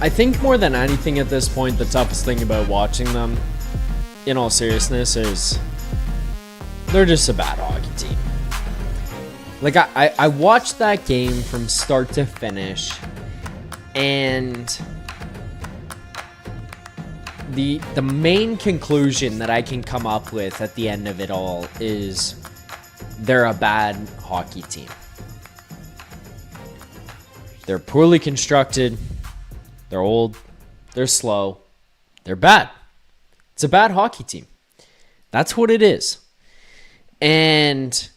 I think more than anything at this point, the toughest thing about watching them, in all seriousness, is they're just a bad hockey team. Like, I watched that game from start to finish, and the main conclusion that I can come up with at the end of it all is they're a bad hockey team. They're poorly constructed, they're old, they're slow, they're bad. It's a bad hockey team. That's what it is. And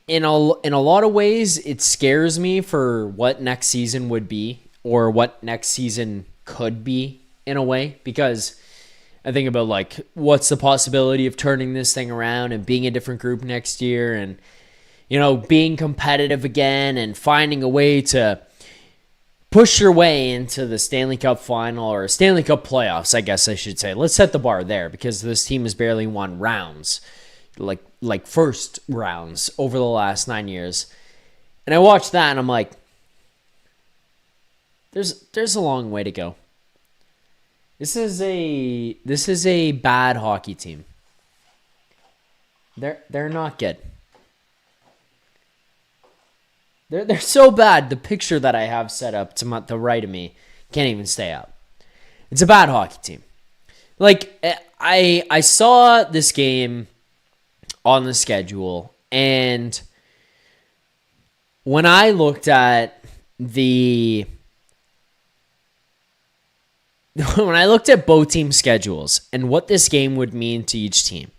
in a lot of ways, it scares me for what next season would be, or what next season could be in a way, because I think about, like, what's the possibility of turning this thing around and being a different group next year, and, you know, being competitive again and finding a way to push your way into the Stanley Cup final or Stanley Cup playoffs, I guess I should say. Let's set the bar there, because this team has barely won rounds, like first rounds over the last 9 years. And I watched that and I'm like, there's a long way to go. This is a bad hockey team. They're not good. They're so bad. The picture that I have set up to the right of me can't even stay up. It's a bad hockey team. Like, I saw this game on the schedule, and when I looked at both team schedules and what this game would mean to each team,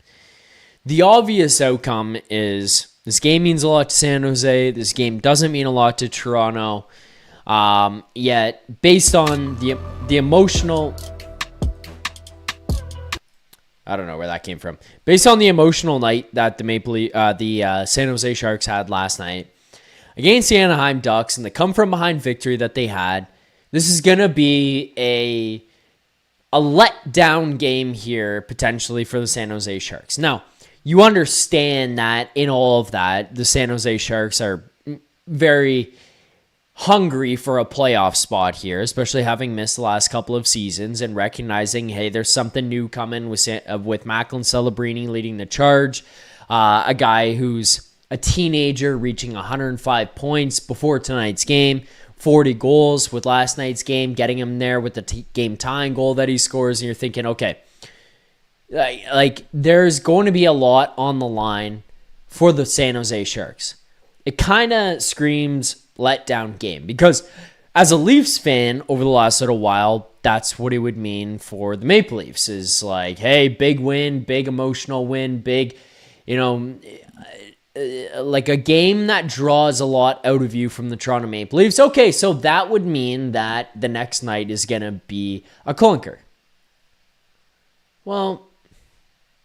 the obvious outcome is this game means a lot to San Jose. This game doesn't mean a lot to Toronto. Yet, based on the emotional... I don't know where that came from. Based on the emotional night that the San Jose Sharks had last night against the Anaheim Ducks and the come-from-behind victory that they had, this is going to be a letdown game here, potentially, for the San Jose Sharks. Now, you understand that in all of that, the San Jose Sharks are very hungry for a playoff spot here, especially having missed the last couple of seasons and recognizing, hey, there's something new coming with Macklin Celebrini leading the charge, a guy who's a teenager reaching 105 points before tonight's game, 40 goals with last night's game, getting him there with the game-tying goal that he scores, and you're thinking, okay, like, there's going to be a lot on the line for the San Jose Sharks. It kind of screams letdown game, because as a Leafs fan over the last little while, that's what it would mean for the Maple Leafs, is like, hey, big win, big emotional win, big, like a game that draws a lot out of you from the Toronto Maple Leafs. Okay, so that would mean that the next night is going to be a clunker. Well,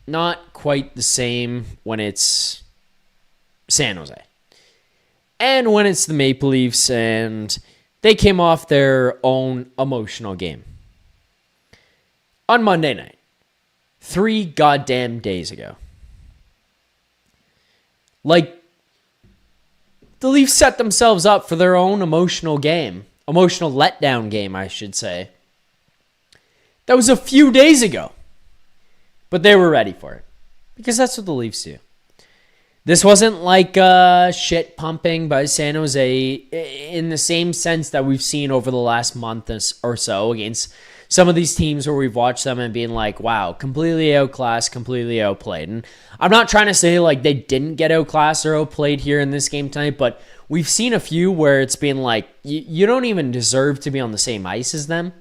not quite the same when it's San Jose. And when it's the Maple Leafs and they came off their own emotional game on Monday night, 3 goddamn days ago. Like, the Leafs set themselves up for their own emotional letdown game, I should say. That was a few days ago. But they were ready for it, because that's what the Leafs do. This wasn't like shit pumping by San Jose in the same sense that we've seen over the last month or so against some of these teams where we've watched them and being like, wow, completely outclassed, completely outplayed. And I'm not trying to say like they didn't get outclassed or outplayed here in this game tonight, but we've seen a few where it's been like, you don't even deserve to be on the same ice as them.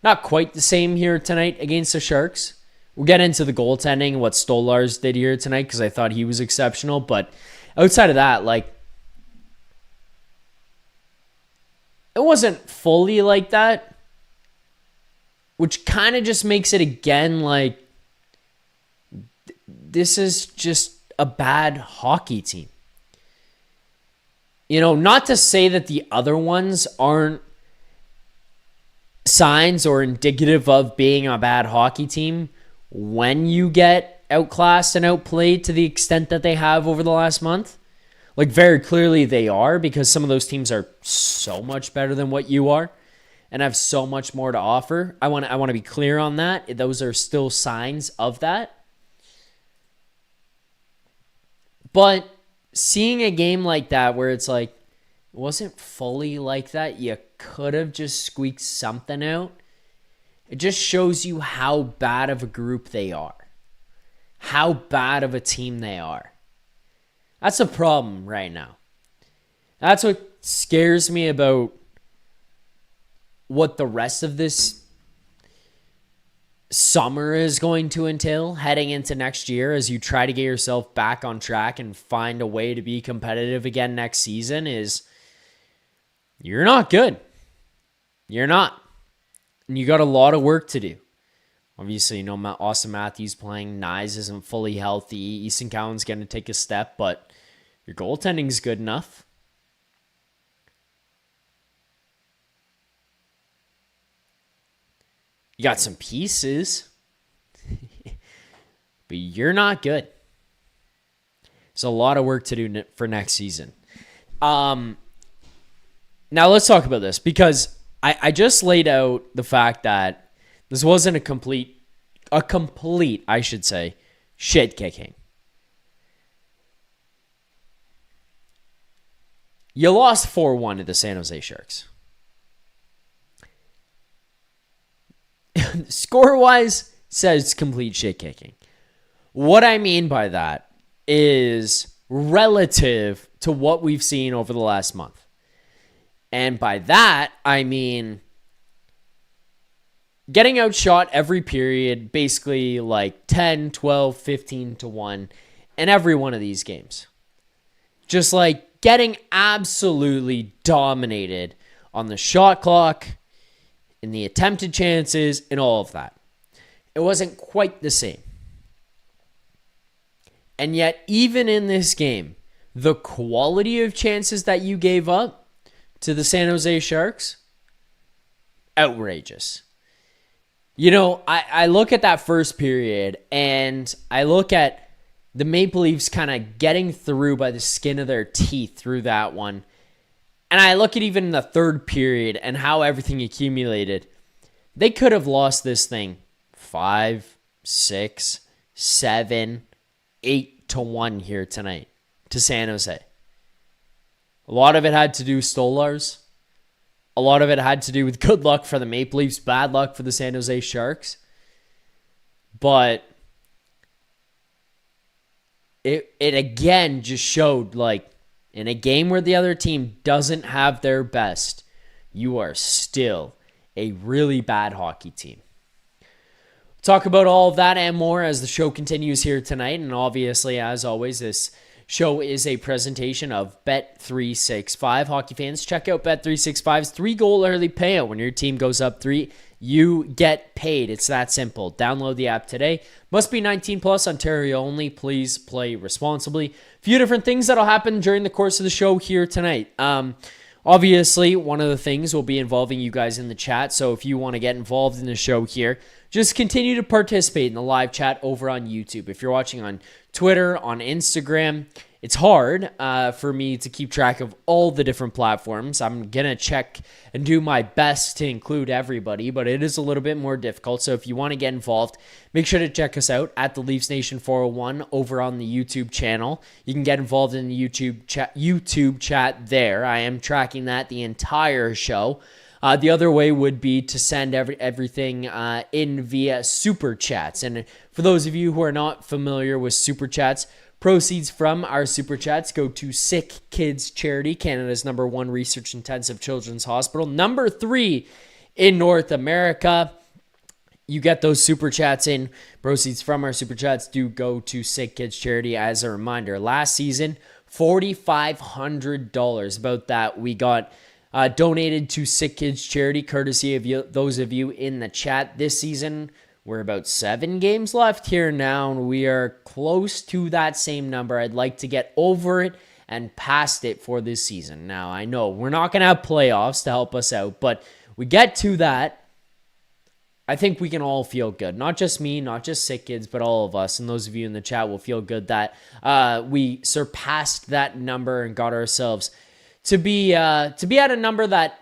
Not quite the same here tonight against the Sharks. We'll get into the goaltending and what Stolarz did here tonight, because I thought he was exceptional. But outside of that, like, it wasn't fully like that, which kind of just makes it again like this is just a bad hockey team. Not to say that the other ones aren't signs or indicative of being a bad hockey team when you get outclassed and outplayed to the extent that they have over the last month. Like, very clearly they are, because some of those teams are so much better than what you are. and have so much more to offer. I want to be clear on that. Those are still signs of that. But seeing a game like that where it's like, it wasn't fully like that, you could have just squeaked something out. It just shows you how bad of a group they are. How bad of a team they are. That's a problem right now. That's what scares me about what the rest of this summer is going to entail heading into next year as you try to get yourself back on track and find a way to be competitive again next season is you're not good. You're not. And you got a lot of work to do. Obviously, you know, Austin Matthews playing. Knies isn't fully healthy. Easton Cowan's going to take a step, but your goaltending is good enough. You got some pieces, but you're not good. There's a lot of work to do for next season. Now let's talk about this because I just laid out the fact that this wasn't a complete, I should say, shit kicking. You lost 4-1 to the San Jose Sharks. Score-wise, says complete shit kicking. What I mean by that is relative to what we've seen over the last month. And by that, I mean getting outshot every period, basically like 10, 12, 15 to 1 in every one of these games. Just like getting absolutely dominated on the shot clock, in the attempted chances, and all of that. It wasn't quite the same. And yet, even in this game, the quality of chances that you gave up to the San Jose Sharks, outrageous. You know, I look at that first period, and I look at the Maple Leafs kind of getting through by the skin of their teeth through that one. And I look at even the third period and how everything accumulated. They could have lost this thing 5, 6, 7, 8 to 1 here tonight to San Jose. A lot of it had to do with Stolarz. A lot of it had to do with good luck for the Maple Leafs, bad luck for the San Jose Sharks. But it again just showed, like, in a game where the other team doesn't have their best, you are still a really bad hockey team. Talk about all of that and more as the show continues here tonight. And obviously, as always, this show is a presentation of Bet365. Hockey fans, check out Bet365's 3-goal early payout. When your team goes up 3, you get paid. It's that simple. Download the app today. Must be 19 plus, Ontario only. Please play responsibly. A few different things that'll happen during the course of the show here tonight. Obviously, one of the things will be involving you guys in the chat. So if you want to get involved in the show here, just continue to participate in the live chat over on YouTube. If you're watching on Twitter, on Instagram, it's hard for me to keep track of all the different platforms. I'm going to check and do my best to include everybody, but it is a little bit more difficult. So if you want to get involved, make sure to check us out at the LeafsNation 401 over on the YouTube channel. You can get involved in the YouTube chat there. I am tracking that the entire show. The other way would be to send everything in via Super Chats. And for those of you who are not familiar with Super Chats, proceeds from our Super Chats go to Sick Kids Charity, Canada's #1 research-intensive children's hospital, #3 in North America. You get those Super Chats in. Proceeds from our Super Chats do go to Sick Kids Charity. As a reminder, last season, $4,500. About that, we got donated to Sick Kids Charity, courtesy of those of you in the chat. This season, we're about 7 games left here now, and we are close to that same number. I'd like to get over it and past it for this season. Now, I know we're not going to have playoffs to help us out, but we get to that. I think we can all feel good. Not just me, not just Sick Kids, but all of us. And those of you in the chat will feel good that we surpassed that number and got ourselves to be at a number that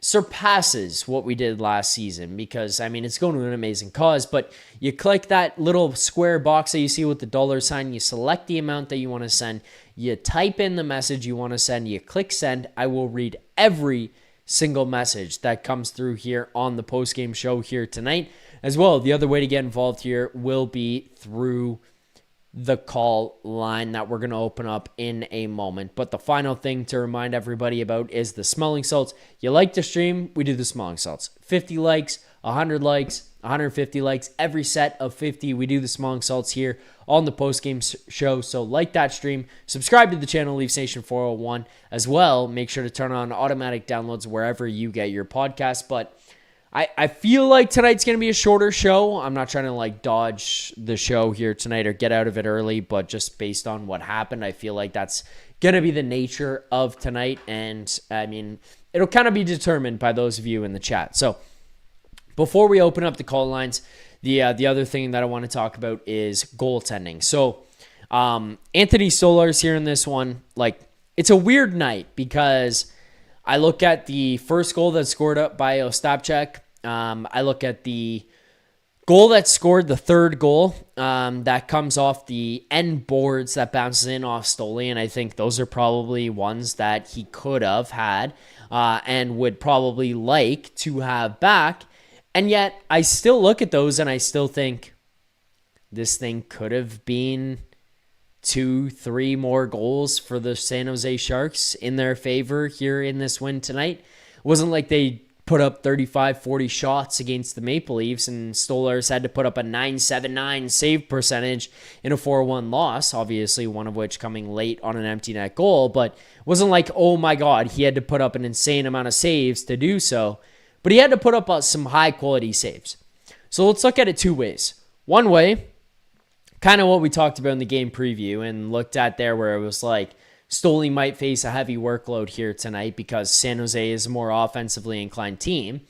surpasses what we did last season because, I mean, it's going to an amazing cause, but you click that little square box that you see with the dollar sign, you select the amount that you want to send, you type in the message you want to send, you click send. I will read every single message that comes through here on the post-game show here tonight. As well, the other way to get involved here will be through the call line that we're going to open up in a moment. But the final thing to remind everybody about is the smelling salts. You like the stream, we do the smelling salts. 50 likes, 100 likes, 150 likes, every set of 50. We do the smelling salts here on the post-game show. So like that stream, subscribe to the channel, LeafsNation 401 as well. Make sure to turn on automatic downloads wherever you get your podcast. But I feel like tonight's going to be a shorter show. I'm not trying to like dodge the show here tonight or get out of it early, but just based on what happened, I feel like that's going to be the nature of tonight. And I mean, it'll kind of be determined by those of you in the chat. So before we open up the call lines, the other thing that I want to talk about is goaltending. So Anthony Stolarz here in this one, like it's a weird night because I look at the first goal that's scored up by Ostapchuk. I look at the goal that scored, the third goal that comes off the end boards that bounces in off Stoli, and I think those are probably ones that he could have had and would probably like to have back. And yet I still look at those and I still think this thing could have been 2-3 more goals for the San Jose Sharks in their favor here in this win tonight. It wasn't like they put up 35-40 shots against the Maple Leafs and Stolarz had to put up a .979 save percentage in a 4-1 loss, obviously one of which coming late on an empty net goal, but it wasn't like, oh my God, he had to put up an insane amount of saves to do so, but he had to put up some high quality saves. So let's look at it two ways. One way, kind of what we talked about in the game preview and looked at there where it was like Stoli might face a heavy workload here tonight because San Jose is a more offensively inclined team.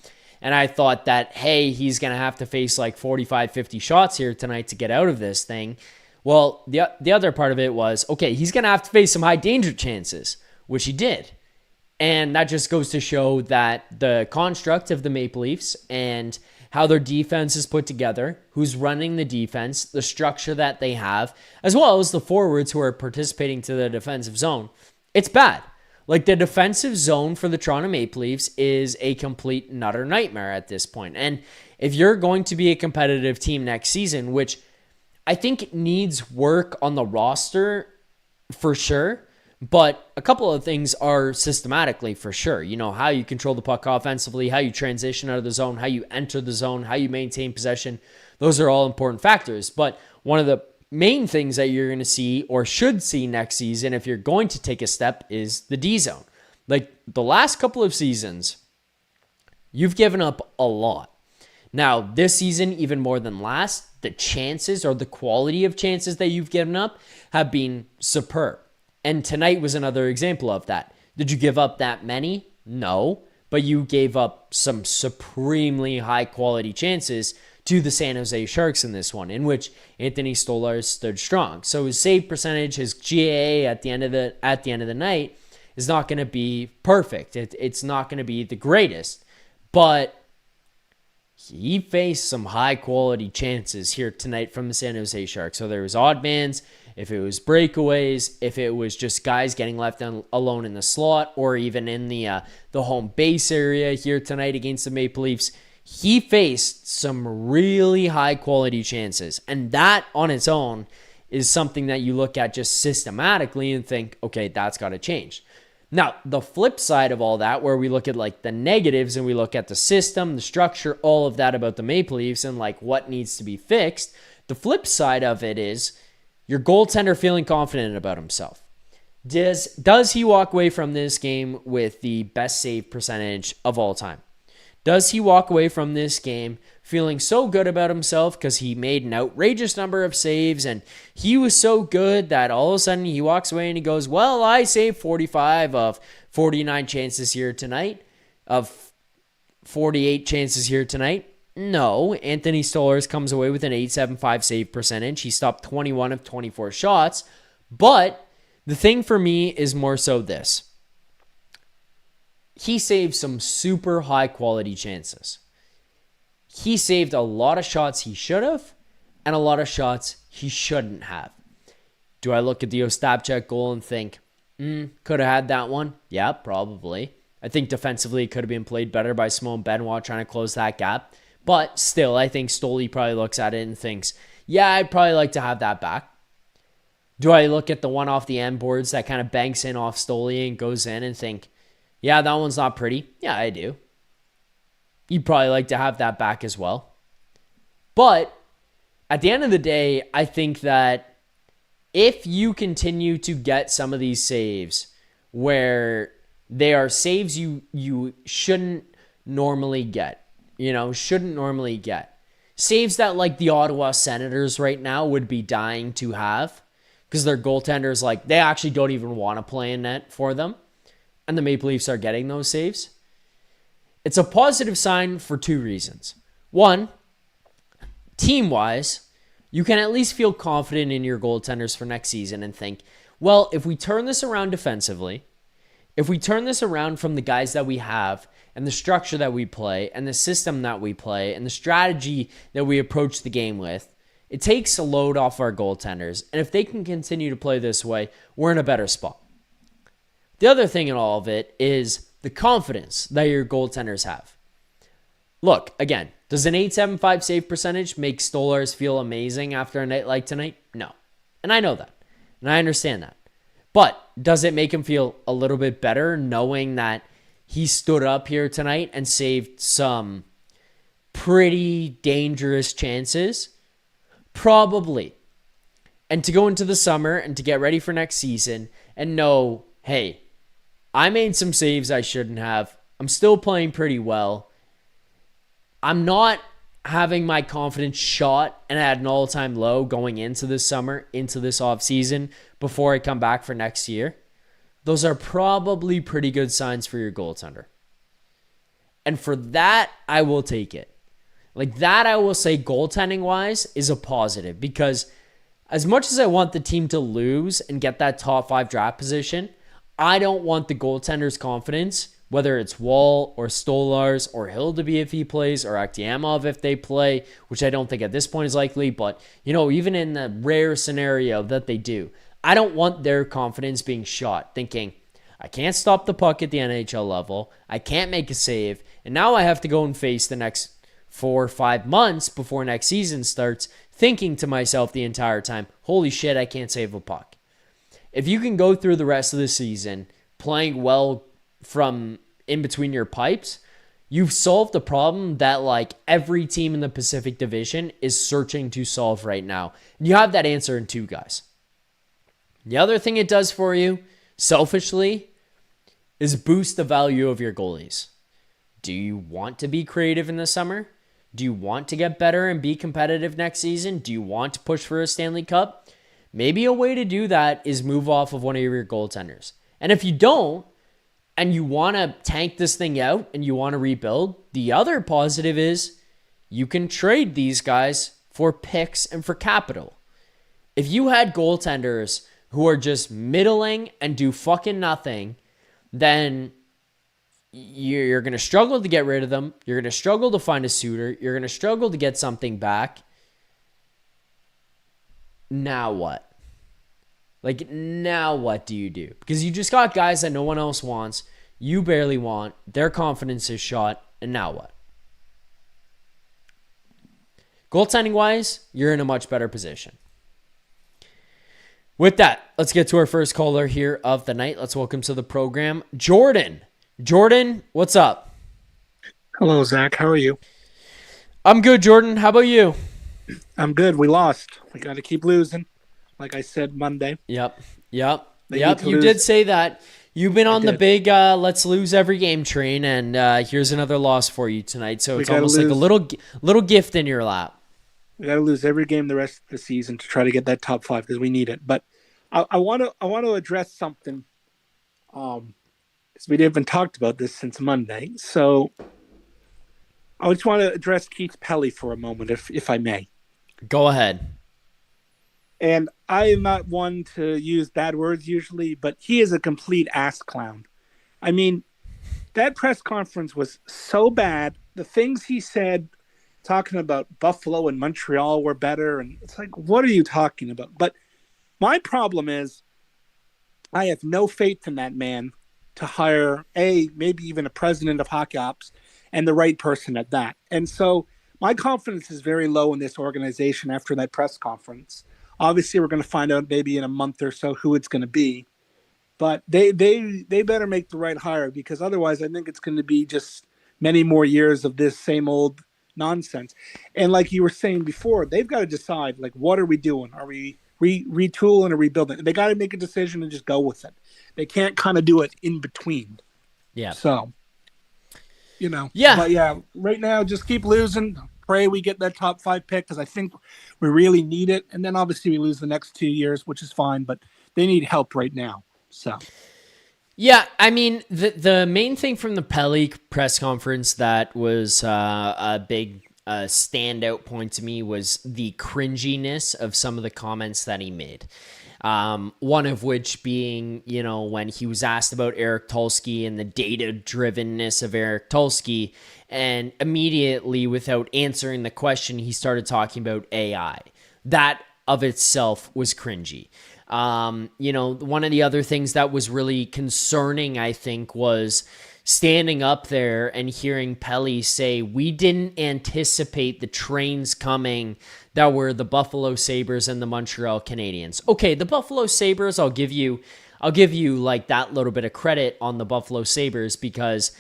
And I thought that, hey, he's going to have to face like 45, 50 shots here tonight to get out of this thing. Well, the other part of it was, okay, he's going to have to face some high danger chances, which he did. And that just goes to show that the construct of the Maple Leafs and how their defense is put together, who's running the defense, the structure that they have, as well as the forwards who are participating to the defensive zone. It's bad. Like the defensive zone for the Toronto Maple Leafs is a complete and utter nightmare at this point. And if you're going to be a competitive team next season, which I think needs work on the roster for sure, but a couple of things are systematically for sure. You know, how you control the puck offensively, how you transition out of the zone, how you enter the zone, how you maintain possession. Those are all important factors. But one of the main things that you're going to see or should see next season, if you're going to take a step, is the D zone. Like the last couple of seasons, you've given up a lot. Now, this season, even more than last, the chances or the quality of chances that you've given up have been superb. And tonight was another example of that. Did you give up that many? No. But you gave up some supremely high quality chances to the San Jose Sharks in this one, in which Anthony Stolarz stood strong. So his save percentage, his GAA at the end of the night is not going to be perfect. It's not going to be the greatest. But he faced some high quality chances here tonight from the San Jose Sharks. So there was odd mans, if it was breakaways, if it was just guys getting left alone in the slot, or even in the home base area here tonight against the Maple Leafs, he faced some really high quality chances. And that on its own is something that you look at just systematically and think, okay, that's got to change. Now, the flip side of all that, where we look at like the negatives and we look at the system, the structure, all of that about the Maple Leafs and like what needs to be fixed, the flip side of it is your goaltender feeling confident about himself. Does he walk away from this game with the best save percentage of all time? Does he walk away from this game feeling so good about himself because he made an outrageous number of saves and he was so good that all of a sudden he walks away and he goes, well, I saved 45 of 49 chances here tonight, of 48 chances here tonight? No, Anthony Stolarz comes away with an .875 save percentage. He stopped 21 of 24 shots. But the thing for me is more so this. he saved some super high quality chances. He saved a lot of shots he should have and a lot of shots he shouldn't have. Do I look at the Ostapchuk goal and think, could have had that one? Yeah, probably. I think defensively it could have been played better by Simone Benoit trying to close that gap. But still, I think Stoley probably looks at it and thinks, yeah, I'd probably like to have that back. Do I look at the one off the end boards that kind of banks in off Stoley and goes in and think, yeah, that one's not pretty? Yeah, I do. You'd probably like to have that back as well. But at the end of the day, I think that if you continue to get some of these saves where they are saves you shouldn't normally get, saves that like the Ottawa Senators right now would be dying to have because their goaltenders, like, they actually don't even want to play in net for them, and the Maple Leafs are getting those saves. It's a positive sign for two reasons. One, team-wise, you can at least feel confident in your goaltenders for next season and think, well, if we turn this around defensively, if we turn this around from the guys that we have and the structure that we play and the system that we play and the strategy that we approach the game with, it takes a load off our goaltenders. And if they can continue to play this way, we're in a better spot. The other thing in all of it is the confidence that your goaltenders have. Look, again, does an .875 save percentage make Stolarz feel amazing after a night like tonight? No. And I know that. And I understand that. But does it make him feel a little bit better knowing that he stood up here tonight and saved some pretty dangerous chances? Probably. And to go into the summer and to get ready for next season and know, hey, I made some saves I shouldn't have. I'm still playing pretty well. I'm not having my confidence shot and at an all-time low going into this summer, into this offseason, before I come back for next year. Those are probably pretty good signs for your goaltender. And for that, I will take it. Like that, I will say goaltending-wise is a positive, because as much as I want the team to lose and get that top 5 draft position, I don't want the goaltender's confidence, whether it's Wall or Stolarz or Hildeby if he plays or Akhtiamov if they play, which I don't think at this point is likely, but even in the rare scenario that they do, I don't want their confidence being shot, thinking, I can't stop the puck at the NHL level, I can't make a save, and now I have to go and face the next 4 or 5 months before next season starts, thinking to myself the entire time, holy shit, I can't save a puck. If you can go through the rest of the season playing well from in between your pipes, you've solved the problem that like every team in the Pacific Division is searching to solve right now. And you have that answer in 2 guys. The other thing it does for you, selfishly, is boost the value of your goalies. Do you want to be creative in the summer? Do you want to get better and be competitive next season? Do you want to push for a Stanley Cup? Maybe a way to do that is move off of one of your goaltenders. And if you don't, and you want to tank this thing out and you want to rebuild, the other positive is you can trade these guys for picks and for capital. If you had goaltenders who are just middling and do fucking nothing, then you're going to struggle to get rid of them. You're going to struggle to find a suitor. You're going to struggle to get something back. Now what? Like, now what do you do? Because you just got guys that no one else wants. You barely want. Their confidence is shot. And now what? Goaltending-wise, you're in a much better position. With that, let's get to our first caller here of the night. Let's welcome to the program, Jordan. Jordan, what's up? Hello, Zach. How are you? I'm good, Jordan. How about you? I'm good. We lost. We got to keep losing. Like I said Monday. Yep. You did say that. You've been on the big let's lose every game train, and here's another loss for you tonight. So it's almost like a little gift in your lap. We got to lose every game the rest of the season to try to get that top 5 because we need it. But I want to address something. Because we haven't talked about this since Monday. So I just want to address Keith Pelly for a moment, if I may. Go ahead. And I am not one to use bad words usually, but he is a complete ass clown. I mean, that press conference was so bad. The things he said, talking about Buffalo and Montreal were better, and it's like, what are you talking about? But my problem is, I have no faith in that man to hire maybe even a president of hockey ops and the right person at that. And so my confidence is very low in this organization after that press conference. Obviously, we're going to find out maybe in a month or so who it's going to be, but they better make the right hire, because otherwise I think it's going to be just many more years of this same old nonsense. And like you were saying before, they've got to decide, like, what are we doing? Are we retooling or rebuilding? They got to make a decision and just go with it. They can't kind of do it in between. Yeah. So, Yeah. but yeah, right now just keep losing. Pray we get that top 5 pick, because I think we really need it. And then obviously we lose the next 2 years, which is fine, but they need help right now. So, Yeah, I mean, the main thing from the Pelly press conference that was a big standout point to me was the cringiness of some of the comments that he made. One of which being, when he was asked about Eric Tulsky and the data-drivenness of Eric Tulsky, and immediately, without answering the question, he started talking about AI. That of itself was cringy. One of the other things that was really concerning, I think, was standing up there and hearing Pelly say, we didn't anticipate the trains coming that were the Buffalo Sabres and the Montreal Canadiens. Okay, the Buffalo Sabres, I'll give you like that little bit of credit on the Buffalo Sabres, because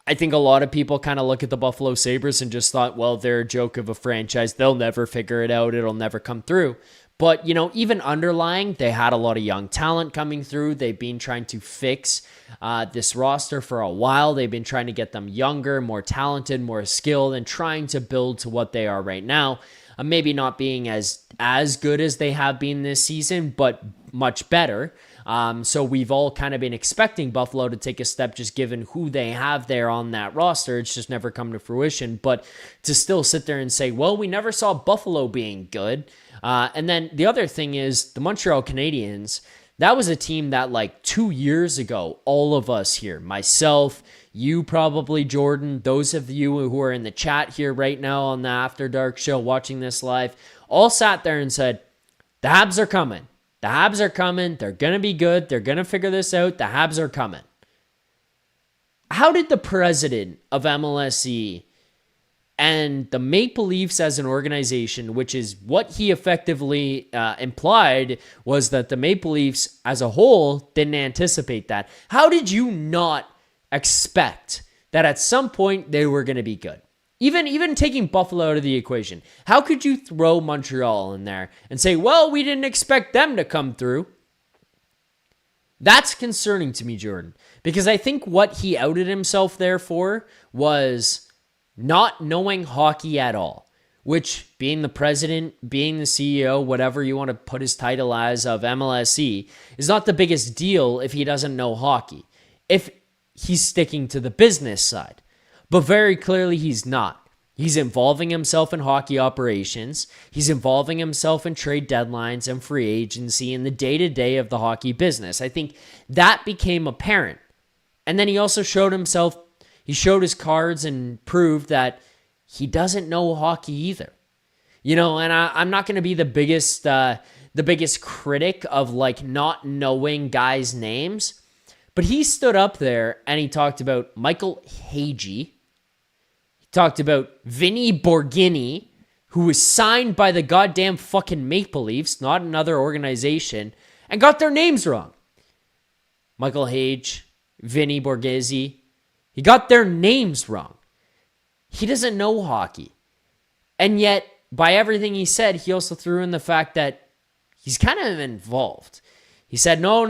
I think a lot of people kind of look at the Buffalo Sabres and just thought, well, they're a joke of a franchise. They'll never figure it out. It'll never come through. But, even underlying, they had a lot of young talent coming through. They've been trying to fix this roster for a while. They've been trying to get them younger, more talented, more skilled, and trying to build to what they are right now. Maybe not being as good as they have been this season, but much better. So we've all kind of been expecting Buffalo to take a step, just given who they have there on that roster. It's just never come to fruition. But to still sit there and say, well, we never saw Buffalo being good. And then the other thing is the Montreal Canadiens. That was a team that, like, 2 years ago, all of us here, myself, you probably, Jordan, those of you who are in the chat here right now on the After Dark show watching this live, all sat there and said, the Habs are coming. The Habs are coming. They're going to be good. They're going to figure this out. The Habs are coming. How did the president of MLSE and the Maple Leafs as an organization, which is what he effectively implied, was that the Maple Leafs as a whole didn't anticipate that. How did you not expect that at some point they were going to be good? Even taking Buffalo out of the equation, how could you throw Montreal in there and say, well, we didn't expect them to come through? That's concerning to me, Jordan, because I think what he outed himself there for was not knowing hockey at all, which, being the president, being the CEO, whatever you want to put his title as of MLSE, is not the biggest deal if he doesn't know hockey, if he's sticking to the business side. But very clearly he's not. He's involving himself in hockey operations. He's involving himself in trade deadlines and free agency and the day-to-day of the hockey business. I think that became apparent. And then he also showed himself, he showed his cards and proved that he doesn't know hockey either. And I'm not going to be the biggest critic of, like, not knowing guys' names, but he stood up there and he talked about Michael Hagee. Talked about Vinny Borghini, who was signed by the goddamn fucking Maple Leafs, not another organization, and got their names wrong. Michael Hage, Vinny Borghese, he got their names wrong. He doesn't know hockey. And yet, by everything he said, he also threw in the fact that he's kind of involved. He said, no,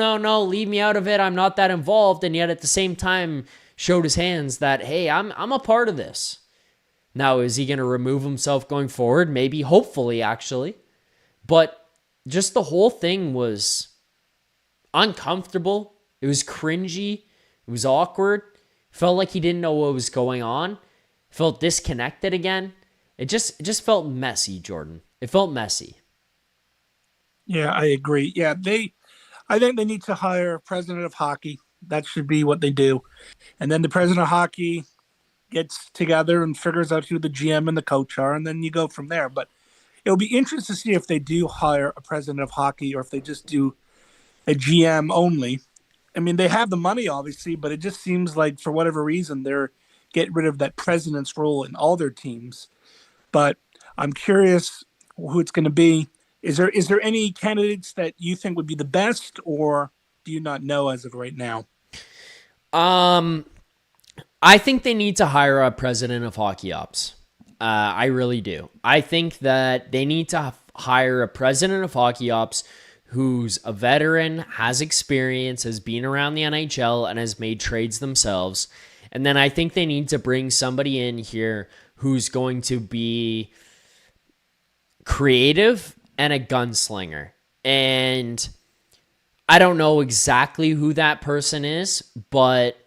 leave me out of it. I'm not that involved. And yet at the same time showed his hands that, hey, I'm a part of this. Now, is he going to remove himself going forward? Maybe, hopefully, actually. But just the whole thing was uncomfortable. It was cringy. It was awkward. Felt like he didn't know what was going on. Felt disconnected again. It just felt messy, Jordan. It felt messy. Yeah, I agree. Yeah, I think they need to hire a president of hockey, That should be what they do. And then the president of hockey gets together and figures out who the GM and the coach are, and then you go from there. But it'll be interesting to see if they do hire a president of hockey or if they just do a GM only. I mean, they have the money, obviously, but it just seems like for whatever reason they're getting rid of that president's role in all their teams. But I'm curious who it's going to be. Is there any candidates that you think would be the best, or do you not know as of right now? I think they need to hire a president of hockey ops. I really do. I think that they need to hire a president of hockey ops who's a veteran, has experience, has been around the NHL, and has made trades themselves. And then I think they need to bring somebody in here who's going to be creative and a gunslinger. And I don't know exactly who that person is, but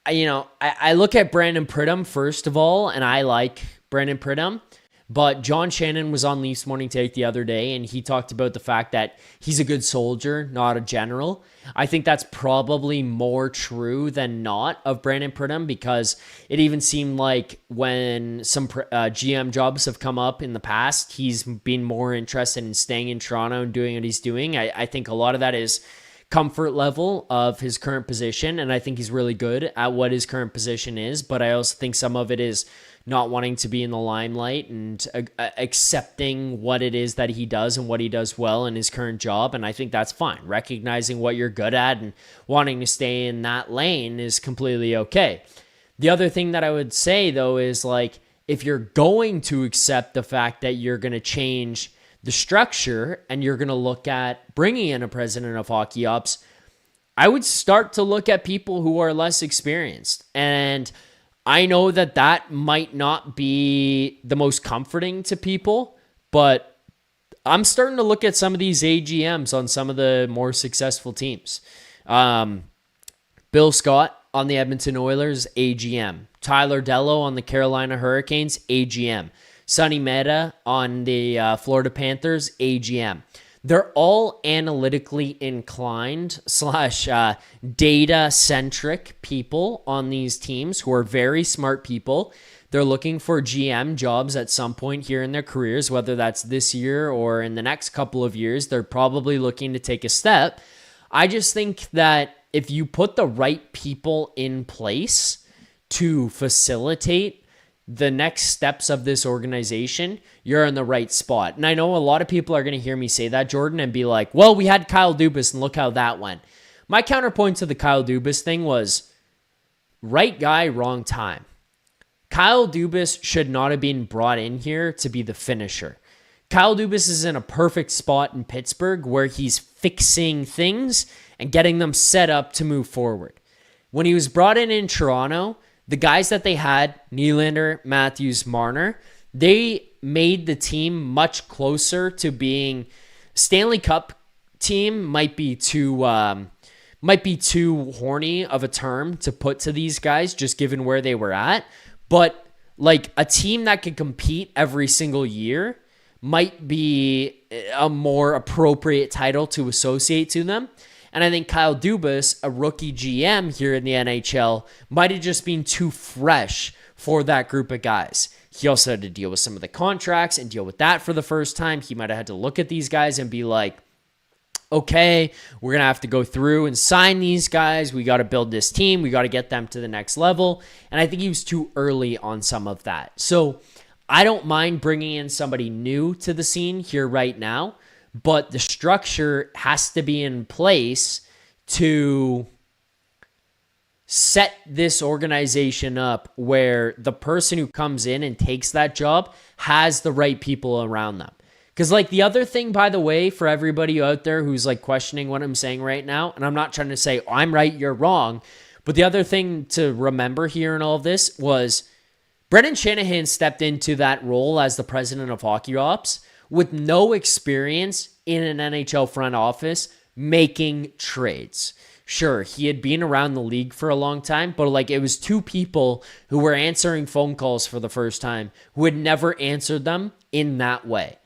I look at Brandon Pridham first of all, and I like Brandon Pridham. But John Shannon was on Leafs Morning Take the other day, and he talked about the fact that he's a good soldier, not a general. I think that's probably more true than not of Brandon Pridham, because it even seemed like when some GM jobs have come up in the past, he's been more interested in staying in Toronto and doing what he's doing. I think a lot of that is comfort level of his current position, and I think he's really good at what his current position is, but I also think some of it is not wanting to be in the limelight and accepting what it is that he does and what he does well in his current job. And I think that's fine. Recognizing what you're good at and wanting to stay in that lane is completely okay. The other thing that I would say, though, is like, if you're going to accept the fact that you're going to change the structure and you're going to look at bringing in a president of hockey ops, I would start to look at people who are less experienced. And I know that that might not be the most comforting to people, but I'm starting to look at some of these AGMs on some of the more successful teams. Bill Scott on the Edmonton Oilers, AGM. Tyler Dello on the Carolina Hurricanes, AGM. Sonny Mehta on the Florida Panthers, AGM. They're all analytically inclined / data-centric people on these teams who are very smart people. They're looking for GM jobs at some point here in their careers, whether that's this year or in the next couple of years. They're probably looking to take a step. I just think that if you put the right people in place to facilitate the next steps of this organization, you're in the right spot. And I know a lot of people are going to hear me say that, Jordan, and be like, well, we had Kyle Dubas and look how that went. My counterpoint to the Kyle Dubas thing was right guy, wrong time. Kyle Dubas should not have been brought in here to be the finisher. Kyle Dubas is in a perfect spot in Pittsburgh where he's fixing things and getting them set up to move forward. When he was brought in Toronto, the guys that they had, Nylander, Matthews, Marner, they made the team much closer to being Stanley Cup team. Might be too horny of a term to put to these guys, just given where they were at. But like a team that could compete every single year might be a more appropriate title to associate to them. And I think Kyle Dubas, a rookie GM here in the NHL, might have just been too fresh for that group of guys. He also had to deal with some of the contracts and deal with that for the first time. He might have had to look at these guys and be like, okay, we're going to have to go through and sign these guys. We got to build this team. We got to get them to the next level. And I think he was too early on some of that. So I don't mind bringing in somebody new to the scene here right now, but the structure has to be in place to set this organization up where the person who comes in and takes that job has the right people around them. Because like the other thing, by the way, for everybody out there who's like questioning what I'm saying right now, and I'm not trying to say, oh, I'm right, you're wrong, but the other thing to remember here in all of this was Brendan Shanahan stepped into that role as the president of hockey ops with no experience in an NHL front office making trades. Sure, he had been around the league for a long time, but like it was two people who were answering phone calls for the first time who had never answered them in that way.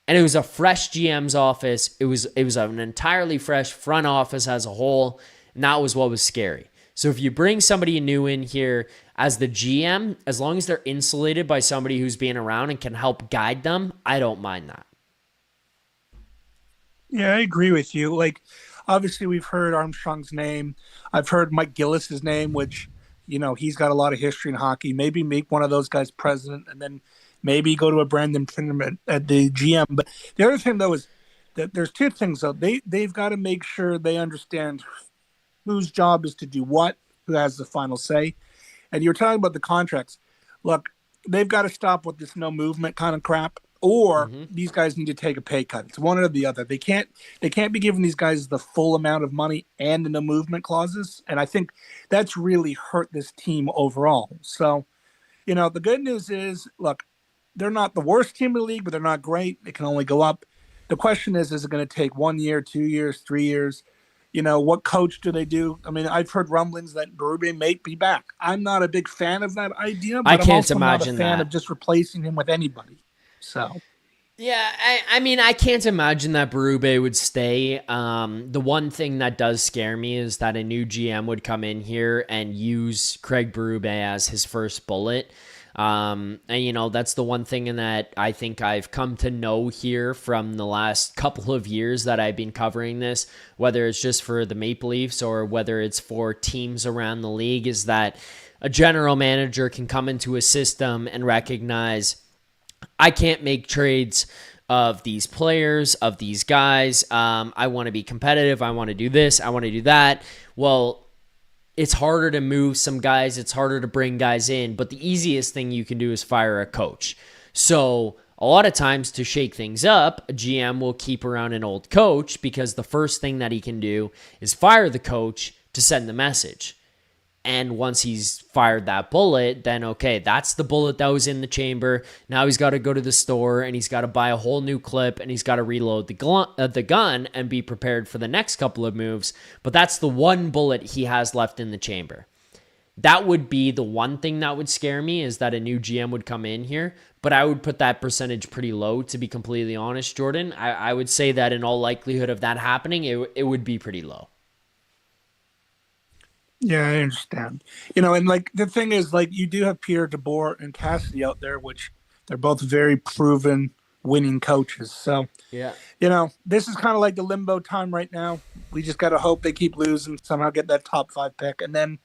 And it was a fresh GM's office. It was an entirely fresh front office as a whole. And that was what was scary. So if you bring somebody new in here as the GM, as long as they're insulated by somebody who's been around and can help guide them, I don't mind that. Yeah, I agree with you. Like, obviously, we've heard Armstrong's name. I've heard Mike Gillis's name, which, he's got a lot of history in hockey. Maybe make one of those guys president and then maybe go to a Brandon Finnerman at the GM. But the other thing, though, is that there's two things, though. They've got to make sure they understand whose job is to do what, who has the final say. And you're talking about the contracts. Look, they've got to stop with this no movement kind of crap, or these guys need to take a pay cut. It's one or the other. They can't be giving these guys the full amount of money and the no movement clauses. And I think that's really hurt this team overall. So, the good news is, look, they're not the worst team in the league, but they're not great. It can only go up. The question is it going to take 1 year, 2 years, 3 years? What coach do they do? I mean, I've heard rumblings that Berube may be back. I'm not a big fan of that idea, but I'm also not a fan of just replacing him with anybody. So, yeah, I mean, I can't imagine that Berube would stay. The one thing that does scare me is that a new GM would come in here and use Craig Berube as his first bullet. And that's the one thing in that I think I've come to know here from the last couple of years that I've been covering this, whether it's just for the Maple Leafs or whether it's for teams around the league, is that a general manager can come into a system and recognize, I can't make trades of these players, of these guys. I want to be competitive. I want to do this. I want to do that. Well, it's harder to move some guys. It's harder to bring guys in. But the easiest thing you can do is fire a coach. So a lot of times to shake things up, a GM will keep around an old coach because the first thing that he can do is fire the coach to send the message. And once he's fired that bullet, then okay, that's the bullet that was in the chamber. Now he's got to go to the store and he's got to buy a whole new clip and he's got to reload the gun and be prepared for the next couple of moves. But that's the one bullet he has left in the chamber. That would be the one thing that would scare me, is that a new GM would come in here. But I would put that percentage pretty low, to be completely honest, Jordan. I would say that in all likelihood of that happening, it would be pretty low. Yeah, I understand. And like the thing is, like, you do have Pierre DeBoer and Cassidy out there, which they're both very proven winning coaches. So, yeah, this is kind of like the limbo time right now. We just got to hope they keep losing, somehow get that top 5 pick, and then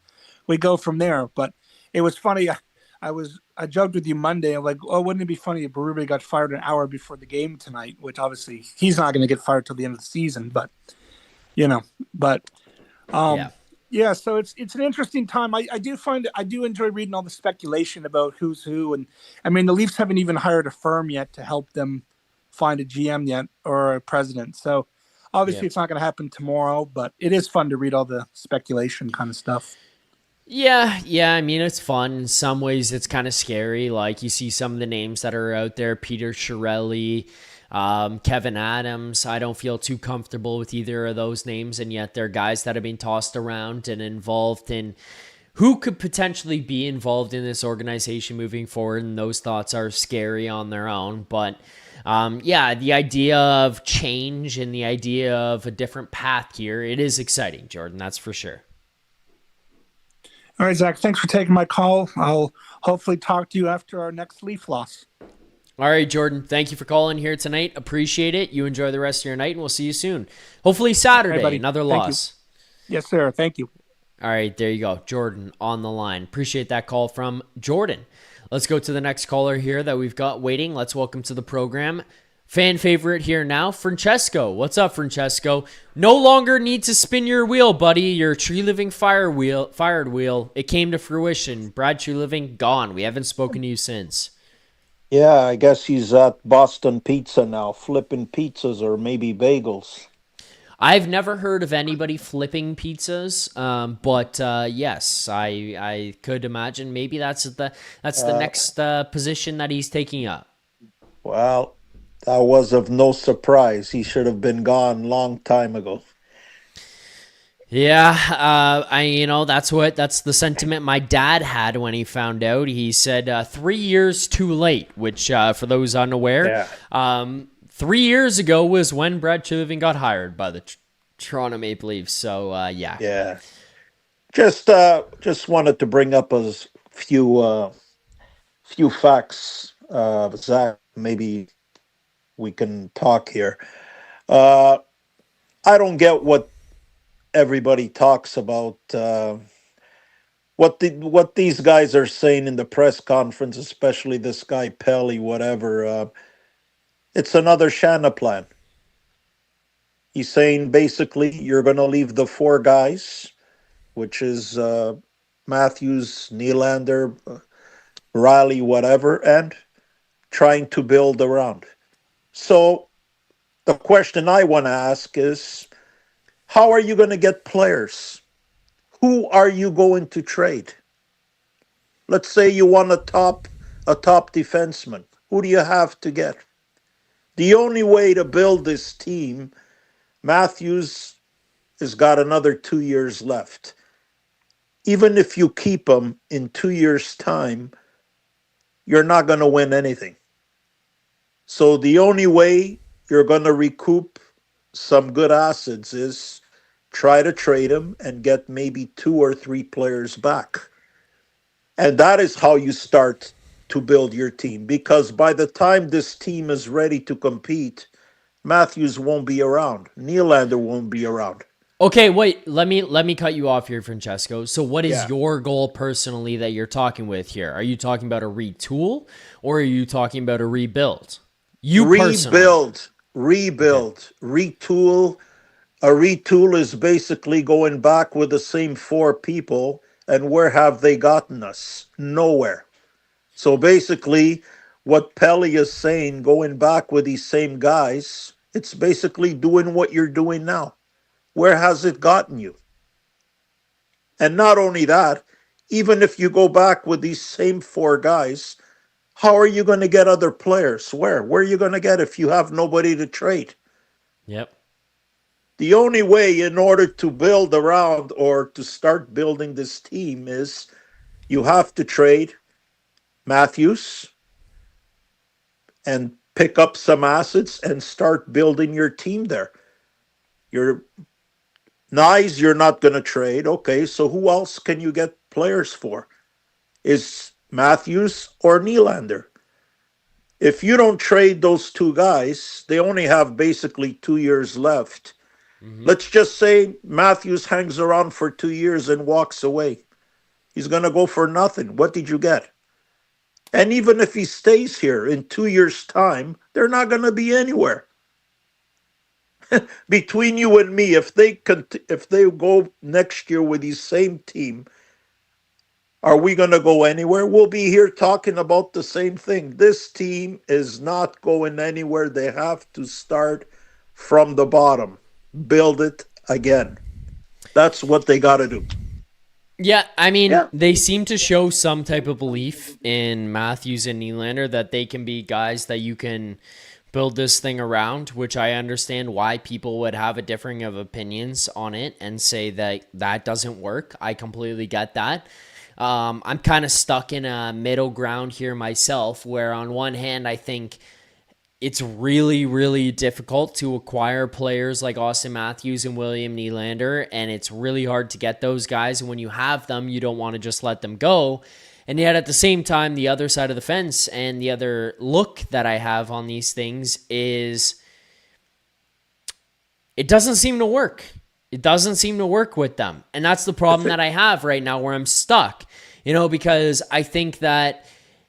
we go from there. But it was funny. I joked with you Monday. I'm like, oh, wouldn't it be funny if Berube got fired an hour before the game tonight? Which obviously he's not going to get fired till the end of the season. But, yeah. Yeah, so it's an interesting time. I do enjoy reading all the speculation about who's who, and I mean the Leafs haven't even hired a firm yet to help them find a GM yet or a president. So obviously It's not going to happen tomorrow, but it is fun to read all the speculation kind of stuff. Yeah. I mean, it's fun. In some ways, it's kind of scary. Like, you see some of the names that are out there: Peter Chiarelli, Kevin Adams. I don't feel too comfortable with either of those names, and yet they're guys that have been tossed around and involved in who could potentially be involved in this organization moving forward, and those thoughts are scary on their own. But the idea of change and the idea of a different path here, it is exciting, Jordan, that's for sure. All right, Zach, thanks for taking my call. I'll hopefully talk to you after our next Leaf loss. All right, Jordan, thank you for calling here tonight. Appreciate it. You enjoy the rest of your night, and we'll see you soon. Hopefully Saturday, another loss. Yes, sir. Thank you. All right, there you go. Jordan on the line. Appreciate that call from Jordan. Let's go to the next caller here that we've got waiting. Let's welcome to the program fan favorite here now, Francesco. What's up, Francesco? No longer need to spin your wheel, buddy. Your Treliving fired wheel. It came to fruition. Brad Treliving gone. We haven't spoken to you since. Yeah, I guess he's at Boston Pizza now, flipping pizzas or maybe bagels. I've never heard of anybody flipping pizzas, but yes, I could imagine maybe that's the next position that he's taking up. Well, that was of no surprise. He should have been gone long time ago. Yeah, that's the sentiment my dad had when he found out. He said 3 years too late, which for those unaware, 3 years ago was when Brad Treliving got hired by the Toronto Maple Leafs. So yeah. Yeah. Just wanted to bring up a few facts. Zach, maybe we can talk here. Uh, I don't get what everybody talks about. What these guys are saying in the press conference, especially this guy Pelly, whatever. It's another Shanna plan. He's saying basically you're going to leave the four guys, which is Matthews, Nylander, Rielly, whatever, and trying to build around. So the question I want to ask is, how are you going to get players? Who are you going to trade? Let's say you want a top defenseman. Who do you have to get? The only way to build this team, Matthews has got another 2 years left. Even if you keep him in 2 years' time, you're not going to win anything. So the only way you're going to recoup some good assets is try to trade him and get maybe 2 or 3 players back. And that is how you start to build your team. Because by the time this team is ready to compete, Matthews won't be around. Nylander won't be around. Okay, wait. Let me cut you off here, Francesco. So, what is Yeah. your goal personally that you're talking with here? Are you talking about a retool, or are you talking about a rebuild? You personally. Rebuild, retool. A retool is basically going back with the same 4 people, and where have they gotten us? Nowhere. So basically, what Pelly is saying, going back with these same guys, it's basically doing what you're doing now. Where has it gotten you? And not only that, even if you go back with these same 4 guys, how are you going to get other players? Where are you going to get if you have nobody to trade? Yep. The only way in order to build around or to start building this team is you have to trade Matthews and pick up some assets and start building your team there. Your Knies, you're not going to trade. Okay, so who else can you get players for? Is Matthews or Nylander? If you don't trade those 2 guys, they only have basically 2 years left. Let's just say Matthews hangs around for 2 years and walks away. He's going to go for nothing. What did you get? And even if he stays here in 2 years' time, they're not going to be anywhere. Between you and me, if they go next year with the same team, are we going to go anywhere? We'll be here talking about the same thing. This team is not going anywhere. They have to start from the bottom, build it again. That's what they got to do. Yeah, I mean, Yeah. they seem to show some type of belief in Matthews and Nylander that they can be guys that you can build this thing around, which I understand why people would have a differing of opinions on it and say that that doesn't work. I completely get that. I'm kind of stuck in a middle ground here myself, where on one hand, I think it's really, really difficult to acquire players like Austin Matthews and William Nylander, and it's really hard to get those guys. And when you have them, you don't want to just let them go. And yet at the same time, the other side of the fence and the other look that I have on these things is it doesn't seem to work. It doesn't seem to work with them. And that's the problem that I have right now where I'm stuck, because I think that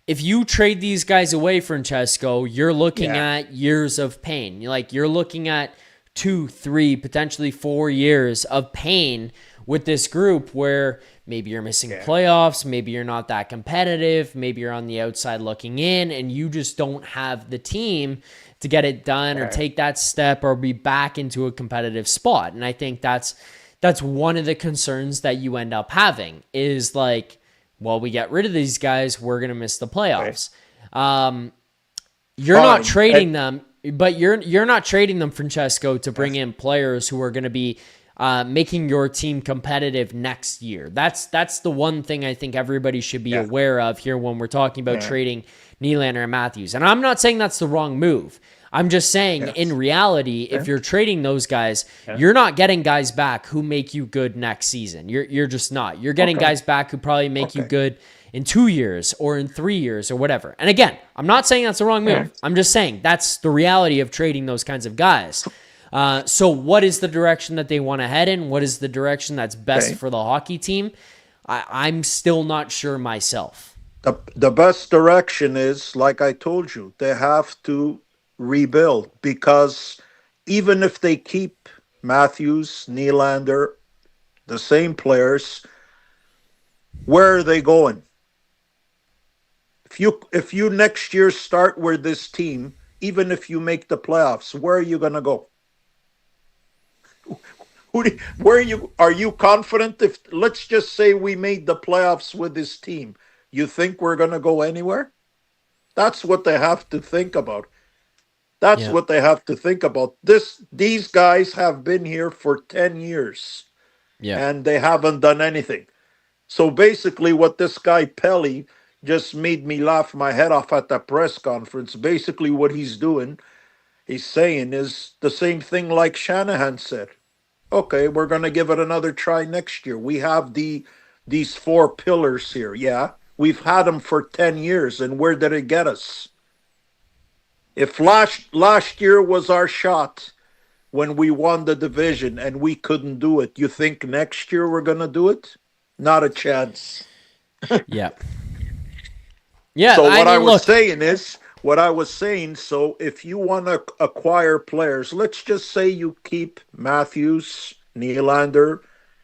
if you trade these guys away, Francesco, you're looking at years of pain. You're looking at 2, 3, potentially 4 years of pain with this group where maybe you're missing playoffs, maybe you're not that competitive, maybe you're on the outside looking in, and you just don't have the team to get it done or take that step or be back into a competitive spot. And I think that's one of the concerns that you end up having is like, well, we get rid of these guys, we're going to miss the playoffs. You're not trading them, but you're not trading them, Francesco, to bring in players who are going to be making your team competitive next year. That's the one thing I think everybody should be aware of here when we're talking about trading Nylander and Matthews. And I'm not saying that's the wrong move. I'm just saying, Yes. in reality, if you're trading those guys, you're not getting guys back who make you good next season. You're just not. You're getting guys back who probably make you good in 2 years or in 3 years or whatever. And again, I'm not saying that's the wrong move. I'm just saying that's the reality of trading those kinds of guys. So what is the direction that they want to head in? What is the direction that's best for the hockey team? I'm still not sure myself. The best direction is, like I told you, they have to rebuild, because even if they keep Matthews, Nylander, the same players, where are they going? If you next year start with this team, even if you make the playoffs, where are you going to go? Are you confident? If, let's just say we made the playoffs with this team, you think we're going to go anywhere? That's what they have to think about. What they have to think about. These guys have been here for 10 years. And they haven't done anything. So basically what this guy Pelly just made me laugh my head off at the press conference. Basically what he's saying is the same thing like Shanahan said. Okay, we're going to give it another try next year. We have these 4 pillars here. Yeah, we've had them for 10 years, and where did it get us? If last year was our shot when we won the division and we couldn't do it, you think next year we're going to do it? Not a chance. Yeah. So what I was saying, so if you want to acquire players, let's just say you keep Matthews, Nylander,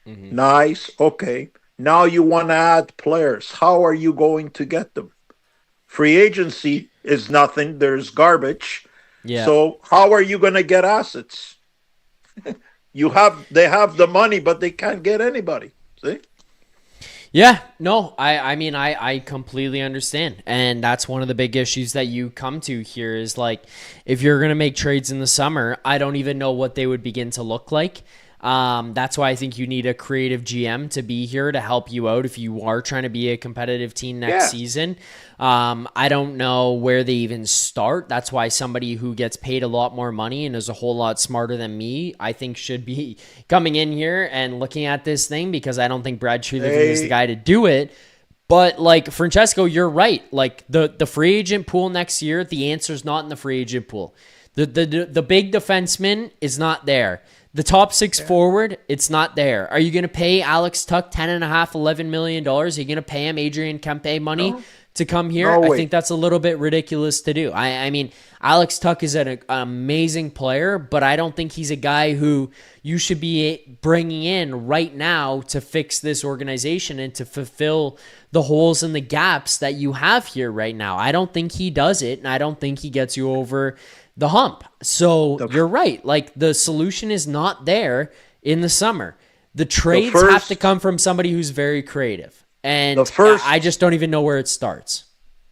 Knies. Okay. Now you want to add players. How are you going to get them? Free agency is nothing. There's garbage. Yeah. So how are you going to get assets? They have the money, but they can't get anybody. See? Yeah, no, I mean, I completely understand. And that's one of the big issues that you come to here is like, if you're going to make trades in the summer, I don't even know what they would begin to look like. That's why I think you need a creative GM to be here to help you out if you are trying to be a competitive team next season. I don't know where they even start. That's why somebody who gets paid a lot more money and is a whole lot smarter than me, I think should be coming in here and looking at this thing, because I don't think Brad Treliving is the guy to do it. But like Francesco, you're right. Like the free agent pool next year, the answer's not in the free agent pool. The big defenseman is not there. The top 6 forward, it's not there. Are you going to pay Alex Tuch $10.5, $11 million? Are you going to pay him Adrian Kempe money to come here? I think that's a little bit ridiculous to do. I mean, Alex Tuch is an amazing player, but I don't think he's a guy who you should be bringing in right now to fix this organization and to fulfill the holes and the gaps that you have here right now. I don't think he does it, and I don't think he gets you over the hump. So you're right. Like, the solution is not there in the summer. The trades have to come from somebody who's very creative. And I just don't even know where it starts.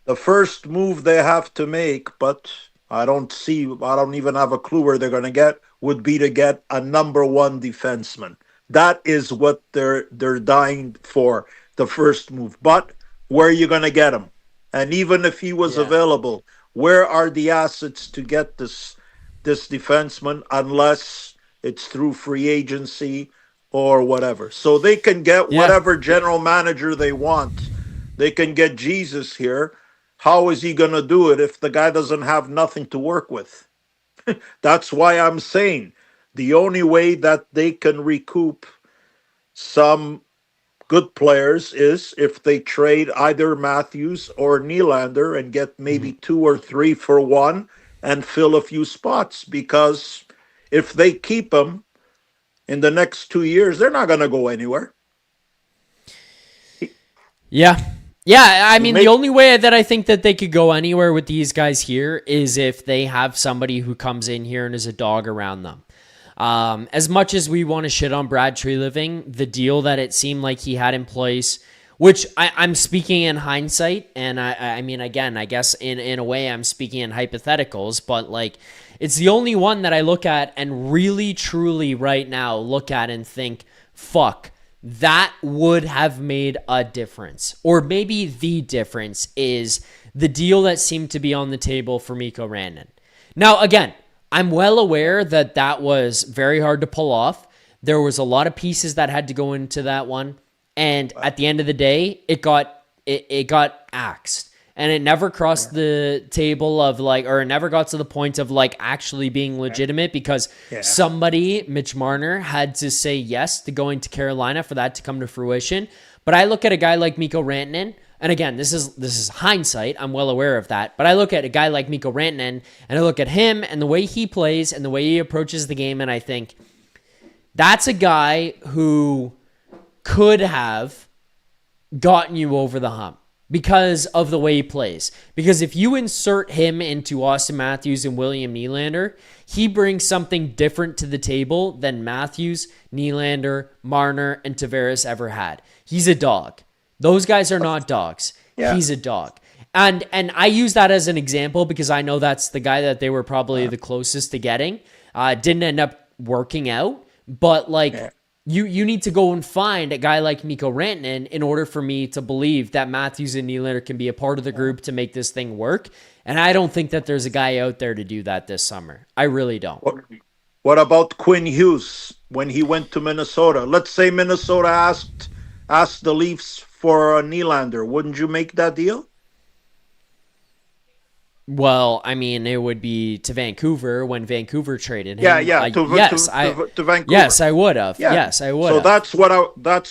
The first move they have to make, but I don't even have a clue where they're going to get, would be to get a number 1 defenseman. That is what they're dying for, the first move. But where are you going to get him? And even if he was available, where are the assets to get this defenseman, unless it's through free agency or whatever? So they can get whatever general manager they want. They can get Jesus here. How is he going to do it if the guy doesn't have nothing to work with? That's why I'm saying the only way that they can recoup some good players is if they trade either Matthews or Nylander and get maybe 2 or 3 for 1 and fill a few spots. Because if they keep them in the next 2 years, they're not going to go anywhere. Yeah. I mean, the only way that I think that they could go anywhere with these guys here is if they have somebody who comes in here and is a dog around them. As much as we want to shit on Brad Treliving, the deal that it seemed like he had in place, which I'm speaking in hindsight, and I mean, again, I guess in a way I'm speaking in hypotheticals, but like, it's the only one that I look at and really, truly right now look at and think, fuck, that would have made a difference. Or maybe the difference is the deal that seemed to be on the table for Mikko Rantanen. Now, again, I'm well aware that that was very hard to pull off. There was a lot of pieces that had to go into that one. And at the end of the day, it got axed. And it never crossed the table of like, or it never got to the point of like actually being legitimate because somebody, Mitch Marner, had to say yes to going to Carolina for that to come to fruition. But I look at a guy like Mikko Rantanen, and again, this is hindsight. I'm well aware of that. But I look at a guy like Mikko Rantanen, and I look at him and the way he plays and the way he approaches the game, and I think that's a guy who could have gotten you over the hump because of the way he plays. Because if you insert him into Austin Matthews and William Nylander, he brings something different to the table than Matthews, Nylander, Marner, and Tavares ever had. He's a dog. Those guys are not dogs. Yeah. He's a dog. And I use that as an example because I know that's the guy that they were probably the closest to getting. Didn't end up working out. But you need to go and find a guy like Mikko Rantanen in order for me to believe that Matthews and Nylander can be a part of the group to make this thing work. And I don't think that there's a guy out there to do that this summer. I really don't. What about Quinn Hughes when he went to Minnesota? Let's say Minnesota asked the Leafs for a Nylander. Wouldn't you make that deal? Well, I mean, it would be to Vancouver when Vancouver traded him. To Vancouver. Yes, I would have. Yeah. Yes, I would. So that's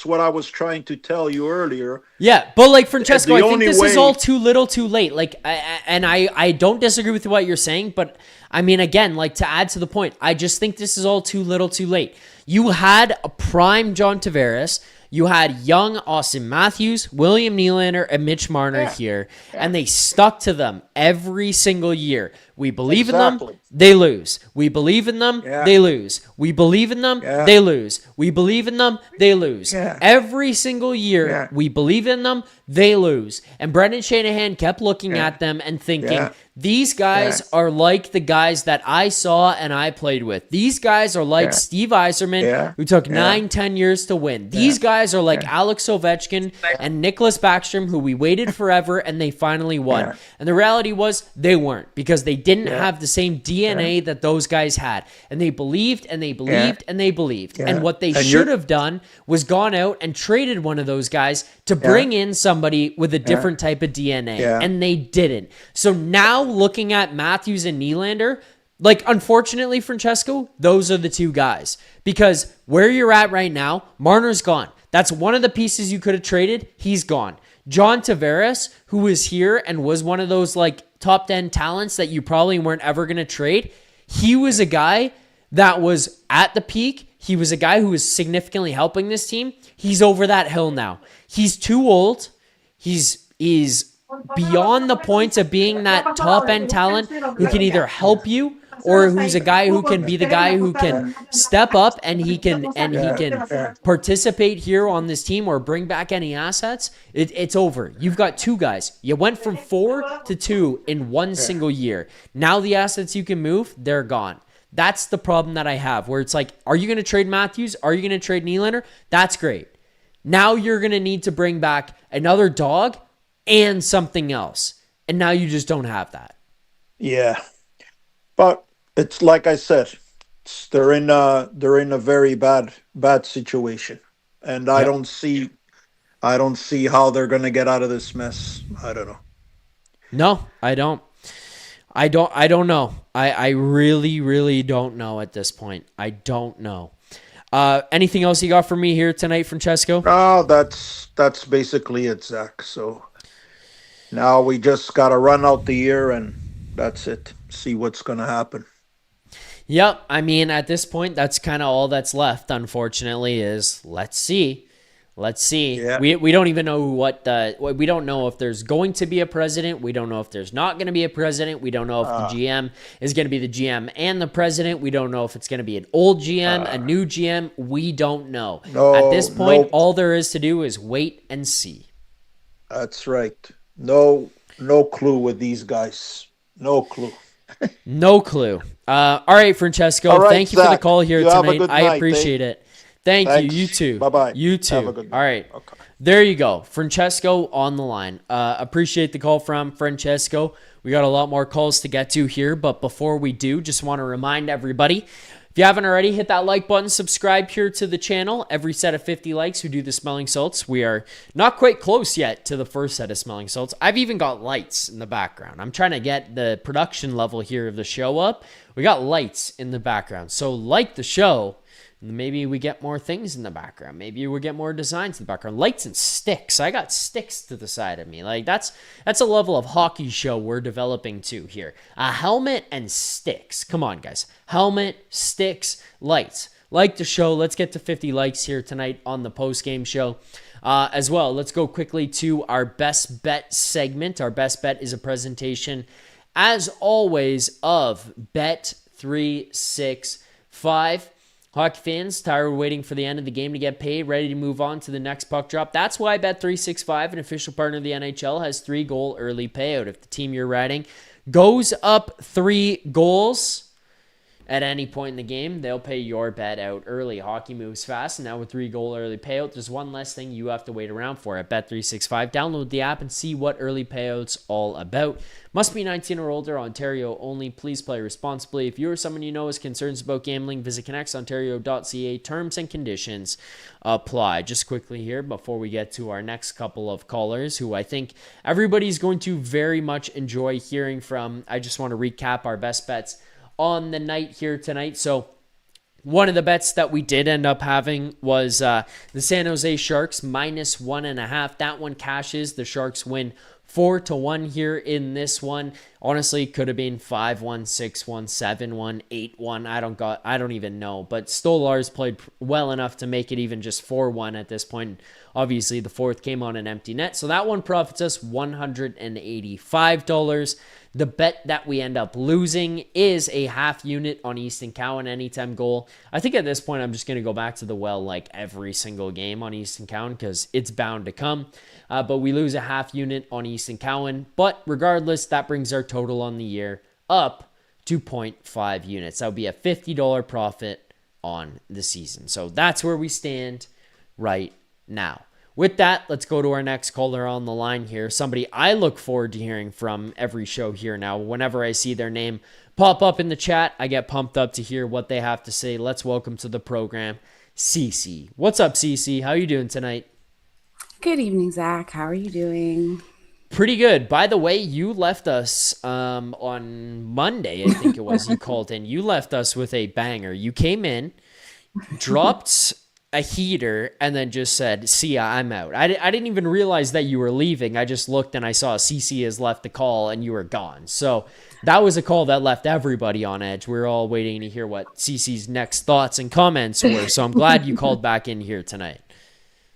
what I was trying to tell you earlier. Yeah, but like Francesco, I think this is all too little, too late. Like, I don't disagree with what you're saying, but I mean, again, like to add to the point, I just think this is all too little, too late. You had a prime John Tavares. You had young Austin Matthews, William Nylander, and Mitch Marner here, and they stuck to them every single year. We believe in them, they lose. We believe in them, they lose. We believe in them, they lose. We believe in them, they lose. Every single year, we believe in them, they lose. And Brendan Shanahan kept looking at them and thinking, these guys are like the guys that I saw and I played with. These guys are like Steve Yzerman, who took 9-10 years to win. These guys are like Alex Ovechkin and Nicklas Backstrom, who we waited forever and they finally won. And the reality was they weren't, because they didn't have the same DNA that those guys had. And they believed and they believed and they believed. And what they should have done was gone out and traded one of those guys to bring in somebody with a different type of DNA. And they didn't. So now looking at Matthews and Nylander, like, unfortunately, Francesco, those are the two guys. Because where you're at right now, Marner's gone. That's one of the pieces you could have traded. He's gone. John Tavares, who was here and was one of those like top 10 talents that you probably weren't ever going to trade, he was a guy that was at the peak. He was a guy who was significantly helping this team. He's over that hill now. He's too old. He's beyond the points of being that top end talent who can either help you or who's a guy who can be the guy who can step up and he can participate here on this team or bring back any assets. It's over. You've got two guys. You went from 4 to 2 in one single year. Now the assets you can move, they're gone. That's the problem that I have, where it's like, are you going to trade Matthews? Are you going to trade Nylander? That's great. Now you're going to need to bring back another dog and something else. And now you just don't have that. Yeah. But it's like I said, they're in a very bad situation. And I don't see how they're going to get out of this mess. I don't know. No, I don't. I don't know. I really, really don't know at this point. I don't know. Anything else you got for me here tonight, Francesco? No, that's basically it, Zach. So now we just got to run out the year and that's it. See what's going to happen. Yep. I mean, at this point, that's kind of all that's left, unfortunately, is let's see. Let's see. Yeah. We don't even know we don't know if there's going to be a president. We don't know if there's not going to be a president. We don't know if the GM is going to be the GM and the president. We don't know if it's going to be an old GM, a new GM. We don't know. At this point, all there is to do is wait and see. That's right. No clue with these guys. No clue. No clue. All right, Francesco. Thank you for the call here tonight. I appreciate it. Thank you. Thanks. You too. Bye-bye. You too. Have a good All night. right. Okay. There you go. Francesco on the line. Appreciate the call from Francesco. We got a lot more calls to get to here, but before we do, just want to remind everybody, if you haven't already, hit that like button, subscribe here to the channel. Every set of 50 likes, we do the smelling salts. We are not quite close yet to the first set of smelling salts. I've even got lights in the background. I'm trying to get the production level here of the show up. We got lights in the background. So like the show, maybe we get more things in the background. Maybe we get more designs in the background. Lights and sticks. I got sticks to the side of me. Like that's a level of hockey show we're developing to here. A helmet and sticks. Come on, guys. Helmet, sticks, lights. Like the show. Let's get to 50 likes here tonight on the post-game show. As well, let's go quickly to our best bet segment. Our best bet is a presentation, as always, of Bet365. Hockey fans, tired of waiting for the end of the game to get paid, ready to move on to the next puck drop. That's why Bet365, an official partner of the NHL, has 3-goal early payout. If the team you're riding goes up 3 goals at any point in the game, they'll pay your bet out early. Hockey moves fast, and now with 3-goal early payout, there's one less thing you have to wait around for at Bet365. Download the app and see what early payout's all about. Must be 19 or older, Ontario only. Please play responsibly. If you or someone you know has concerns about gambling, visit connectsontario.ca. Terms and conditions apply. Just quickly here, before we get to our next couple of callers, who I think everybody's going to very much enjoy hearing from, I just want to recap our best bets on the night here tonight. So one of the bets that we did end up having was the San Jose Sharks -1.5. That one cashes. The Sharks win 4-1 here in this one. Honestly, could have been 5-1, 6-1, 7-1, 8-1. I don't even know. But Stolarz played well enough to make it even just 4-1 at this point. Obviously, the fourth came on an empty net. So that one profits us $185. The bet that we end up losing is a half unit on Easton Cowan anytime goal. I think at this point, I'm just going to go back to the well like every single game on Easton Cowan because it's bound to come. But we lose a half unit on Easton Cowan. But regardless, that brings our total on the year up to 0.5 units. That would be a $50 profit on the season. So that's where we stand right now. With that, let's go to our next caller on the line here. Somebody I look forward to hearing from every show here now. Whenever I see their name pop up in the chat, I get pumped up to hear what they have to say. Let's welcome to the program, Cece. What's up, Cece? How are you doing tonight? Good evening, Zach. How are you doing? Pretty good. By the way, you left us on Monday, I think it was, you called in. You left us with a banger. You came in, dropped a heater, and then just said, see ya, I'm out. I didn't even realize that you were leaving. I just looked and I saw CC has left the call and you were gone. So that was a call that left everybody on edge. We were all waiting to hear what CC's next thoughts and comments were. So I'm glad you called back in here tonight.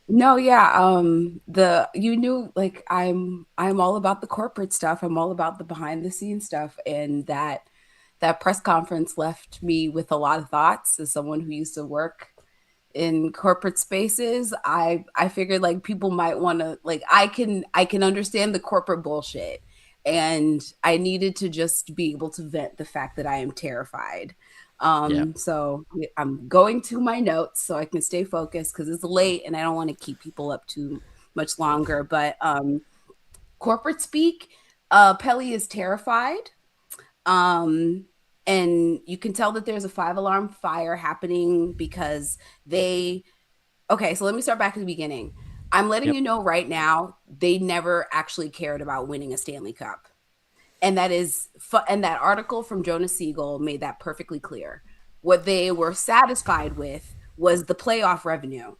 No, yeah. You knew, like, I'm all about the corporate stuff. I'm all about the behind the scenes stuff. And that press conference left me with a lot of thoughts as someone who used to work in corporate spaces. I figured like people might want to, like, I can understand the corporate bullshit, and I needed to just be able to vent the fact that I am terrified. So I'm going to my notes so I can stay focused because it's late and I don't want to keep people up too much longer. But corporate speak, Pelly is terrified. And you can tell that there's a 5-alarm fire happening because okay, so let me start back at the beginning. I'm letting you know right now, they never actually cared about winning a Stanley Cup. And that article from Jonas Siegel made that perfectly clear. What they were satisfied with was the playoff revenue.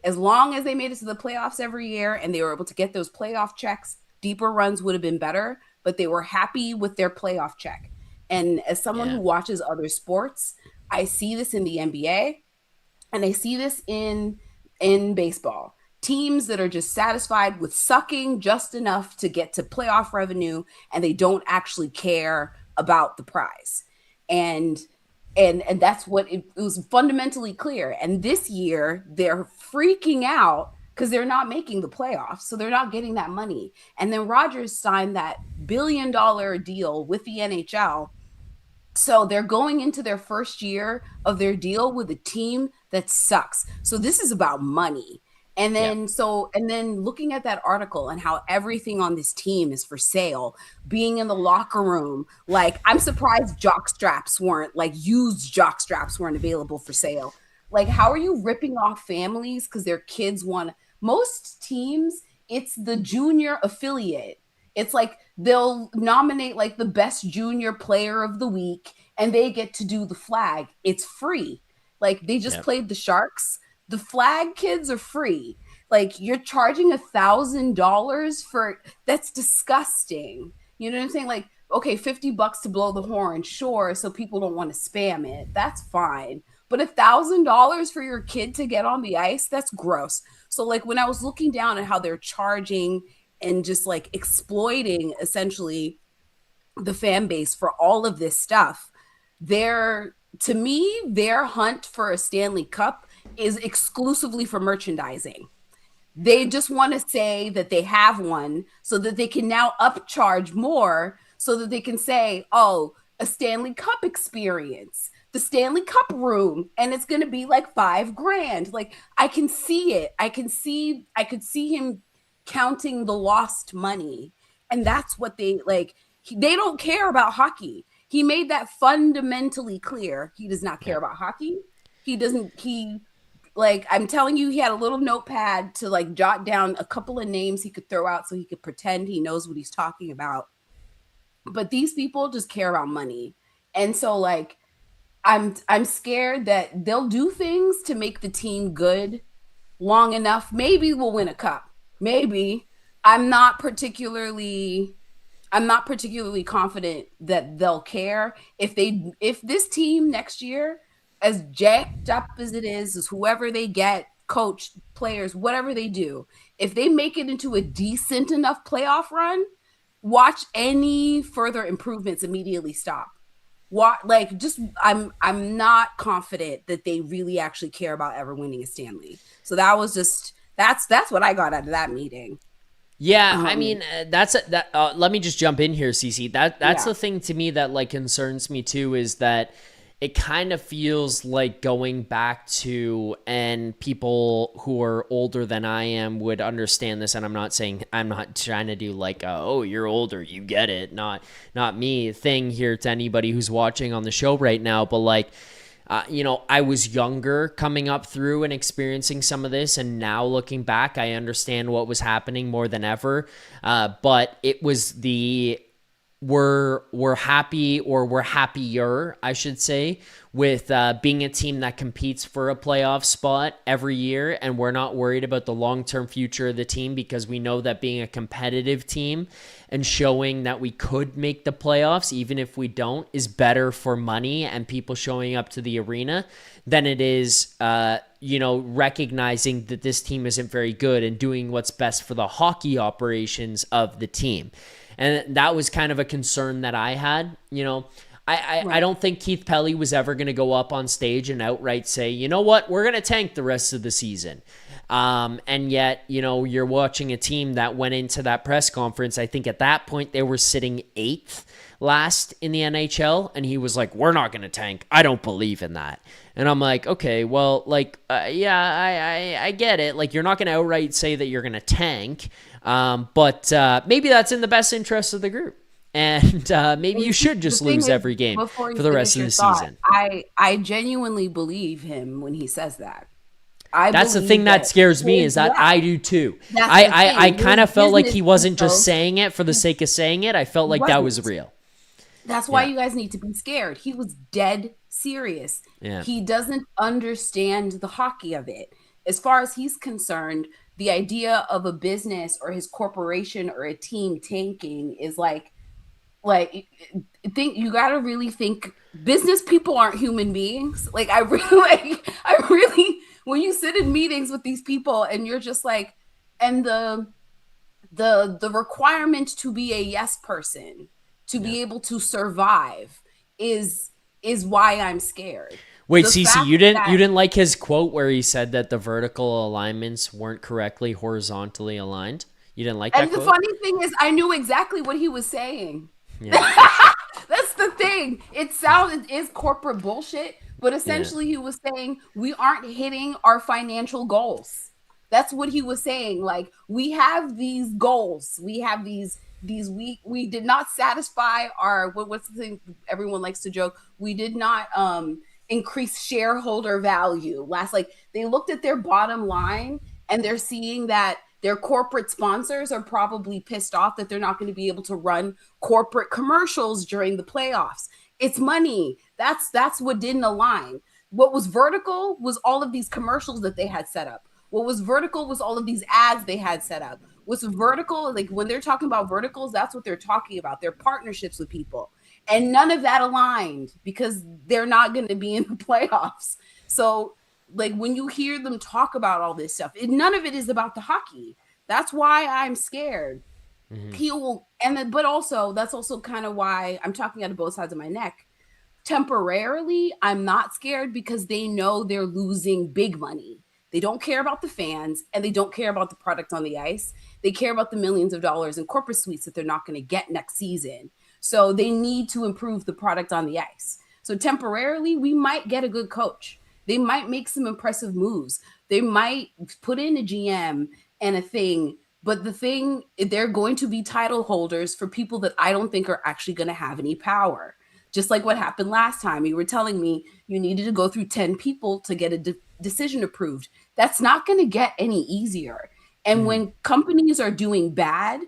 As long as they made it to the playoffs every year and they were able to get those playoff checks, deeper runs would have been better, but they were happy with their playoff check. And as someone who watches other sports, I see this in the NBA and I see this in baseball. Teams that are just satisfied with sucking just enough to get to playoff revenue, and they don't actually care about the prize. And that's what it was fundamentally clear. And this year they're freaking out because they're not making the playoffs. So they're not getting that money. And then Rodgers signed that $1 billion deal with the NHL. So they're going into their first year of their deal with a team that sucks. So this is about money. And then looking at that article and how everything on this team is for sale, being in the locker room, like I'm surprised jock straps weren't like used jock straps weren't available for sale. Like, how are you ripping off families because their kids want most teams, it's the junior affiliate. It's like they'll nominate like the best junior player of the week and they get to do the flag. It's free. Like they just played the Sharks. The flag kids are free. Like you're charging $1,000 for that's disgusting. You know what I'm saying? Like, okay, $50 to blow the horn, sure, so people don't want to spam it. That's fine. But $1,000 for your kid to get on the ice, that's gross. So like when I was looking down at how they're charging and just like exploiting essentially the fan base for all of this stuff, their hunt for a Stanley Cup is exclusively for merchandising. They just want to say that they have one so that they can now upcharge more so that they can say, oh, a Stanley Cup experience, the Stanley Cup room, and it's going to be like $5,000. Like I can see it. I could see him counting the lost money. And that's what they like. They don't care about hockey. He made that fundamentally clear. He does not care about hockey. Like, I'm telling you, he had a little notepad to like jot down a couple of names he could throw out so he could pretend he knows what he's talking about. But these people just care about money. And so like, I'm scared that they'll do things to make the team good long enough. Maybe we'll win a cup. Maybe. I'm not particularly confident that they'll care if this team next year, as jacked up as it is whoever they get, coach, players, whatever they do, if they make it into a decent enough playoff run, watch any further improvements immediately stop. I'm not confident that they really actually care about ever winning a Stanley. So that was just that's what I got out of that meeting. Yeah, I mean let me just jump in here, Cece. That's the thing to me that like concerns me too, is that it kind of feels like going back to, and people who are older than I am would understand this, and I'm not trying to do like oh, you're older, you get it, not me thing here to anybody who's watching on the show right now, but like I was younger coming up through and experiencing some of this, and now looking back, I understand what was happening more than ever. But it was we're happy, or we're happier, I should say, with being a team that competes for a playoff spot every year, and we're not worried about the long-term future of the team because we know that being a competitive team and showing that we could make the playoffs, even if we don't, is better for money and people showing up to the arena than it is, recognizing that this team isn't very good and doing what's best for the hockey operations of the team. And that was kind of a concern that I had. I don't think Keith Pelly was ever going to go up on stage and outright say, you know what, we're going to tank the rest of the season. And yet, you're watching a team that went into that press conference. I think at that point they were sitting 8th last in the NHL. And he was like, we're not going to tank. I don't believe in that. And I'm like, okay, well, like, I get it. Like, you're not going to outright say that you're going to tank. But maybe that's in the best interest of the group. And maybe you should just lose every game for the rest of the season. I genuinely believe him when he says that. That's the thing that scares me, is that I do too. I kind of felt like he wasn't just saying it for the sake of saying it. I felt like that was real. That's why you guys need to be scared. He was dead serious. Yeah. He doesn't understand the hockey of it. As far as he's concerned, the idea of a business or his corporation or a team tanking is like you got to really think business people aren't human beings. Like I really, when you sit in meetings with these people and you're just like, and the requirement to be a yes person, to be able to survive is why I'm scared. Wait, Cece, you didn't like his quote where he said that the vertical alignments weren't correctly horizontally aligned? You didn't like that quote? And the funny thing is, I knew exactly what he was saying. Yeah. That's the thing. saying. It is corporate bullshit, but essentially he was saying we aren't hitting our financial goals. That's what he was saying. Like, we have these goals. We have these we did not satisfy our what's the thing everyone likes to joke. We did not increase shareholder value. Like they looked at their bottom line and they're seeing that their corporate sponsors are probably pissed off that they're not going to be able to run corporate commercials during the playoffs. It's money. That's what didn't align. What was vertical was all of these commercials that they had set up. What was vertical was all of these ads they had set up. What's vertical, like when they're talking about verticals, that's what they're talking about. They're partnerships with people. And none of that aligned because they're not going to be in the playoffs. So like when you hear them talk about all this stuff, none of it is about the hockey. That's why I'm scared. But also that's also kind of why I'm talking out of both sides of my neck. Temporarily, I'm not scared because they know they're losing big money. They don't care about the fans and they don't care about the product on the ice. They care about the millions of dollars in corporate suites that they're not going to get next season. So they need to improve the product on the ice. So temporarily, we might get a good coach. They might make some impressive moves. They might put in a GM and a thing. But the thing, they're going to be title holders for people that I don't think are actually going to have any power. Just like what happened last time. You were telling me you needed to go through 10 people to get a decision approved. That's not going to get any easier. And when companies are doing bad,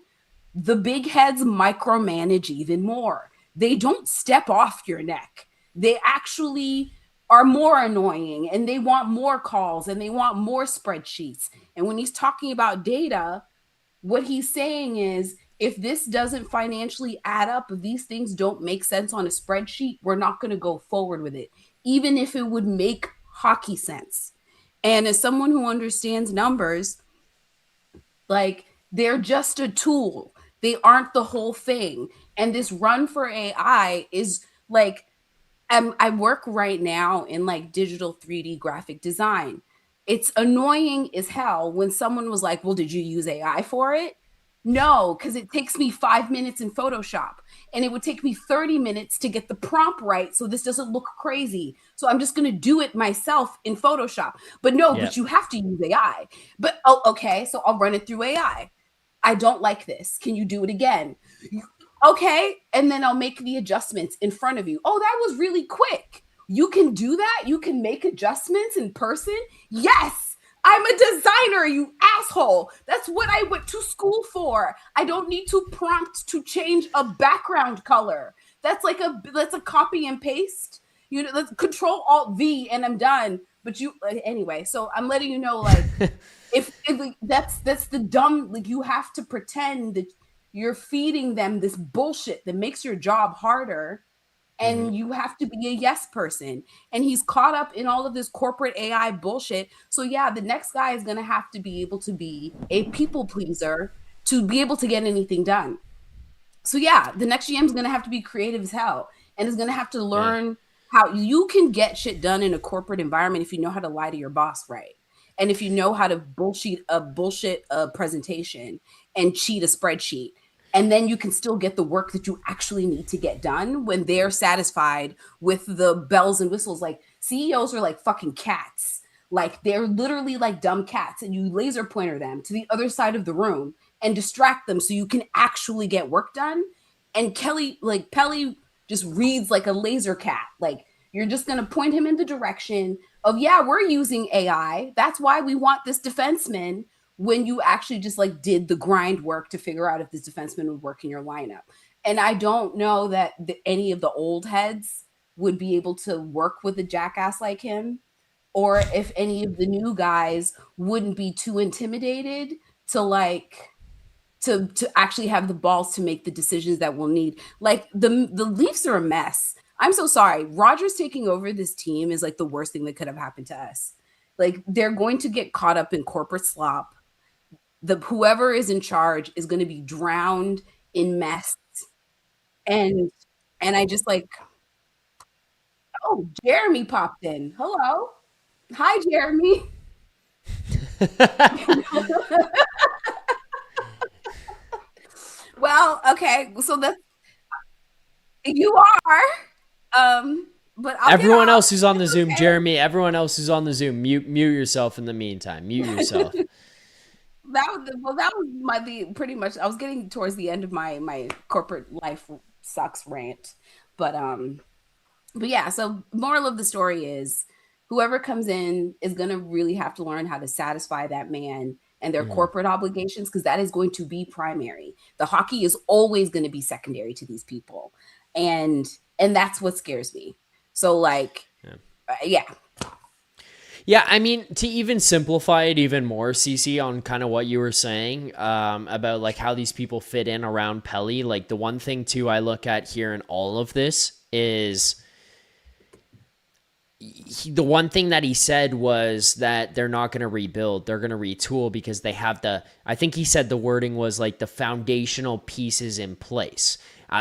the big heads micromanage even more. They don't step off your neck. They actually are more annoying and they want more calls and they want more spreadsheets. And when he's talking about data, what he's saying is, if this doesn't financially add up, if these things don't make sense on a spreadsheet, we're not going to go forward with it, even if it would make hockey sense. And as someone who understands numbers, like they're just a tool. They aren't the whole thing. And this run for AI is like, I work right now in like digital 3D graphic design. It's annoying as hell when someone was like, well, did you use AI for it? No, because it takes me 5 minutes in Photoshop and it would take me 30 minutes to get the prompt right. So this doesn't look crazy. So I'm just going to do it myself in Photoshop. But no, but you have to use AI. But okay, so I'll run it through AI. I don't like this. Can you do it again? Okay. And then I'll make the adjustments in front of you. Oh, that was really quick. You can do that? You can make adjustments in person? Yes. I'm a designer, you asshole. That's what I went to school for. I don't need to prompt to change a background color. That's a copy and paste. You know, let's Control Alt V and I'm done. But anyway, so I'm letting you know, like, if that's the dumb, like, you have to pretend that you're feeding them this bullshit that makes your job harder. And you have to be a yes person. And he's caught up in all of this corporate AI bullshit. So yeah, the next guy is going to have to be able to be a people pleaser to be able to get anything done. So yeah, the next GM is going to have to be creative as hell and is going to have to learn how you can get shit done in a corporate environment if you know how to lie to your boss right. And if you know how to bullshit a presentation and cheat a spreadsheet. And then you can still get the work that you actually need to get done when they're satisfied with the bells and whistles. Like CEOs are like fucking cats. Like they're literally like dumb cats and you laser pointer them to the other side of the room and distract them so you can actually get work done. And Pelly just reads like a laser cat. Like you're just going to point him in the direction of, yeah, we're using AI. That's why we want this defenseman. When you actually just like did the grind work to figure out if this defenseman would work in your lineup. And I don't know that any of the old heads would be able to work with a jackass like him, or if any of the new guys wouldn't be too intimidated to actually have the balls to make the decisions that we'll need. Like the Leafs are a mess. I'm so sorry. Rogers taking over this team is like the worst thing that could have happened to us. Like they're going to get caught up in corporate slop. Whoever is in charge is going to be drowned in mess. And I just like, oh, Jeremy popped in. Hello. Hi, Jeremy. Well, okay. So you are. But everyone else who's on the Zoom, okay. Jeremy, everyone else who's on the Zoom, mute yourself in the meantime. Mute yourself. That was pretty much. I was getting towards the end of my corporate life sucks rant, but yeah. So moral of the story is, whoever comes in is gonna really have to learn how to satisfy that man and their corporate obligations, because that is going to be primary. The hockey is always going to be secondary to these people, and that's what scares me. So like, yeah. Yeah, I mean, to even simplify it even more, CC, on kind of what you were saying about like how these people fit in around Pelly, like the one thing too I look at here in all of this is the one thing that he said was that they're not going to rebuild, they're going to retool, because they have I think he said the wording was like the foundational pieces in place,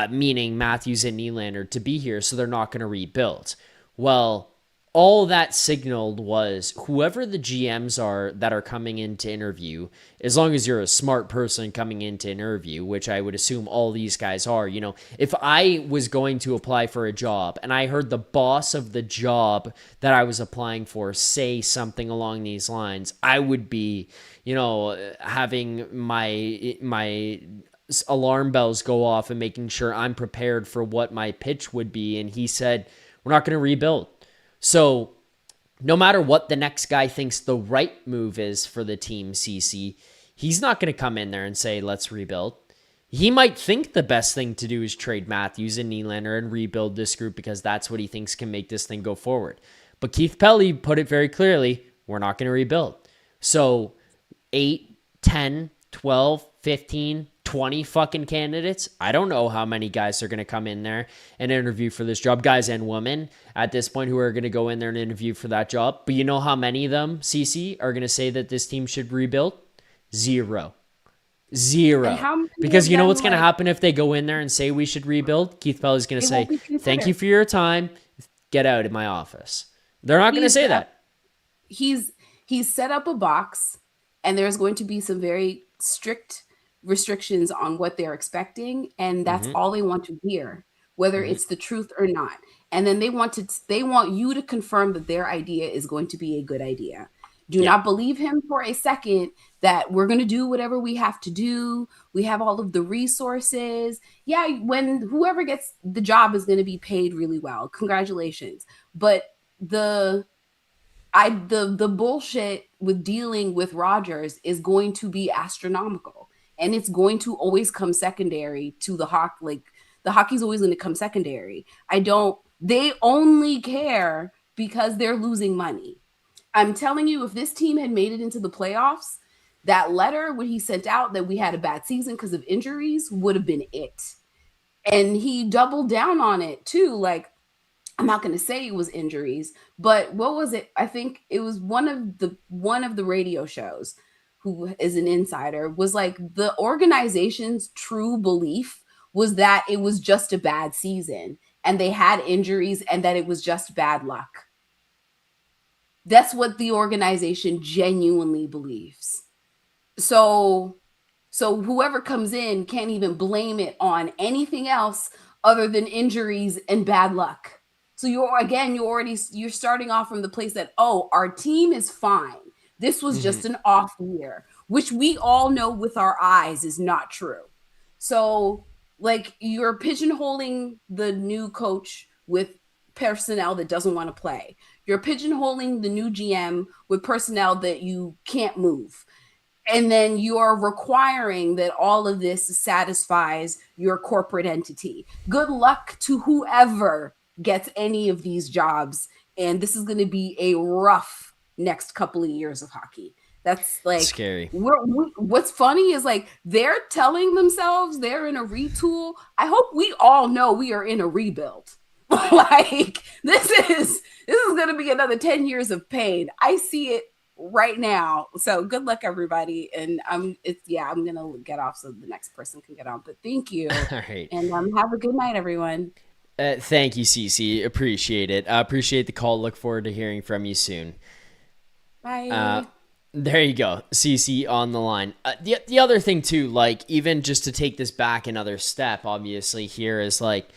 meaning Matthews and Nylander to be here, so they're not going to rebuild. Well, all that signaled was whoever the GMs are that are coming in to interview, as long as you're a smart person coming in to interview, which I would assume all these guys are, you know, if I was going to apply for a job and I heard the boss of the job that I was applying for say something along these lines, I would be, you know, having my alarm bells go off and making sure I'm prepared for what my pitch would be. And he said, we're not going to rebuild. So no matter what the next guy thinks the right move is for the team, CC, he's not going to come in there and say, let's rebuild. He might think the best thing to do is trade Matthews and Nylander and rebuild this group because that's what he thinks can make this thing go forward. But Keith Pelly put it very clearly, we're not going to rebuild. So 8, 10, 12, 15, 20 fucking candidates. I don't know how many guys are going to come in there and interview for this job, guys and women at this point, who are going to go in there and interview for that job. But you know how many of them, CC, are going to say that this team should rebuild? Zero. Because you know what's going to happen if they go in there and say we should rebuild? Keith Pelly's going to say, thank you for your time. Get out of my office. They're not going to say that. He's set up a box, and there's going to be some very strict restrictions on what they're expecting, and that's all they want to hear, whether it's the truth or not. And then they want you to confirm that their idea is going to be a good idea. Do not believe him for a second that we're going to do whatever we have to do. We have all of the resources. Yeah, when whoever gets the job is going to be paid really well. Congratulations. But the bullshit with dealing with Rogers is going to be astronomical. And it's going to always come secondary to the hockey. Like, the hockey's always going to come secondary. They only care because they're losing money. I'm telling you, if this team had made it into the playoffs, that letter when he sent out that we had a bad season because of injuries would have been it. And he doubled down on it too. Like, I'm not going to say it was injuries, but what was it? I think it was one of the radio shows, who is an insider, was like, the organization's true belief was that it was just a bad season and they had injuries and that it was just bad luck. That's what the organization genuinely believes. So whoever comes in can't even blame it on anything else other than injuries and bad luck. So you're starting off from the place that, oh, our team is fine. This was just an off year, which we all know with our eyes is not true. So, like, you're pigeonholing the new coach with personnel that doesn't want to play. You're pigeonholing the new GM with personnel that you can't move. And then you're requiring that all of this satisfies your corporate entity. Good luck to whoever gets any of these jobs. And this is going to be a rough next couple of years of hockey. That's like scary. What's funny is, like, they're telling themselves they're in a retool. I hope we all know we are in a rebuild. Like, this is going to be another 10 years of pain. I see it right now. So good luck, everybody. And I'm going to get off so the next person can get on. But thank you. All right. And have a good night, everyone. Thank you, Cece. Appreciate it. Appreciate the call. Look forward to hearing from you soon. Bye. There you go. CC on the line. The other thing too, like, even just to take this back another step, obviously here is like,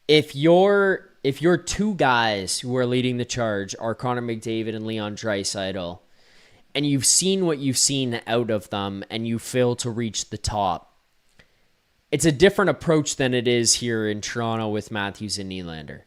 if you're if your two guys who are leading the charge are Connor McDavid and Leon Draisaitl, and you've seen what you've seen out of them and you fail to reach the top, it's a different approach than it is here in Toronto with Matthews and Nylander,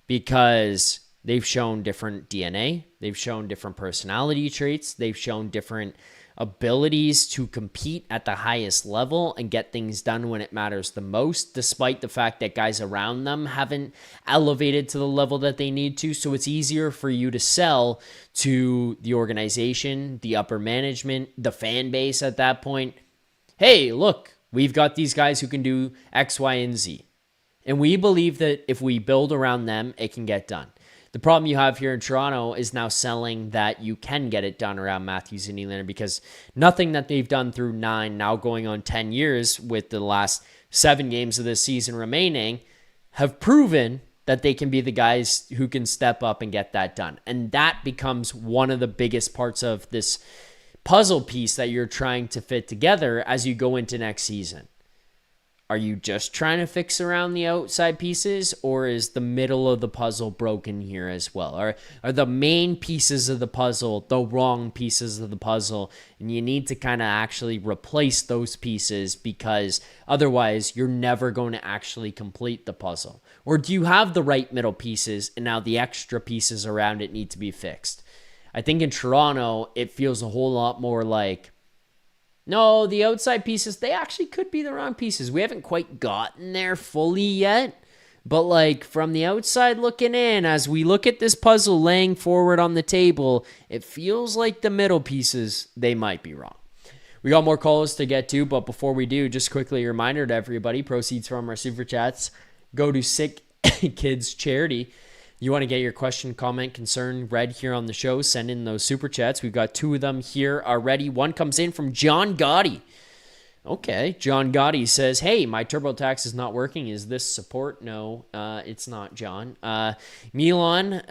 because they've shown different DNA, they've shown different personality traits, they've shown different abilities to compete at the highest level and get things done when it matters the most, despite the fact that guys around them haven't elevated to the level that they need to. So it's easier for you to sell to the organization, the upper management, the fan base at that point. Hey, look, we've got these guys who can do X, Y, and Z. And we believe that if we build around them, it can get done. The problem you have here in Toronto is now selling that you can get it done around Matthews and Nylander, because nothing that they've done through 9, now going on 10 years with the last 7 games of this season remaining, have proven that they can be the guys who can step up and get that done. And that becomes one of the biggest parts of this puzzle piece that you're trying to fit together as you go into next season. Are you just trying to fix around the outside pieces, or is the middle of the puzzle broken here as well? Are the main pieces of the puzzle the wrong pieces of the puzzle, and you need to kind of actually replace those pieces, because otherwise you're never going to actually complete the puzzle? Or do you have the right middle pieces and now the extra pieces around it need to be fixed? I think in Toronto, it feels a whole lot more like, no, the outside pieces, they actually could be the wrong pieces. We haven't quite gotten there fully yet. But like from the outside looking in, as we look at this puzzle laying forward on the table, it feels like the middle pieces, they might be wrong. We got more calls to get to, but before we do, just quickly a reminder to everybody, proceeds from our super chats go to Sick Kids Charity. You want to get your question, comment, concern read here on the show, send in those super chats. We've got 2 of them here already. One comes in from John Gotti. Okay, John Gotti says, hey, my TurboTax is not working. Is this support? No, it's not, John. Milan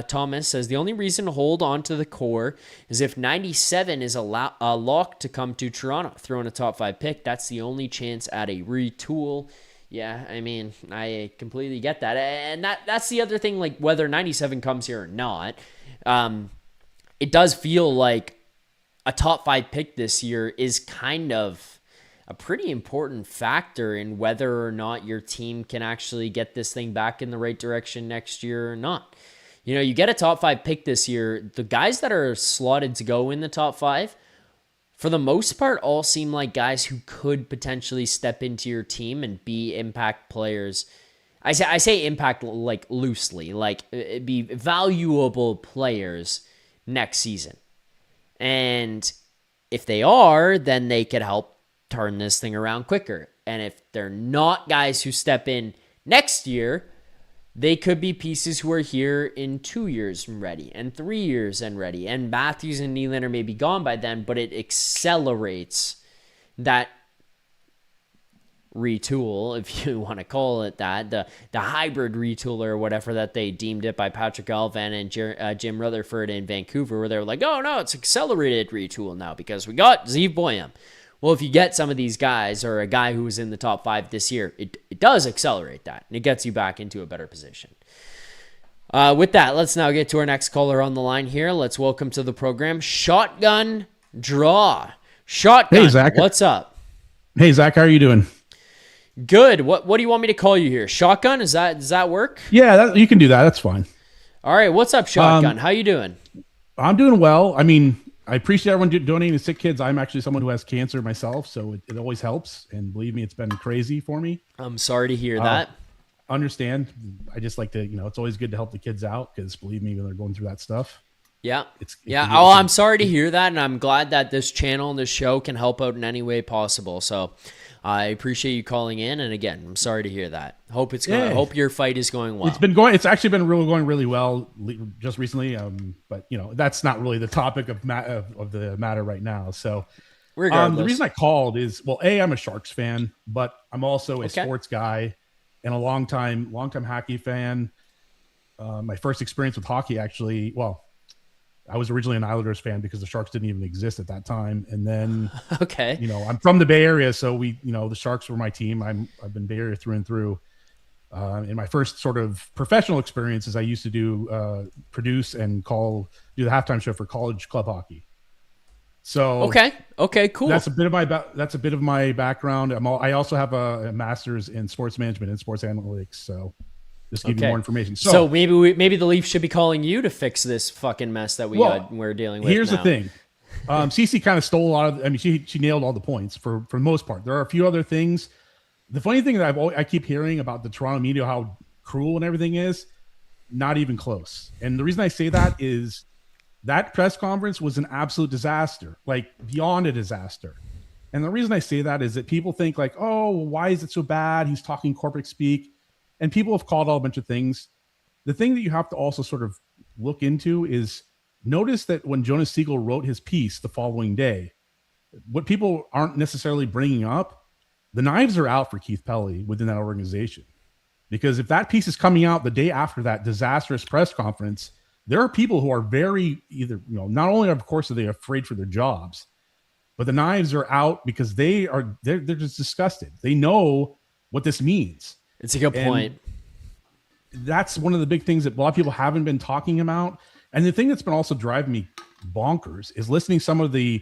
Thomas says, the only reason to hold on to the core is if 97 is a lock to come to Toronto. Throwing a top 5 pick, that's the only chance at a retool. Yeah, I mean, I completely get that. And that's the other thing, like whether 97 comes here or not, it does feel like a top 5 pick this year is kind of a pretty important factor in whether or not your team can actually get this thing back in the right direction next year or not. You know, you get a top 5 pick this year, the guys that are slotted to go in the top 5, for the most part, all seem like guys who could potentially step into your team and be impact players. I say impact like loosely, like it'd be valuable players next season. And if they are, then they could help turn this thing around quicker. And if they're not guys who step in next year, they could be pieces who are here in 2 years and ready, and 3 years and ready. And Matthews and Nylander may be gone by then, but it accelerates that retool, if you want to call it that, the hybrid retool or whatever that they deemed it by Patrick Alvan and Jim Rutherford in Vancouver, where they were like, oh no, it's accelerated retool now because we got Zeev Boyam. Well, if you get some of these guys, or a guy who was in the top 5 this year, it does accelerate that, and it gets you back into a better position. With that, let's now get to our next caller on the line here. Let's welcome to the program, Shotgun Draw. Shotgun, hey, Zach. What's up? Hey, Zach, how are you doing? Good. What do you want me to call you here? Shotgun? Does that work? Yeah, you can do that. That's fine. All right. What's up, Shotgun? How you doing? I'm doing well. I mean, I appreciate everyone donating to sick kids. I'm actually someone who has cancer myself, so it always helps. And believe me, it's been crazy for me. I'm sorry to hear that. Understand. I just like to, it's always good to help the kids out, because believe me, when they're going through that stuff. Yeah. I'm sorry to hear that. And I'm glad that this channel and this show can help out in any way possible. So I appreciate you calling in. And again, I'm sorry to hear that. Hope hope your fight is going well. It's actually been going really well just recently. But that's not really the topic of the matter right now. So the reason I called is, well, I'm a Sharks fan, but I'm also a sports guy and a longtime hockey fan. My first experience with hockey, actually, I was originally an Islanders fan because the Sharks didn't even exist at that time. And then, I'm from the Bay Area. So the Sharks were my team. I've been Bay Area through and through. In my first sort of professional experiences, I used to do produce and do the halftime show for college club hockey. So okay, cool. That's a bit of my background. I also have a master's in sports management and sports analytics. So just give you more information. So maybe the Leafs should be calling you to fix this fucking mess that we're dealing with. Here's now. the thing. Cece kind of stole a lot of. I mean, she nailed all the points for the most part. There are a few other things. The funny thing that I keep hearing about the Toronto media, how cruel and everything is, not even close. And the reason I say that is that press conference was an absolute disaster, like beyond a disaster. And the reason I say that is that people think like, oh, why is it so bad? He's talking corporate speak. And people have called out a bunch of things. The thing that you have to also sort of look into is notice that when Jonas Siegel wrote his piece the following day, what people aren't necessarily bringing up, the knives are out for Keith Pelly within that organization. Because if that piece is coming out the day after that disastrous press conference, there are people who are very not only of course are they afraid for their jobs, but the knives are out because they're just disgusted. They know what this means. It's a good point. That's one of the big things that a lot of people haven't been talking about. And the thing that's been also driving me bonkers is listening to some of the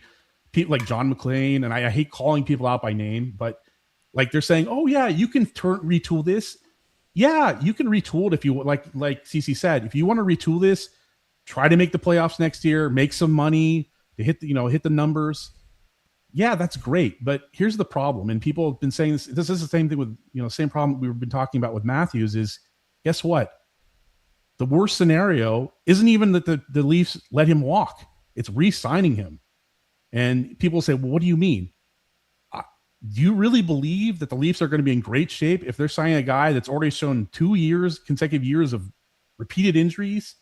people like John McClain, and I hate calling people out by name, but like they're saying, oh yeah, you can retool this. Yeah, you can retool it if you like CC said, if you want to retool this, try to make the playoffs next year, make some money to hit the numbers. Yeah, that's great. But here's the problem. And people have been saying this. This is the same thing with, same problem we've been talking about with Matthews is guess what? The worst scenario isn't even that the Leafs let him walk. It's re-signing him. And people say, well, what do you mean? Do you really believe that the Leafs are going to be in great shape if they're signing a guy that's already shown 2 consecutive years of repeated injuries?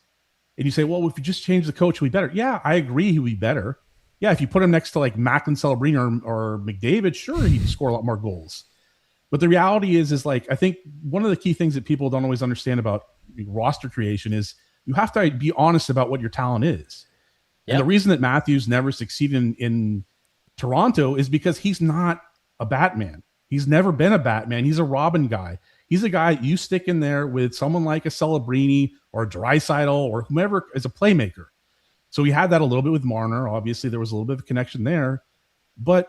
And you say, well, if you just change the coach, he'll be better. Yeah, I agree he'll be better. Yeah, if you put him next to like Macklin Celebrini or McDavid, sure, he'd score a lot more goals. But the reality is like, I think one of the key things that people don't always understand about roster creation is you have to be honest about what your talent is. Yep. And the reason that Matthews never succeeded in Toronto is because he's not a Batman. He's never been a Batman. He's a Robin guy. He's a guy you stick in there with someone like a Celebrini or a Draisaitl or whomever is a playmaker. So we had that a little bit with Marner. Obviously, there was a little bit of a connection there. But,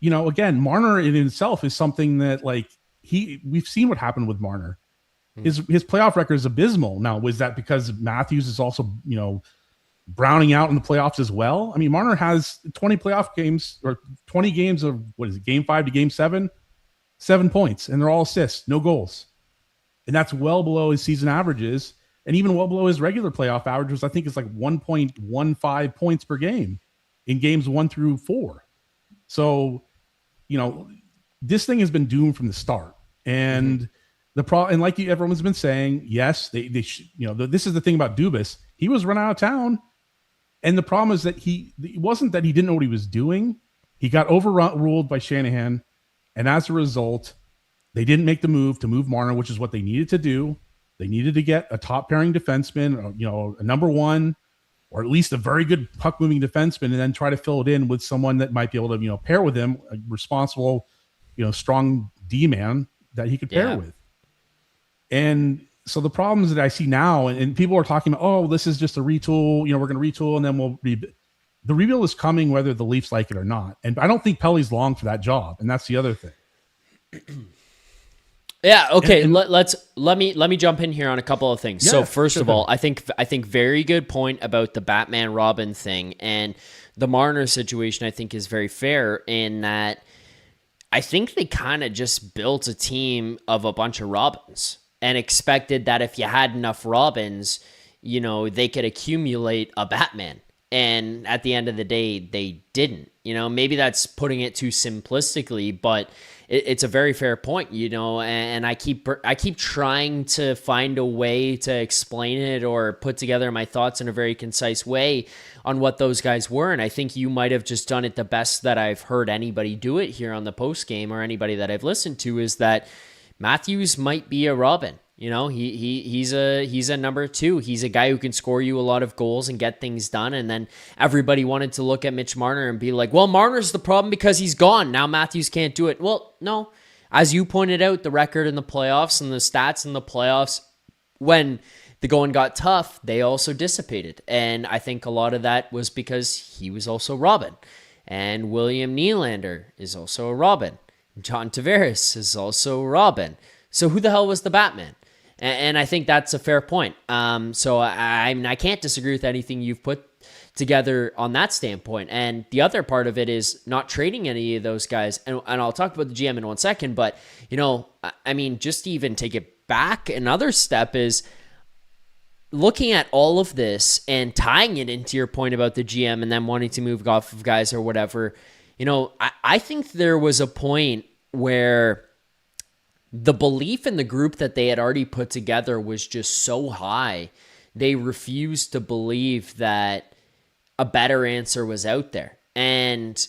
again, Marner in itself is something that, like, we've seen what happened with Marner. His playoff record is abysmal. Now, was that because Matthews is also, browning out in the playoffs as well? I mean, Marner has 20 playoff games or 20 games of, game 5 to game 7? 7 points, and they're all assists, no goals. And that's well below his season averages. And even well below his regular playoff averages, I think it's like 1.15 points per game in games 1 through 4. So, this thing has been doomed from the start. And the problem, and like everyone's been saying, yes, they this is the thing about Dubas. He was run out of town. And the problem is that it wasn't that he didn't know what he was doing. He got overruled by Shanahan. And as a result, they didn't make the move to move Marner, which is what they needed to do. They needed to get a top pairing defenseman, a number one, or at least a very good puck moving defenseman, and then try to fill it in with someone that might be able to, pair with him, a responsible, strong D man that he could pair with. And so the problems that I see now, and people are talking about, oh, this is just a retool, we're going to retool and then we'll the rebuild is coming whether the Leafs like it or not. And I don't think Pelly's long for that job. And that's the other thing. Yeah. Okay. Let me jump in here on a couple of things. So first of all, I think very good point about the Batman Robin thing, and the Marner situation. I think is very fair in that I think they kind of just built a team of a bunch of Robins and expected that if you had enough Robins, they could accumulate a Batman. And at the end of the day, they didn't. Maybe that's putting it too simplistically, but it's a very fair point. And I keep trying to find a way to explain it or put together my thoughts in a very concise way on what those guys were. And I think you might have just done it the best that I've heard anybody do it here on the post game, or anybody that I've listened to, is that Matthews might be a Robin. He's a number 2. He's a guy who can score you a lot of goals and get things done. And then everybody wanted to look at Mitch Marner and be like, well, Marner's the problem because he's gone. Now Matthews can't do it. Well, no, as you pointed out, the record in the playoffs and the stats in the playoffs, when the going got tough, they also dissipated. And I think a lot of that was because he was also Robin. And William Nylander is also a Robin. John Tavares is also a Robin. So who the hell was the Batman? And I think that's a fair point. So I can't disagree with anything you've put together on that standpoint. And the other part of it is not trading any of those guys. And I'll talk about the GM in 1 second. But, I mean, just to even take it back, another step is looking at all of this and tying it into your point about the GM and then wanting to move off of guys or whatever. I think there was a point where the belief in the group that they had already put together was just so high, they refused to believe that a better answer was out there. And,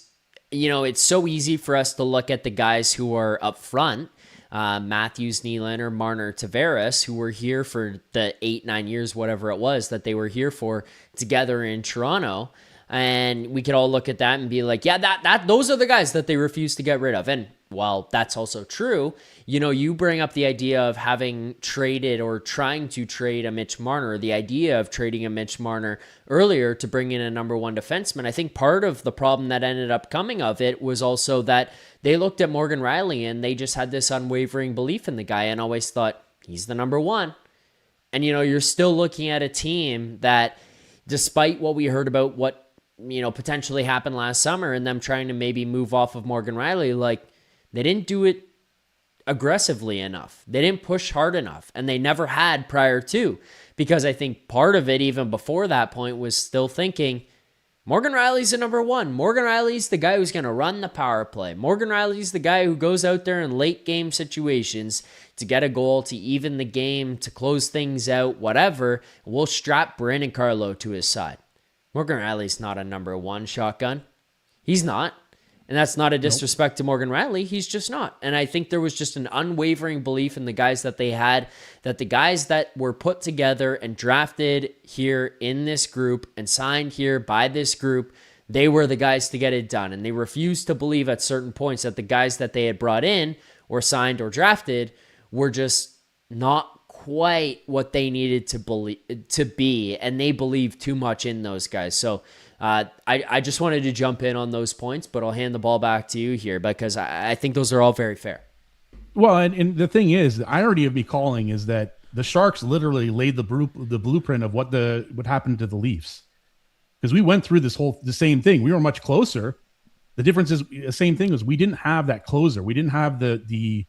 it's so easy for us to look at the guys who are up front, Matthews, Nylander, Marner, Tavares, who were here for the 8-9 years, whatever it was that they were here for together in Toronto. And we could all look at that and be like, yeah, those are the guys that they refuse to get rid of. And while that's also true, you bring up the idea of having traded or trying to trade a Mitch Marner, the idea of trading a Mitch Marner earlier to bring in a number one defenseman. I think part of the problem that ended up coming of it was also that they looked at Morgan Rielly and they just had this unwavering belief in the guy and always thought he's the number one. And, you're still looking at a team that, despite what we heard about what, potentially happened last summer and them trying to maybe move off of Morgan Rielly, like, they didn't do it aggressively enough. They didn't push hard enough, and they never had prior to, because I think part of it, even before that point, was still thinking, Morgan Rielly's the number one. Morgan Rielly's the guy who's going to run the power play. Morgan Rielly's the guy who goes out there in late game situations to get a goal, to even the game, to close things out, whatever. We'll strap Brandon Carlo to his side. Morgan Rielly's not a number one shotgun. He's not. And that's not a disrespect to Morgan Rielly. He's just not. And I think there was just an unwavering belief in the guys that they had, that the guys that were put together and drafted here in this group and signed here by this group, they were the guys to get it done. And they refused to believe at certain points that the guys that they had brought in or signed or drafted were just not quite what they needed to be, and they believed too much in those guys. So I just wanted to jump in on those points, but I'll hand the ball back to you here because I think those are all very fair. Well, and the thing is, the irony of me calling is that the Sharks literally laid the blueprint of what happened to the Leafs, because we went through the same thing. We were much closer. The difference is the same thing is we didn't have that closer. We didn't have the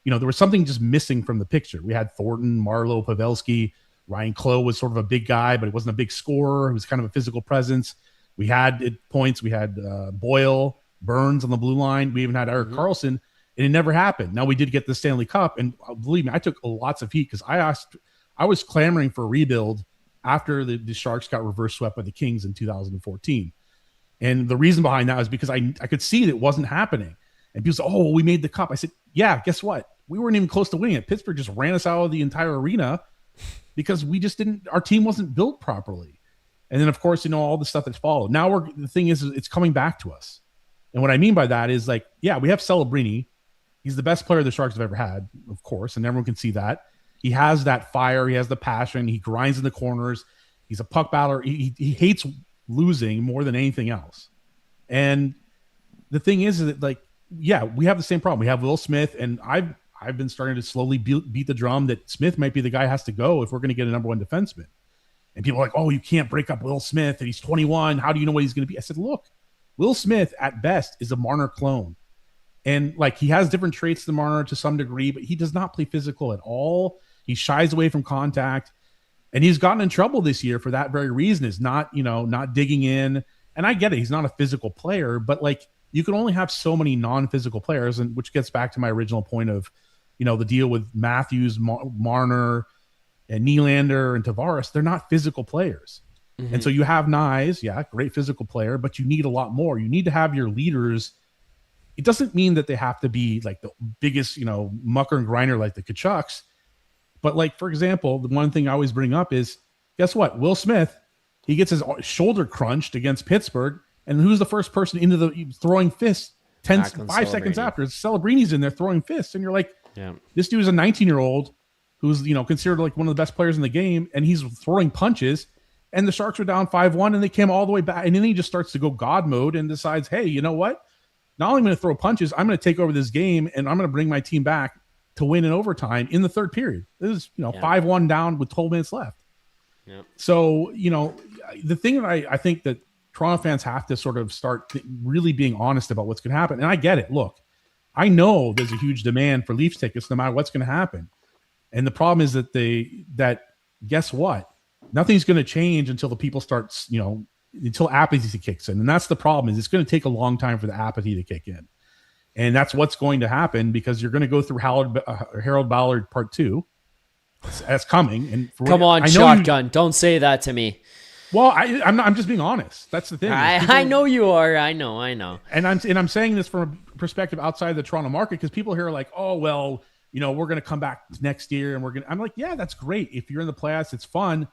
there was something just missing from the picture. We had Thornton, Marleau, Pavelski. Ryan Clough was sort of a big guy, but he wasn't a big scorer. He was kind of a physical presence. We had at points, we had Boyle, Burns on the blue line. We even had Erik Karlsson, and it never happened. Now we did get the Stanley Cup, and believe me, I took lots of heat because I was clamoring for a rebuild after the Sharks got reverse swept by the Kings in 2014. And the reason behind that was because I could see that it wasn't happening. And people said, oh, well, we made the cup. I said, yeah, guess what? We weren't even close to winning it. Pittsburgh just ran us out of the entire arena because our team wasn't built properly. And then, of course, all the stuff that's followed. Now the thing is it's coming back to us. And what I mean by that is, like, yeah, we have Celebrini. He's the best player the Sharks have ever had, of course, and everyone can see that. He has that fire. He has the passion. He grinds in the corners. He's a puck battler. He hates losing more than anything else. And the thing is that, like, yeah, we have the same problem. We have Will Smith, and I've been starting to slowly beat the drum that Smith might be the guy who has to go if we're going to get a number one defenseman. And people are like, oh, you can't break up Will Smith, and he's 21. How do you know what he's going to be? I said, look, Will Smith at best is a Marner clone. And, like, he has different traits than Marner to some degree, but he does not play physical at all. He shies away from contact. And he's gotten in trouble this year for that very reason, is not digging in. And I get it. He's not a physical player, but, like, you can only have so many non-physical players, and which gets back to my original point of, the deal with Matthews, Marner, and Nylander and Tavares. They're not physical players. Mm-hmm. And so you have Knies, yeah, great physical player, but you need a lot more. You need to have your leaders. It doesn't mean that they have to be like the biggest, mucker and grinder like the Kachucks. But, like, for example, the one thing I always bring up is, guess what? Will Smith, he gets his shoulder crunched against Pittsburgh. And who's the first person into the throwing fists? 5 seconds after, Celebrini's in there throwing fists, and you're like, this dude is a 19-year-old who's considered like one of the best players in the game, and he's throwing punches. And the Sharks were down 5-1, and they came all the way back, and then he just starts to go God mode and decides, hey, you know what? Not only am I going to throw punches, I'm going to take over this game, and I'm going to bring my team back to win in overtime in the third period. This is 5-1 down with 12 minutes left. Yep. So the thing that I think that Toronto fans have to sort of start really being honest about what's going to happen. And I get it. Look, I know there's a huge demand for Leafs tickets no matter what's going to happen. And the problem is that guess what? Nothing's going to change until the people start, until apathy kicks in. And that's the problem, is it's going to take a long time for the apathy to kick in. And that's what's going to happen, because you're going to go through Harold Ballard Part 2. That's coming. And come on, shotgun. Don't say that to me. Well, I'm just being honest. That's the thing. I know you are. I know. And I'm saying this from a perspective outside the Toronto market, because people here are like, oh, well, we're going to come back next year, and I'm like, yeah, that's great. If you're in the playoffs, it's fun.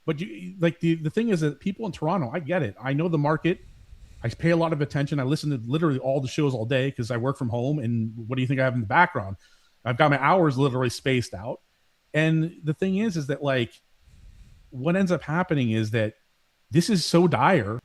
But the thing is that people in Toronto, I get it. I know the market. I pay a lot of attention. I listen to literally all the shows all day because I work from home. And what do you think I have in the background? I've got my hours literally spaced out. And the thing is that like what ends up happening is that this is so dire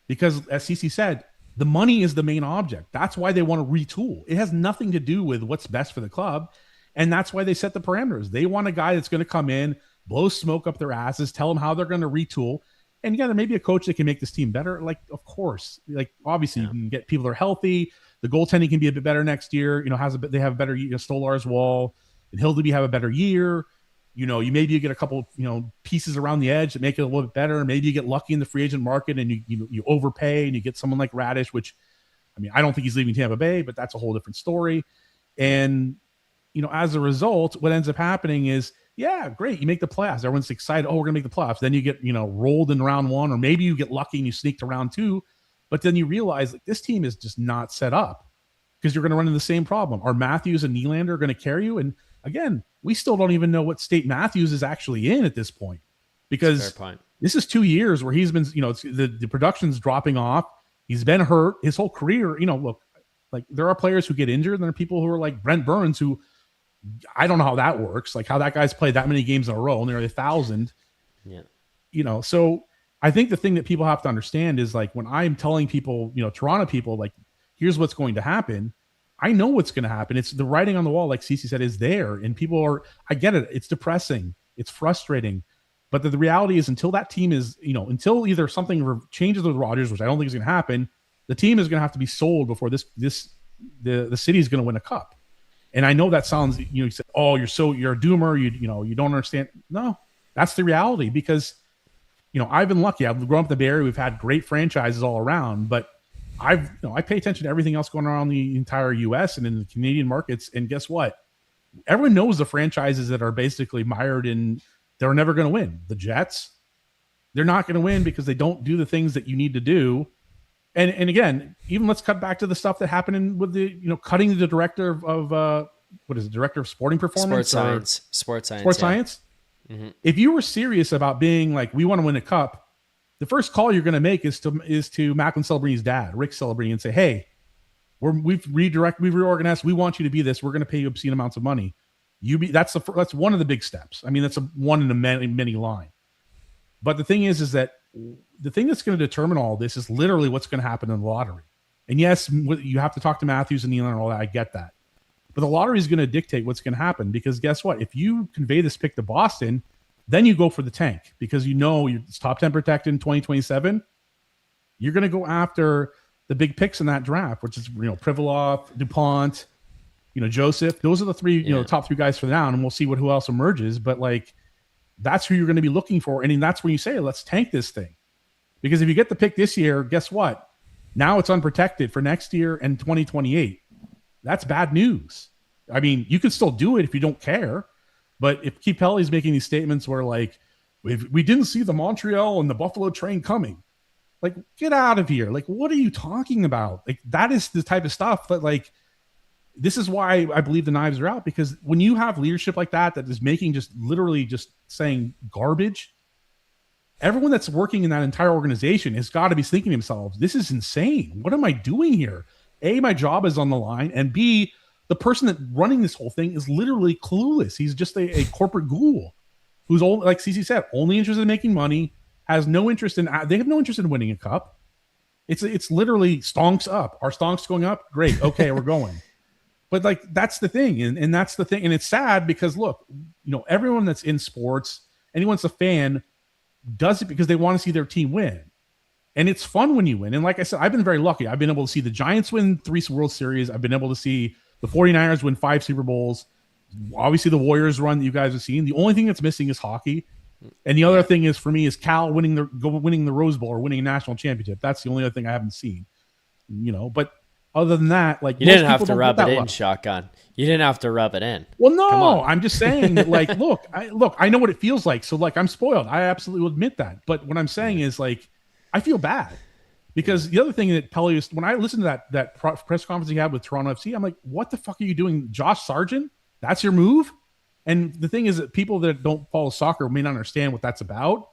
because, as Cece said, the money is the main object. That's why they want to retool. It has nothing to do with what's best for the club. And that's why they set the parameters. They want a guy that's going to come in, blow smoke up their asses, tell them how they're going to retool. And yeah, there may be a coach that can make this team better. Like, of course, like obviously you can get people that are healthy. The goaltending can be a bit better next year. They have a better Stolarz, Wall, and Hildeby have a better year. Maybe you get a couple, pieces around the edge that make it a little bit better. Maybe you get lucky in the free agent market and you overpay and you get someone like Radish, which, I don't think he's leaving Tampa Bay, but that's a whole different story. And, as a result, what ends up happening is, yeah, great. You make the playoffs. Everyone's excited. Oh, we're going to make the playoffs. Then you get, rolled in round 1, or maybe you get lucky and you sneak to round 2. But then you realize like this team is just not set up because you're going to run into the same problem. Are Matthews and Nylander going to carry you? And again, we still don't even know what state Matthews is actually in at this point, because this is 2 years where he's been, the production's dropping off. He's been hurt his whole career. Look, like there are players who get injured, and there are people who are like Brent Burns, who I don't know how that works. Like how that guy's played that many games in a row, nearly 1,000. Yeah. So I think the thing that people have to understand is like when I'm telling people, Toronto people, like, here's what's going to happen. I know what's going to happen. It's the writing on the wall, like Cece said, is there. And people are, I get it. It's depressing. It's frustrating. But the reality is until that team is, until either something changes with Rodgers, which I don't think is going to happen, the team is going to have to be sold before the city is going to win a cup. And I know that sounds, you said, oh, you're a doomer. You don't understand. No, that's the reality, because, I've been lucky. I've grown up in the Bay Area. We've had great franchises all around, but I pay attention to everything else going on in the entire U.S. and in the Canadian markets. And guess what? Everyone knows the franchises that are basically mired in, they're never going to win. The Jets, they're not going to win because they don't do the things that you need to do. And again, even let's cut back to the stuff that happened with the, cutting the director of director of sporting performance? Sports science. Mm-hmm. If you were serious about being like, we want to win a cup, the first call you're going to make is to Macklin Celebrini's dad, Rick Celebrini, and say, hey, we've reorganized. We want you to be this. We're going to pay you obscene amounts of money. That's one of the big steps. That's one in a many line. But the thing is that the thing that's going to determine all this is literally what's going to happen in the lottery. And yes, you have to talk to Matthews and Nylander and all that. I get that. But the lottery is going to dictate what's going to happen, because guess what? If you convey this pick to Boston, then you go for the tank, because it's top 10 protected in 2027. You're going to go after the big picks in that draft, which is, Privilov, DuPont, Joseph. Those are the three, top 3 guys for now, and we'll see who else emerges. But like, that's who you're going to be looking for. And that's when you say, let's tank this thing. Because if you get the pick this year, guess what? Now it's unprotected for next year and 2028. That's bad news. You can still do it if you don't care. But if Keith Pelly's making these statements where like, we didn't see the Montreal and the Buffalo train coming, like, get out of here. Like, what are you talking about? Like, that is the type of stuff that like, this is why I believe the knives are out, because when you have leadership like that is making literally saying garbage, everyone that's working in that entire organization has got to be thinking to themselves, this is insane. What am I doing here? A, my job is on the line, and B, the person that running this whole thing is literally clueless. He's just a corporate ghoul who's, only, like CC said, only interested in making money, has no interest in, they have no interest in winning a cup. It's literally stonks up. Are stonks going up? Great. Okay, we're going. But like, that's the thing. And that's the thing. And it's sad because look, everyone that's in sports, anyone that's a fan does it because they want to see their team win. And it's fun when you win. And like I said, I've been very lucky. I've been able to see the Giants win 3 World Series. I've been able to see the 49ers win 5 Super Bowls. Obviously the Warriors run that you guys have seen. The only thing that's missing is hockey. And the other thing is, for me, is Cal winning the Rose Bowl or winning a national championship. That's the only other thing I haven't seen. But other than that, like, you didn't have to rub it in, Shotgun. You didn't have to rub it in. Well, no, I'm just saying that, like, look, I know what it feels like. So like, I'm spoiled. I absolutely will admit that. But what I'm saying is, like, I feel bad because the other thing that Pelly was, when I listened to that press conference he had with Toronto FC, I'm like, what the fuck are you doing, Josh Sargent? That's your move? And the thing is that people that don't follow soccer may not understand what that's about.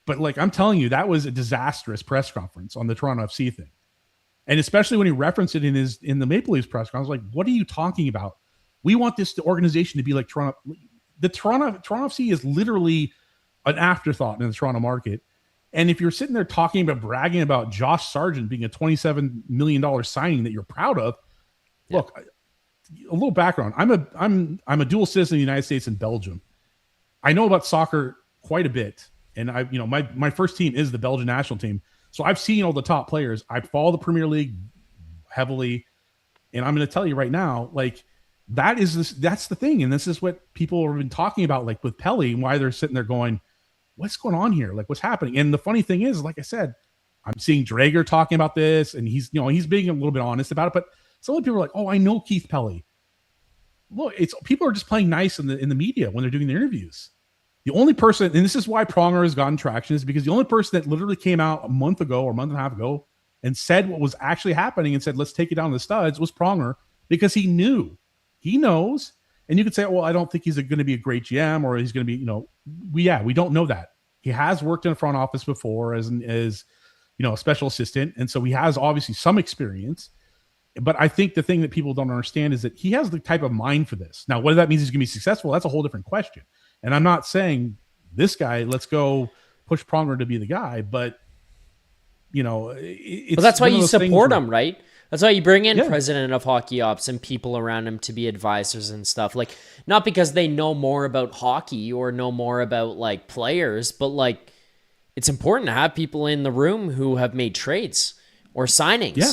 But like, I'm telling you, that was a disastrous press conference on the Toronto FC thing. And especially when he referenced it in the Maple Leafs press conference, like, what are you talking about? We want this organization to be like Toronto. The Toronto FC is literally an afterthought in the Toronto market. And if you're sitting there talking about bragging about Josh Sargent being a $27 million signing that you're proud of, look, a little background. I'm a dual citizen of the United States and Belgium. I know about soccer quite a bit. And my first team is the Belgian national team. So I've seen all the top players. I follow the Premier League heavily. And I'm going to tell you right now, like, that's the thing. And this is what people have been talking about, like with Pelly, and why they're sitting there going, what's going on here? Like, what's happening? And the funny thing is, like I said, I'm seeing Drager talking about this, and he's being a little bit honest about it. But some of the people are like, oh, I know Keith Pelly. Look, people are just playing nice in the media when they're doing the interviews. The only person, and this is why Pronger has gotten traction, is because the only person that literally came out a month ago or a month and a half ago and said what was actually happening and said, let's take it down to the studs, was Pronger, because he knew. He knows. And you could say, well, I don't think he's going to be a great GM, or he's going to be, we don't know that. He has worked in a front office before as a special assistant. And so he has obviously some experience. But I think the thing that people don't understand is that he has the type of mind for this. Now, whether that means he's going to be successful, that's a whole different question. And I'm not saying this guy, let's go push Pronger to be the guy, but it's that's why you support him, right? That's why you bring in president of hockey ops and people around him to be advisors and stuff. Like, not because they know more about hockey or know more about like players, but like, it's important to have people in the room who have made trades or signings. Yeah.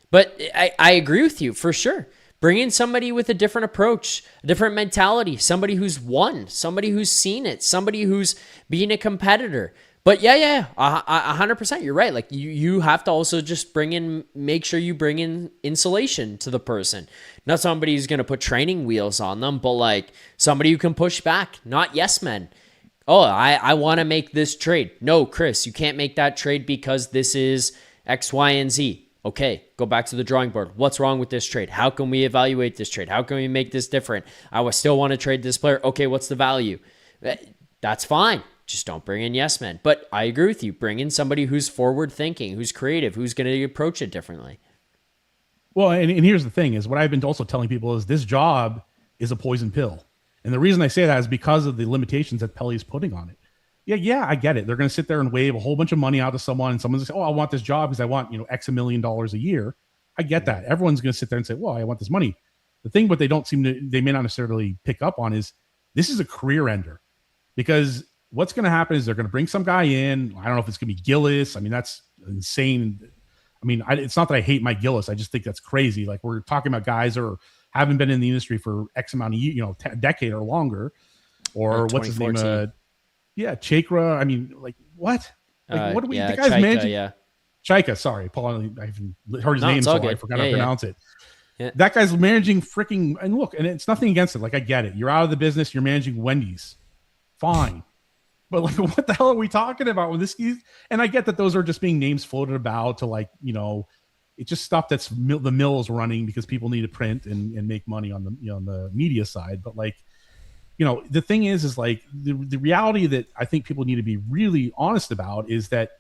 But I agree with you for sure. Bring in somebody with a different approach, a different mentality, somebody who's won, somebody who's seen it, somebody who's being a competitor. But 100%, you're right. Like, you have to also just make sure you bring in insulation to the person. Not somebody who's going to put training wheels on them, but like somebody who can push back, not yes men. Oh, I want to make this trade. No, Chris, you can't make that trade because this is X, Y, and Z. Okay, go back to the drawing board. What's wrong with this trade? How can we evaluate this trade? How can we make this different? I would still want to trade this player. Okay, what's the value? That's fine. Just don't bring in yes men. But I agree with you. Bring in somebody who's forward thinking, who's creative, who's going to approach it differently. Well, and here's the thing is what I've been also telling people is this job is a poison pill. And the reason I say that is because of the limitations that Pelly's putting on it. Yeah, I get it. They're going to sit there and wave a whole bunch of money out to someone, and someone's going to say, oh, I want this job because I want, X $1 million a year. I get that. Everyone's going to sit there and say, well, I want this money. The thing, what they may not necessarily pick up on is this is a career ender, because what's going to happen is they're going to bring some guy in. I don't know if it's going to be Gillis. I mean, that's insane. I mean, it's not that I hate Mike Gillis. I just think that's crazy. Like, we're talking about guys who haven't been in the industry for X amount of years, a decade or longer, or what's his name? Chakra. I mean, like, what? Like, what do we? The guy's Chaika, managing. Chaika, sorry, Paul. I haven't heard his name, so I forgot how to pronounce it. Yeah. That guy's managing freaking. And look, and it's nothing against it. Like, I get it. You're out of the business. You're managing Wendy's. Fine. But like, what the hell are we talking about with this? And I get that those are just being names floated about to, like, it's just stuff that's the mill is running because people need to print and make money on the on the media side. But like, the thing is like the reality that I think people need to be really honest about is that,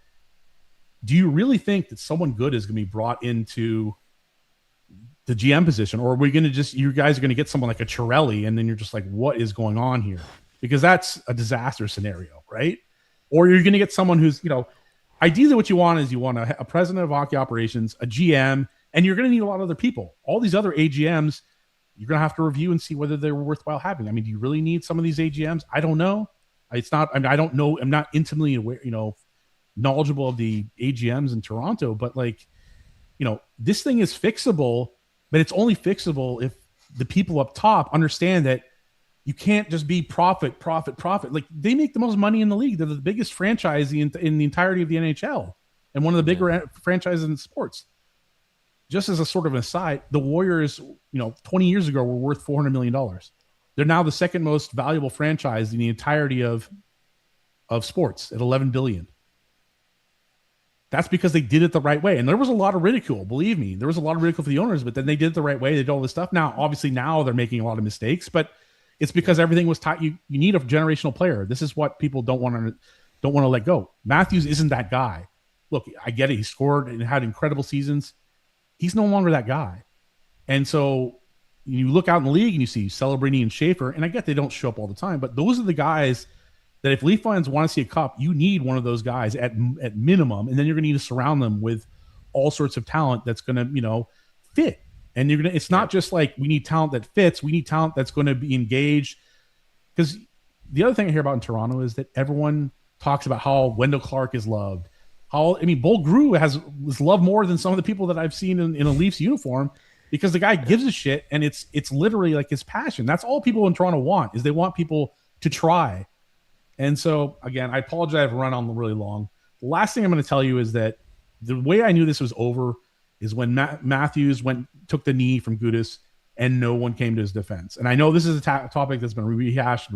do you really think that someone good is going to be brought into the GM position, or are we going to you guys are going to get someone like a Chiarelli, and then you're just like, what is going on here? Because that's a disaster scenario, right? Or you're going to get someone who's, ideally what you want is you want a president of hockey operations, a GM, and you're going to need a lot of other people. All these other AGMs, you're going to have to review and see whether they're worthwhile having. I mean, do you really need some of these AGMs? I don't know. It's not, I don't know. I'm not intimately aware, knowledgeable of the AGMs in Toronto, but this thing is fixable, but it's only fixable if the people up top understand that you can't just be profit. Like, they make the most money in the league. They're the biggest franchise in the entirety of the NHL and one of the bigger franchises in sports. Just as a sort of an aside, the Warriors, 20 years ago were worth $400 million. They're now the second most valuable franchise in the entirety of sports at $11 billion. That's because they did it the right way. And there was a lot of ridicule, believe me. There was a lot of ridicule for the owners, but then they did it the right way. They did all this stuff. Now, obviously, now they're making a lot of mistakes, but it's because everything was taught. You need a generational player. This is what people don't want to let go. Matthews isn't that guy. Look, I get it. He scored and had incredible seasons. He's no longer that guy. And so you look out in the league and you see Celebrini and Schaefer, and I get they don't show up all the time, but those are the guys that if Leaf fans want to see a cup, you need one of those guys at minimum, and then you're going to need to surround them with all sorts of talent that's going to, fit. And it's not just like we need talent that fits. We need talent that's going to be engaged. Because the other thing I hear about in Toronto is that everyone talks about how Wendell Clark is loved. Bull Grew was loved more than some of the people that I've seen in a Leafs uniform, because the guy gives a shit, and it's literally like his passion. That's all people in Toronto want, is they want people to try. And so, again, I apologize I've run on really long. The last thing I'm going to tell you is that the way I knew this was over is when Matthews took the knee from Gudas and no one came to his defense. And I know this is a topic that's been rehashed.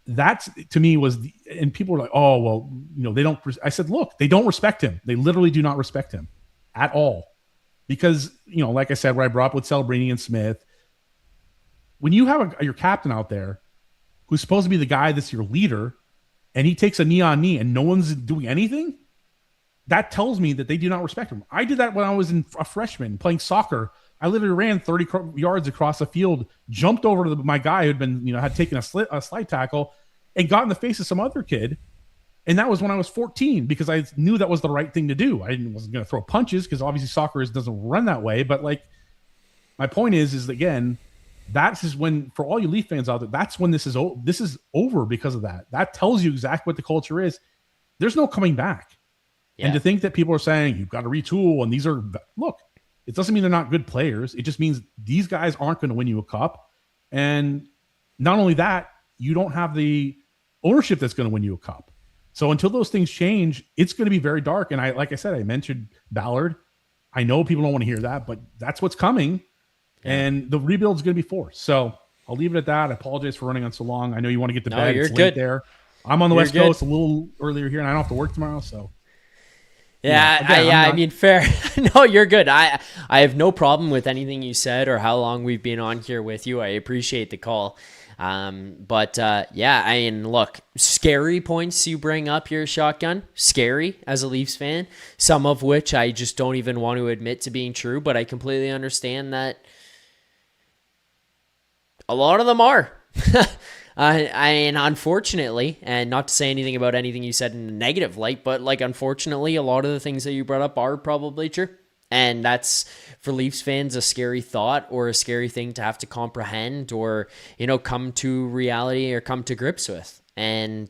That's, to me, and people were like, oh, well, they don't. I said, look, they don't respect him. They literally do not respect him at all. Because, like I said, where I brought up with Celebrini and Smith, when you have your captain out there who's supposed to be the guy that's your leader, and he takes a knee on knee and no one's doing anything, that tells me that they do not respect him. I did that when I was a freshman playing soccer. I literally ran 30 yards across the field, jumped over to my guy who'd been, had taken a slide tackle, and got in the face of some other kid. And that was when I was 14, because I knew that was the right thing to do. I wasn't going to throw punches, because obviously soccer doesn't run that way. But my point is again, that is when, for all you Leaf fans out there, that's when this is over because of that. That tells you exactly what the culture is. There's no coming back. Yeah. And to think that people are saying you've got to retool, and it doesn't mean they're not good players. It just means these guys aren't going to win you a cup. And not only that, you don't have the ownership that's going to win you a cup. So until those things change, it's going to be very dark. And like I said, I mentioned Ballard. I know people don't want to hear that, but that's what's coming. Yeah. And the rebuild is going to be forced. So I'll leave it at that. I apologize for running on so long. I know you want to get to bed. You're it's good late there. I'm on the West Coast a little earlier here, and I don't have to work tomorrow. So I mean, fair. No, you're good. I have no problem with anything you said or how long we've been on here with you. I appreciate the call. But look, scary points you bring up here, Shotgun. Scary as a Leafs fan, some of which I just don't even want to admit to being true, but I completely understand that a lot of them are. And unfortunately, and not to say anything about anything you said in a negative light, but unfortunately, a lot of the things that you brought up are probably true. And that's, for Leafs fans, a scary thought or a scary thing to have to comprehend or, come to reality or come to grips with. And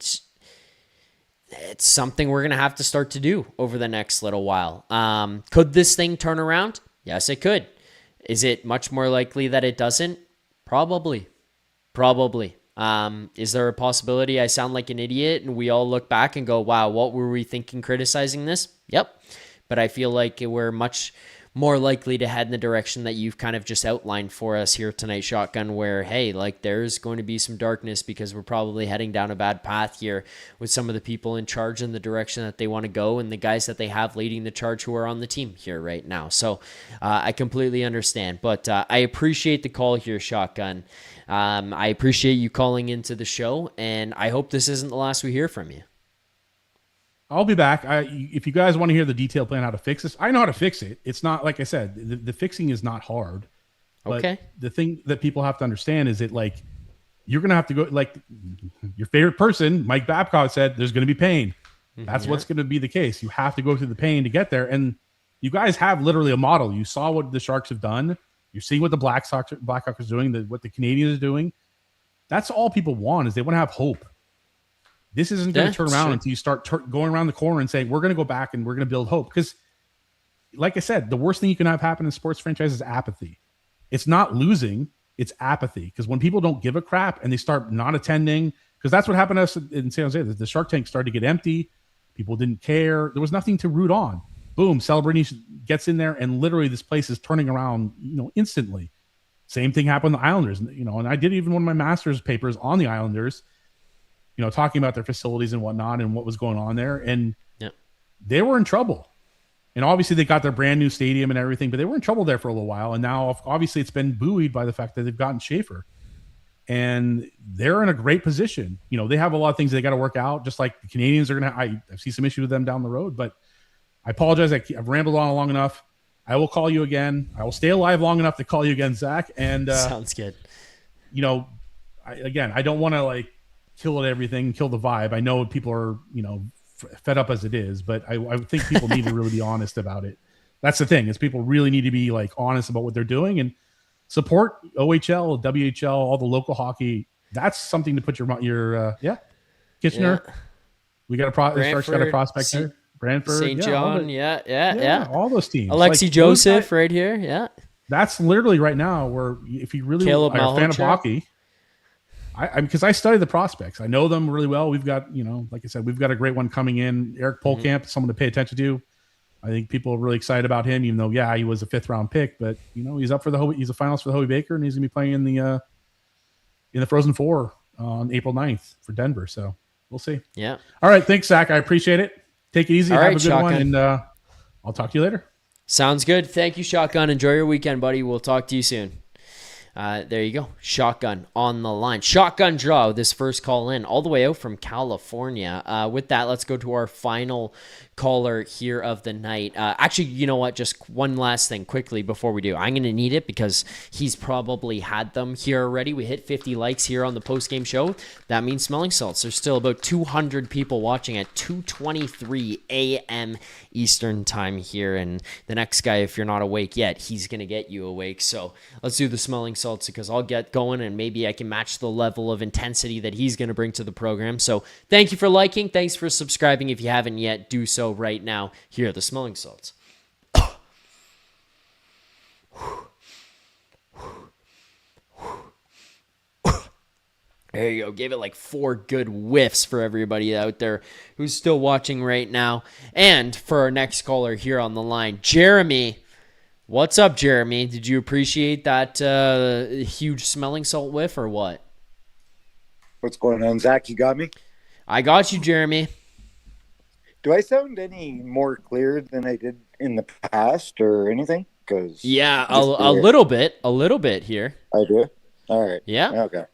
it's something we're going to have to start to do over the next little while. Could this thing turn around? Yes, it could. Is it much more likely that it doesn't? Probably. Is there a possibility I sound like an idiot and we all look back and go, wow, what were we thinking criticizing this? Yep. But I feel like we're much more likely to head in the direction that you've kind of just outlined for us here tonight, Shotgun, where, hey, there's going to be some darkness because we're probably heading down a bad path here with some of the people in charge in the direction that they want to go and the guys that they have leading the charge who are on the team here right now. So I completely understand, but I appreciate the call here, Shotgun. I appreciate you calling into the show, and I hope this isn't the last we hear from you. I'll be back. If you guys want to hear the detailed plan how to fix this, I know how to fix it. It's not, like I said, the fixing is not hard. But Okay. the thing that people have to understand is that, like, you're going to have to go, like your favorite person, Mike Babcock, said, there's going to be pain. That's what's going to be the case. You have to go through the pain to get there. And you guys have literally a model. You saw what the Sharks have done. You're seeing what the Blackhawks are doing, what the Canadians are doing. That's all people want, is they want to have hope. This isn't going to turn around until you start going around the corner and saying, we're going to go back and we're going to build hope. Because, like I said, the worst thing you can have happen in sports franchise is apathy. It's not losing, it's apathy. Because when people don't give a crap and they start not attending, because that's what happened to us in San Jose. The Shark Tank started to get empty. People didn't care. There was nothing to root on. Boom, Celebrini gets in there, and literally this place is turning around, instantly. Same thing happened with the Islanders, and I did even one of my master's papers on the Islanders, talking about their facilities and whatnot and what was going on there. And they were in trouble. And obviously they got their brand new stadium and everything, but they were in trouble there for a little while. And now obviously it's been buoyed by the fact that they've gotten Schaefer. And they're in a great position. They have a lot of things they got to work out, just like the Canadians are going to. I see some issues with them down the road, but I apologize. I've rambled on long enough. I will call you again. I will stay alive long enough to call you again, Zach. And sounds good. I don't want to kill everything, kill the vibe. I know people are, fed up as it is, but I think people need to really be honest about it. That's the thing, is people really need to be honest about what they're doing and support OHL, WHL, all the local hockey. That's something to put your Kitchener. Yeah. We got Sharks got a prospect here. Brantford, St. John, all those teams. Alexi Joseph right here, yeah. That's literally right now where if you really are a fan of hockey, because I study the prospects. I know them really well. We've got, like I said, we've got a great one coming in. Eric Polkamp, someone to pay attention to. I think people are really excited about him, even though, he was a 5th round pick, but he's up for he's a finalist for the Hobey Baker, and he's gonna be playing in the Frozen Four on April 9th for Denver. So we'll see. Yeah. All right. Thanks, Zach. I appreciate it. Take it easy. All Have right, a good Shotgun. one, and I'll talk to you later. Sounds good. Thank you, Shotgun. Enjoy your weekend, buddy. We'll talk to you soon. There you go. Shotgun on the line. Shotgun draw, this first call in, all the way out from California. With that, let's go to our final caller here of the night. Actually, you know what? Just one last thing quickly before we do. I'm going to need it because he's probably had them here already. We hit 50 likes here on the postgame show. That means smelling salts. There's still about 200 people watching at 2:23 a.m. Eastern time here. And the next guy, if you're not awake yet, he's going to get you awake. So let's do the smelling salts because I'll get going and maybe I can match the level of intensity that he's going to bring to the program. So thank you for liking. Thanks for subscribing. If you haven't yet, do so right now. Here are the smelling salts. There you go. Gave it 4 good whiffs for everybody out there who's still watching right now. And for our next caller here on the line, Jeremy. What's up, Jeremy? Did you appreciate that huge smelling salt whiff or what? What's going on, Zach? You got me? I got you, Jeremy. Do I sound any more clear than I did in the past or anything? Yeah, a little bit here. I do? All right. Yeah. Okay.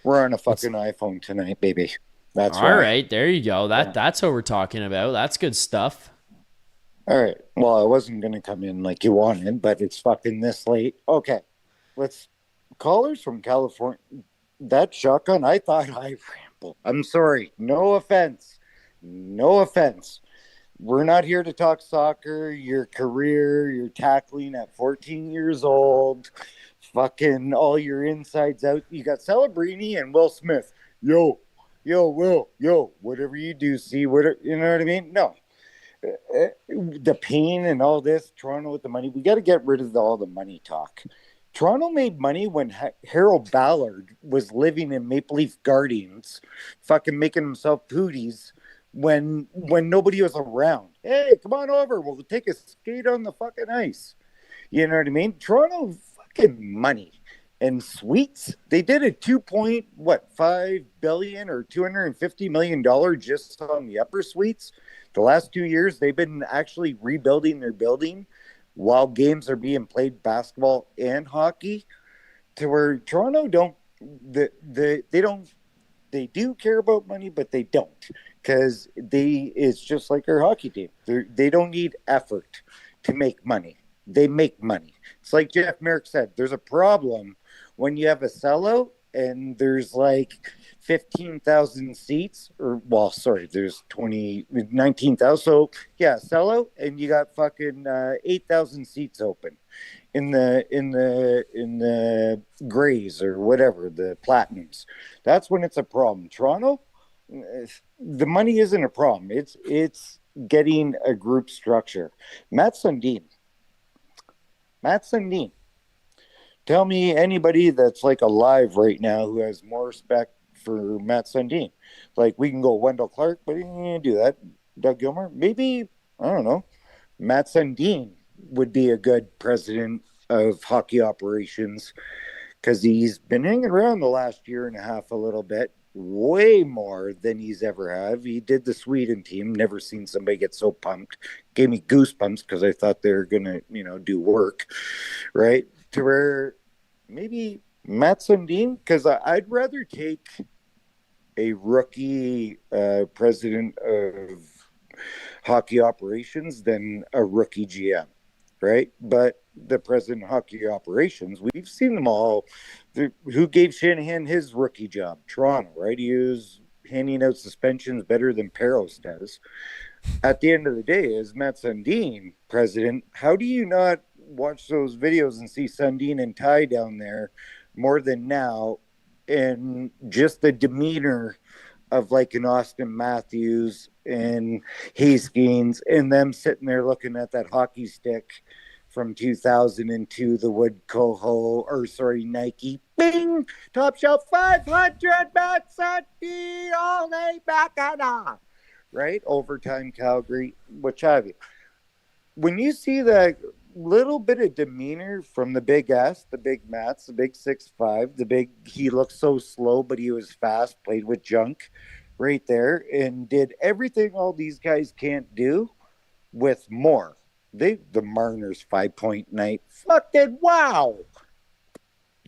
We're on a fucking iPhone tonight, baby. That's all right. There you go. That's what we're talking about. That's good stuff. All right. Well, I wasn't going to come in like you wanted, but it's fucking this late. Okay. Callers from California. That Shotgun, I thought I rambled. I'm sorry. No offense. We're not here to talk soccer, your career, your tackling at 14 years old, fucking all your insides out. You got Celebrini and Will Smith. Yo, Will, whatever you do, see, you know what I mean? No. The pain and all this, Toronto with the money, we got to get rid of all the money talk. Toronto made money when Harold Ballard was living in Maple Leaf Gardens, fucking making himself pooties when nobody was around. Hey, come on over. We'll take a skate on the fucking ice. You know what I mean? Toronto fucking money. And suites, they did a $2.5 billion or $250 million just on the upper suites. The last 2 years, they've been actually rebuilding their building while games are being played, basketball and hockey, to where Toronto They do care about money, but they don't, because it's just like our hockey team. They don't need effort to make money. They make money. It's like Jeff Merrick said, there's a problem when you have a sellout and there's like 15,000 seats, there's 19,000. So yeah, sellout, and you got fucking 8,000 seats open in the grays or whatever, the platinums. That's when it's a problem. Toronto, the money isn't a problem. It's getting a group structure. Matt Sundin. Tell me anybody that's like alive right now who has more respect for Matt Sundin. Like, we can go Wendell Clark, but you can't do that. Doug Gilmour, maybe, I don't know. Matt Sundin would be a good president of hockey operations, because he's been hanging around the last year and a half a little bit, way more than he's ever have. He did the Sweden team. Never seen somebody get so pumped. Gave me goosebumps because I thought they were gonna, do work, right? To where maybe Matt Sundin, because I'd rather take a rookie president of hockey operations than a rookie GM, right? But the president of hockey operations, we've seen them all. Who gave Shanahan his rookie job? Toronto, right? He was handing out suspensions better than Peros does. At the end of the day, as Matt Sundin president, how do you not watch those videos and see Sundin and Ty down there more than now, and just the demeanor of like an Austin Matthews and Hastings, and them sitting there looking at that hockey stick from 2002, the Wood Nike, bing, top shelf 500, Matt Sundin, all day back and on, right? Overtime Calgary, which have you. When you see that little bit of demeanor from the big S, the big Mats, the big 6'5", he looked so slow, but he was fast, played with junk right there, and did everything all these guys can't do with more. The Mariners 5-point night, fucking wow,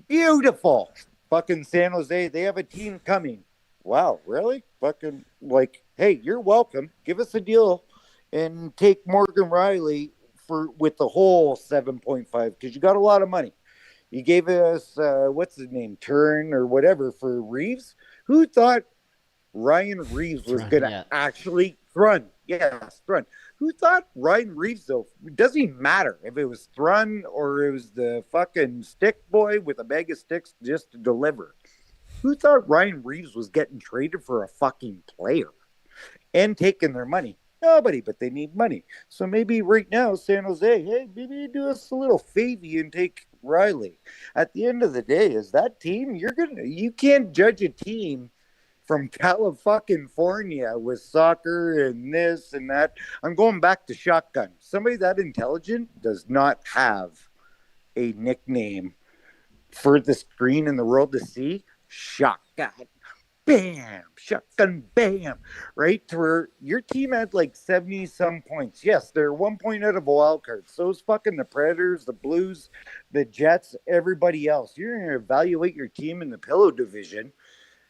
beautiful. Fucking San Jose, they have a team coming. Wow, really? Fucking, like, hey, you're welcome. Give us a deal and take Morgan Rielly with the whole 7.5, because you got a lot of money. You gave us what's his name, Turn or whatever, for Reeves. Who thought Ryan Reeves was gonna actually Thrun? Yes, Thrun. Who thought Ryan Reeves, though? It doesn't even matter if it was Thrun or it was the fucking stick boy with a bag of sticks just to deliver. Who thought Ryan Reeves was getting traded for a fucking player and taking their money? Nobody, but they need money. So maybe right now, San Jose, hey, maybe you do us a little favor and take Rielly. At the end of the day, is that team, you can't judge a team from California with soccer and this and that. I'm going back to shotgun. Somebody that intelligent does not have a nickname for the screen in the world to see. Shotgun. Bam, shotgun, bam, right? To where your team had like 70-some points. Yes, they're 1 point out of a wild card. So is fucking the Predators, the Blues, the Jets, everybody else. You're going to evaluate your team in the Pillow division,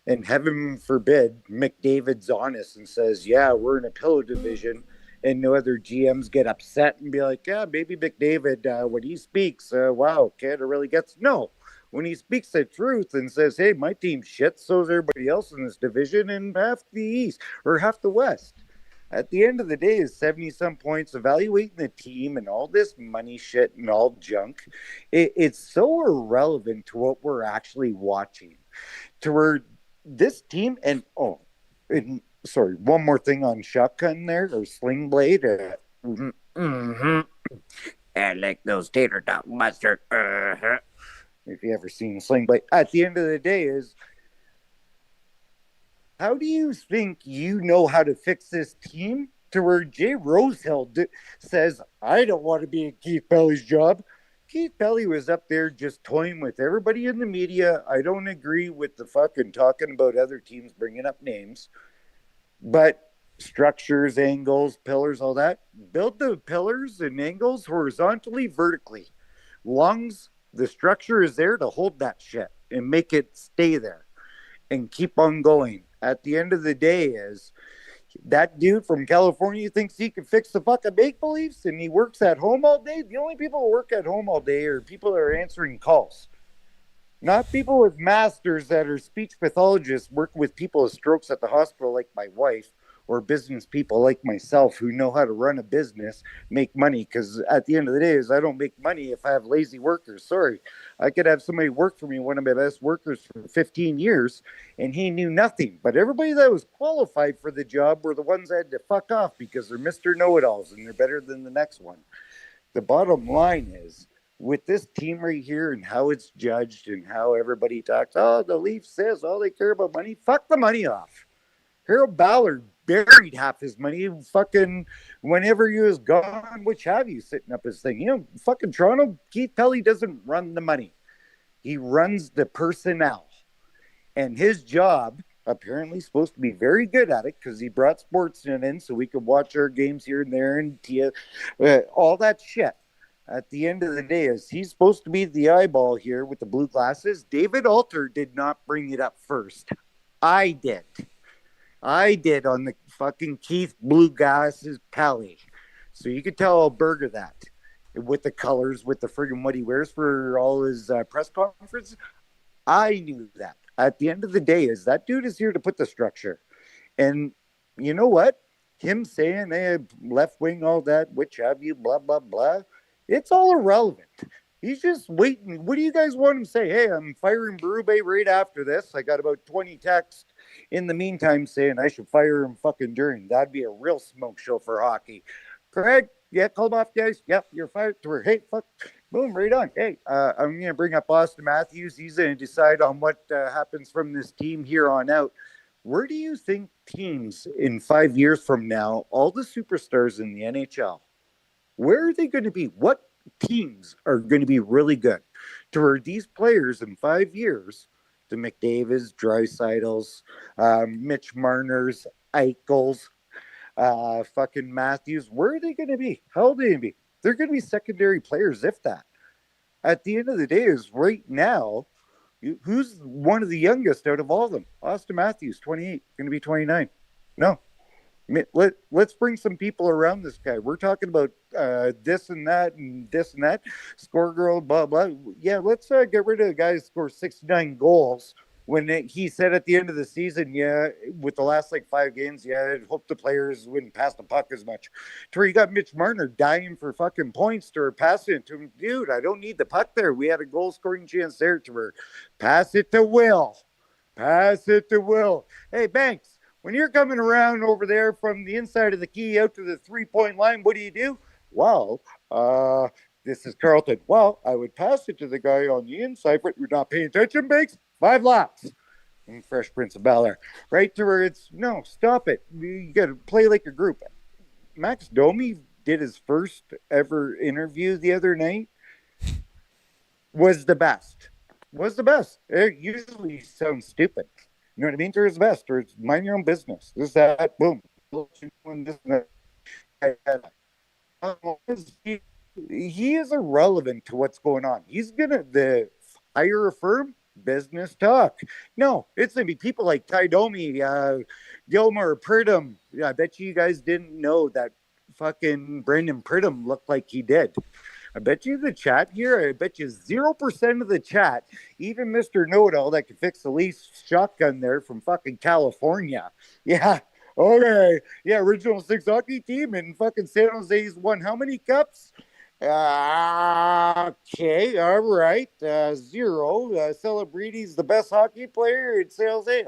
and heaven forbid McDavid's honest and says, yeah, we're in a Pillow division, and no other GMs get upset and be like, yeah, maybe McDavid, when he speaks, wow, Canada really gets... No. When he speaks the truth and says, hey, my team's shit, so is everybody else in this division and half the East or half the West. At the end of the day, is 70-some points, evaluating the team and all this money shit and all junk. It's so irrelevant to what we're actually watching. To where this team, and sorry, one more thing on shotgun there, or sling blade. I like those tater tot mustard. If you ever seen Sling Blade. At the end of the day is, how do you think you know how to fix this team to where Jay Rosehill says, I don't want to be in Keith Pelly's job? Keith Pelly was up there just toying with everybody in the media. I don't agree with the fucking talking about other teams bringing up names, but structures, angles, pillars, all that. Build the pillars and angles horizontally, vertically. Lungs, the structure is there to hold that shit and make it stay there. and keep on going. At the end of the day is that dude from California thinks he can fix the fucking make-believes and he works at home all day. The only people who work at home all day are people that are answering calls. Not people with masters that are speech pathologists working with people with strokes at the hospital like my wife, or business people like myself who know how to run a business, make money. Because at the end of the day, is I don't make money if I have lazy workers. Sorry, I could have somebody work for me, one of my best workers for 15 years, and he knew nothing. But everybody that was qualified for the job were the ones that had to fuck off because they're Mr. Know-it-alls and they're better than the next one. The bottom line is, with this team right here and how it's judged and how everybody talks, oh, the Leafs says all they care about money. Fuck the money off. Harold Ballard buried half his money fucking whenever he was gone, which have you sitting up his thing. You know, fucking Toronto, Keith Pelly doesn't run the money. He runs the personnel. And his job, apparently supposed to be very good at it because he brought Sportsnet in so we could watch our games here and there and all that shit. At the end of the day, is he's supposed to be the eyeball here with the blue glasses. David Alter did not bring it up first. I did on the fucking Keith Blue Glasses Pelly. So you could tell Alberta that with the colors, with the friggin' what he wears for all his press conferences. I knew that. At the end of the day, is that dude is here to put the structure. And you know what? Him saying, hey, left wing, all that, which have you, blah, blah, blah. It's all irrelevant. He's just waiting. What do you guys want him to say? Hey, I'm firing Berube right after this. I got about 20 texts in the meantime saying I should fire him fucking during. That'd be a real smoke show for hockey. Craig, yeah, call him off, guys. Yep, you're fired. Hey, fuck. Boom, right on. Hey, I'm going to bring up Austin Matthews. He's going to decide on what happens from this team here on out. Where do you think teams in 5 years from now, all the superstars in the NHL, where are they going to be? What teams are going to be really good? To where these players in 5 years, the McDavids, Draisaitl's, Mitch Marner's, Eichel's, fucking Matthews, where are they going to be? How old are they going to be? They're going to be secondary players, if that. At the end of the day, is right now, who's one of the youngest out of all of them? Austin Matthews, 28, going to be 29. No. Let's bring some people around this guy. We're talking about this and that and this and that. Score girl, blah, blah. Yeah, let's get rid of the guy who scores 69 goals when he said at the end of the season, yeah, with the last 5 games, yeah, I'd hope the players wouldn't pass the puck as much. To where you got Mitch Marner dying for fucking points to passing it to him. Dude, I don't need the puck there. We had a goal scoring chance there to her. Pass it to Will. Pass it to Will. Hey, Banks. When you're coming around over there from the inside of the key out to the 3-point line, what do? Well, this is Carlton. Well, I would pass it to the guy on the inside, but you're not paying attention, Banks. 5 laps. And Fresh Prince of Bel-Air. Right to where it's, no, stop it. You got to play like a group. Max Domi did his first ever interview the other night. Was the best. It usually sounds stupid. You know what I mean? To his best, or it's mind your own business. This, that, boom. He is irrelevant to what's going on. He's going to hire a firm, business talk. No, it's going to be people like Ty Domi, Gilmore, Pridham. Yeah, I bet you guys didn't know that fucking Brandon Pridham looked like he did. I bet you the chat here, I bet you 0% of the chat, even Mr. Know-it-all that could fix the Leafs shotgun there from fucking California. Yeah, okay. Yeah, original 6 hockey team and fucking San Jose's won how many cups? Okay, all right. 0. Celebrity's the best hockey player in San Jose.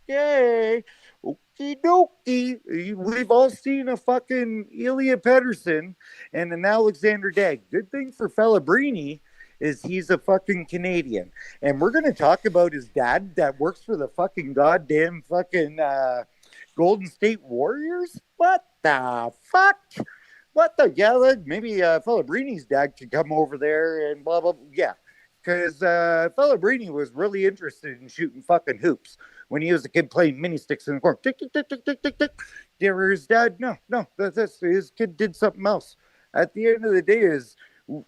Okay. Okie dokie. We've all seen a fucking Ilya Pettersson and an Alexander Dag. Good thing for Felabrini is he's a fucking Canadian. And we're going to talk about his dad that works for the fucking goddamn fucking Golden State Warriors. What the fuck? What the? Yeah, maybe Falabrini's dad could come over there and blah, blah, blah. Yeah. Because Felabrini was really interested in shooting fucking hoops when he was a kid playing mini sticks in the corner. Tick, tick, tick, tick, tick, tick, tick. His dad, no, his kid did something else. At the end of the day, is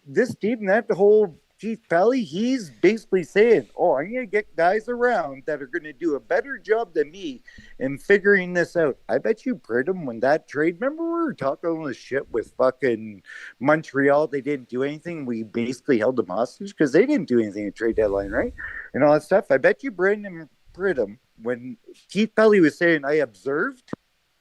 this team, that whole Keith Pelly, he's basically saying, oh, I'm going to get guys around that are going to do a better job than me in figuring this out. I bet you Pridham, when that trade, remember we were talking all this shit with fucking Montreal, they didn't do anything. We basically held them hostage because they didn't do anything at trade deadline, right? And all that stuff. I bet you Brandon Pridham, when Keith Pelly was saying, I observed,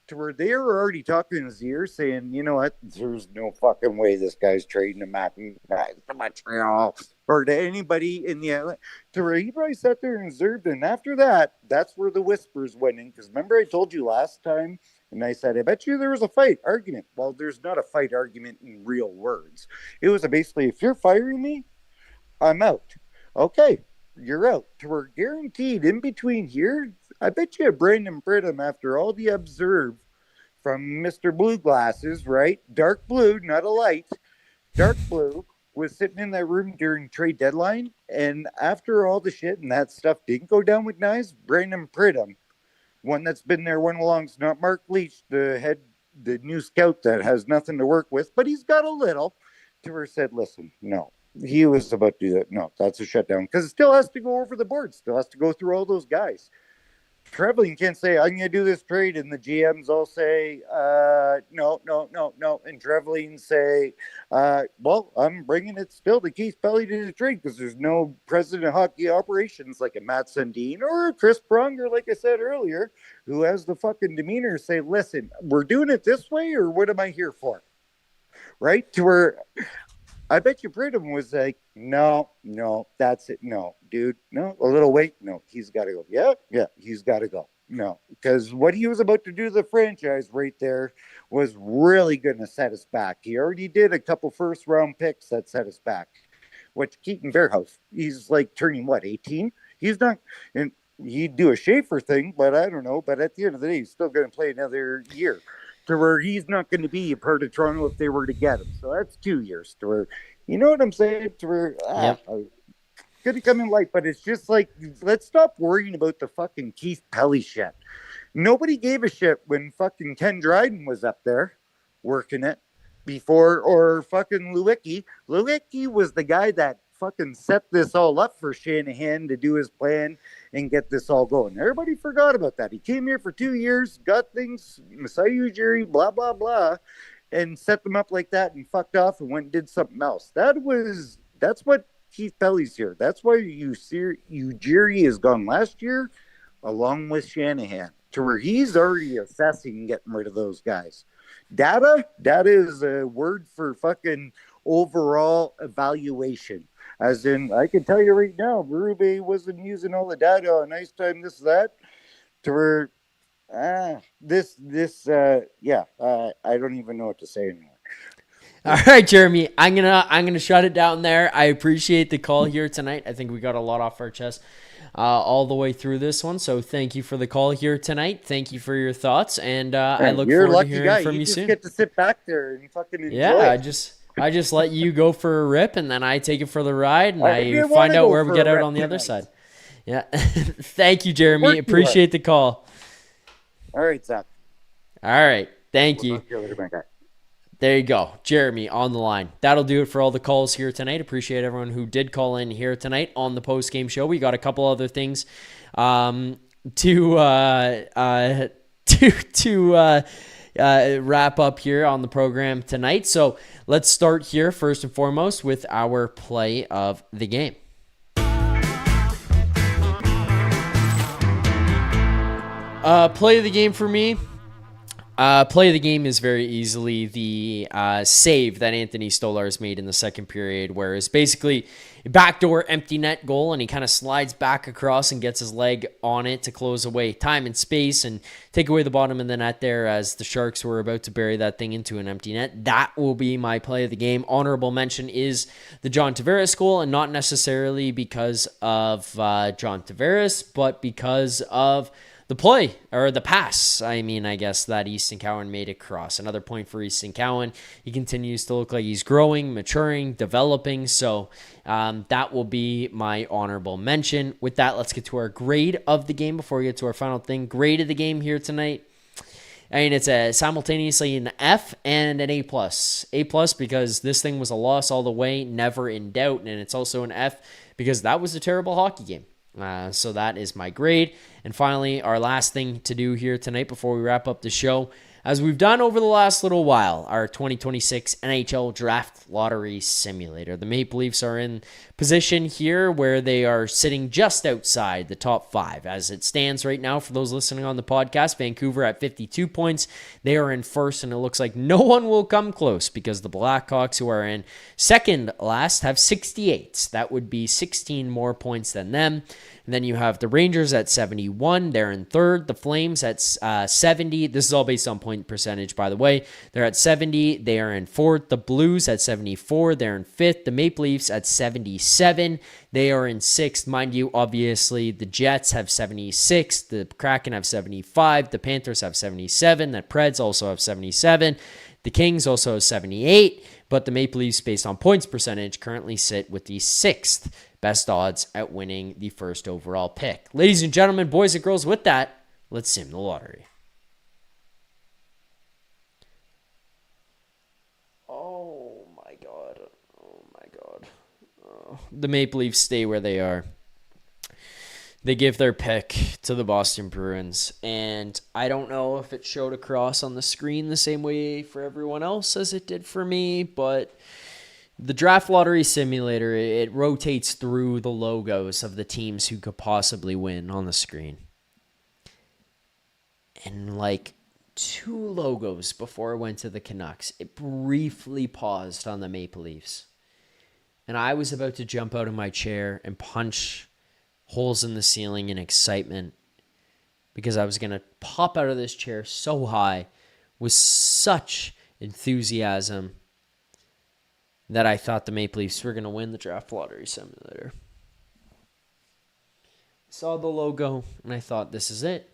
to where they were already talking in his ear saying, you know what, there's no fucking way this guy's trading a Mapping guys to Montreal or to anybody in the to where he probably sat there and observed. And after that, that's where the whispers went in. Because remember, I told you last time, and I said, I bet you there was a fight argument. Well, there's not a fight argument in real words. It was basically, if you're firing me, I'm out. Okay, you're out. To where guaranteed in between here, I bet you Brandon Pridham, after all the observe from Mr. Blue Glasses, right? Dark blue, not a light. Dark blue was sitting in that room during trade deadline. And after all the shit and that stuff didn't go down with Knies, Brandon Pridham, one that's been there, went along, it's not Mark Leach, the new scout that has nothing to work with, but he's got a little, to where said, listen, no. He was about to do that. No, that's a shutdown because it still has to go over the board. Still has to go through all those guys. Treliving can't say, I'm going to do this trade, and the GMs all say, no. And Treliving say, well, I'm bringing it still to Keith Pelly to the trade because there's no president of hockey operations like a Matt Sundin or a Chris Pronger, like I said earlier, who has the fucking demeanor to say, listen, we're doing it this way, or what am I here for? Right? To where I bet you Pridham was like, no, that's it. No, dude, no, a little wait. No, he's got to go. Yeah, he's got to go. No, because what he was about to do to the franchise right there was really going to set us back. He already did a couple first round picks that set us back. What Keaton Bearhouse, he's like turning what, 18? He's not, and he'd do a Schaefer thing, but I don't know. But at the end of the day, he's still going to play another year. To where he's not going to be a part of Toronto if they were to get him. So that's 2 years. To where, you know what I'm saying? To where, could have come in light, but it's just like, let's stop worrying about the fucking Keith Pelly shit. Nobody gave a shit when fucking Ken Dryden was up there working it before, or fucking Lewicki. Lewicki was the guy that fucking set this all up for Shanahan to do his plan and get this all going. Everybody forgot about that. He came here for 2 years, got things, Masai Ujiri, blah, blah, blah, and set them up like that and fucked off and went and did something else. That's what Keith Pelly's here. That's why Ujiri is gone last year, along with Shanahan, to where he's already assessing getting rid of those guys. Data is a word for fucking overall evaluation. As in, I can tell you right now, Berube wasn't using all the data on ice time, this, that, to where, I don't even know what to say anymore. All right, Jeremy, I'm gonna shut it down there. I appreciate the call here tonight. I think we got a lot off our chest all the way through this one. So thank you for the call here tonight. Thank you for your thoughts, and I look forward to hearing from you soon. You just get to sit back there and fucking enjoy. Yeah, I just let you go for a rip, and then I take it for the ride, and I find out where we get out on the other side. Yeah. Thank you, Jeremy. Appreciate the call. All right, Zach. All right. Thank you. There you go. Jeremy on the line. That'll do it for all the calls here tonight. Appreciate everyone who did call in here tonight on the post-game show. We got a couple other things to wrap up here on the program tonight. So let's start here first and foremost with our play of the game. Play of the game for me. Play of the game is very easily the save that Anthony Stolarz made in the second period, where it's basically a backdoor empty net goal, and he kind of slides back across and gets his leg on it to close away time and space and take away the bottom of the net there as the Sharks were about to bury that thing into an empty net. That will be my play of the game. Honorable mention is the John Tavares goal, and not necessarily because of John Tavares, but because of the play, or the pass, I guess, that Easton Cowan made across. Another point for Easton Cowan. He continues to look like he's growing, maturing, developing. So that will be my honorable mention. With that, let's get to our grade of the game before we get to our final thing. Grade of the game here tonight. I mean, it's simultaneously an F and an A+. A+ because this thing was a loss all the way, never in doubt, and it's also an F because that was a terrible hockey game. So that is my grade. And finally, our last thing to do here tonight before we wrap up the show, as we've done over the last little while, our 2026 NHL Draft Lottery Simulator. The Maple Leafs are in position here where they are sitting just outside the top 5. As it stands right now, for those listening on the podcast, Vancouver at 52 points. They are in first, and it looks like no one will come close because the Blackhawks, who are in second last, have 68. That would be 16 more points than them. And then you have the Rangers at 71. They're in third. The Flames at 70. This is all based on point percentage, by the way. They're at 70. They are in fourth. The Blues at 74. They're in fifth. The Maple Leafs at 77. They are in sixth. Mind you, obviously, the Jets have 76. The Kraken have 75. The Panthers have 77. The Preds also have 77. The Kings also have 78. But the Maple Leafs, based on points percentage, currently sit with the sixth best odds at winning the first overall pick. Ladies and gentlemen, boys and girls, with that, let's sim the lottery. Oh my God. Oh, the Maple Leafs stay where they are. They give their pick to the Boston Bruins, and I don't know if it showed across on the screen the same way for everyone else as it did for me, but the Draft Lottery Simulator, it rotates through the logos of the teams who could possibly win on the screen. And like 2 logos before it went to the Canucks, it briefly paused on the Maple Leafs. And I was about to jump out of my chair and punch holes in the ceiling in excitement because I was going to pop out of this chair so high with such enthusiasm that I thought the Maple Leafs were going to win the Draft Lottery Simulator. I saw the logo and I thought, this is it.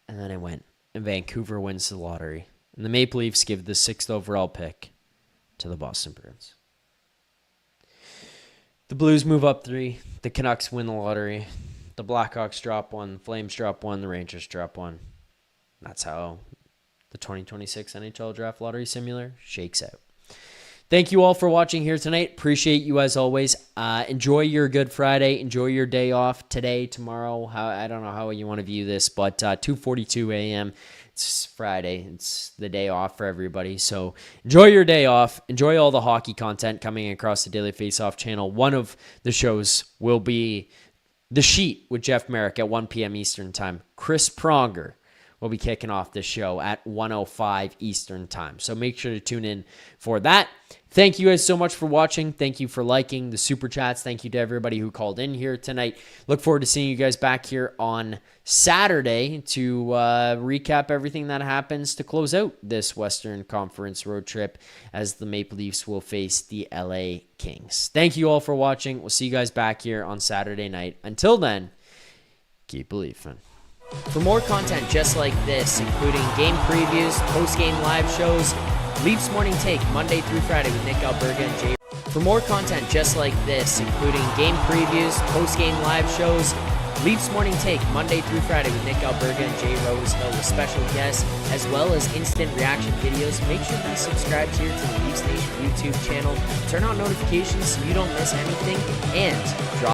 And then I went, and Vancouver wins the lottery. And the Maple Leafs give the 6th overall pick to the Boston Bruins. The Blues move up 3. The Canucks win the lottery. The Blackhawks drop 1. The Flames drop 1. The Rangers drop 1. That's how the 2026 NHL Draft Lottery Simulator shakes out. Thank you all for watching here tonight. Appreciate you as always. Enjoy your Good Friday. Enjoy your day off today, tomorrow. I don't know how you want to view this, but 2:42 a.m. It's Friday. It's the day off for everybody. So enjoy your day off. Enjoy all the hockey content coming across the Daily Faceoff channel. One of the shows will be The Sheet with Jeff Merrick at 1 p.m. Eastern Time. Chris Pronger will be kicking off the show at 1:05 Eastern Time. So make sure to tune in for that. Thank you guys so much for watching. Thank you for liking the Super Chats. Thank you to everybody who called in here tonight. Look forward to seeing you guys back here on Saturday to recap everything that happens to close out this Western Conference road trip as the Maple Leafs will face the LA Kings. Thank you all for watching. We'll see you guys back here on Saturday night. Until then, keep believing. For more content just like this, including game previews, post-game live shows, Leafs Morning Take Monday through Friday with Nick Alberga and Jay. For more content just like this, including game previews, post-game live shows, Leafs Morning Take Monday through Friday with Nick Alberga and Jay Rosehill with special guests, as well as instant reaction videos. Make sure to be subscribed here to the LeafsNation YouTube channel. Turn on notifications so you don't miss anything, and drop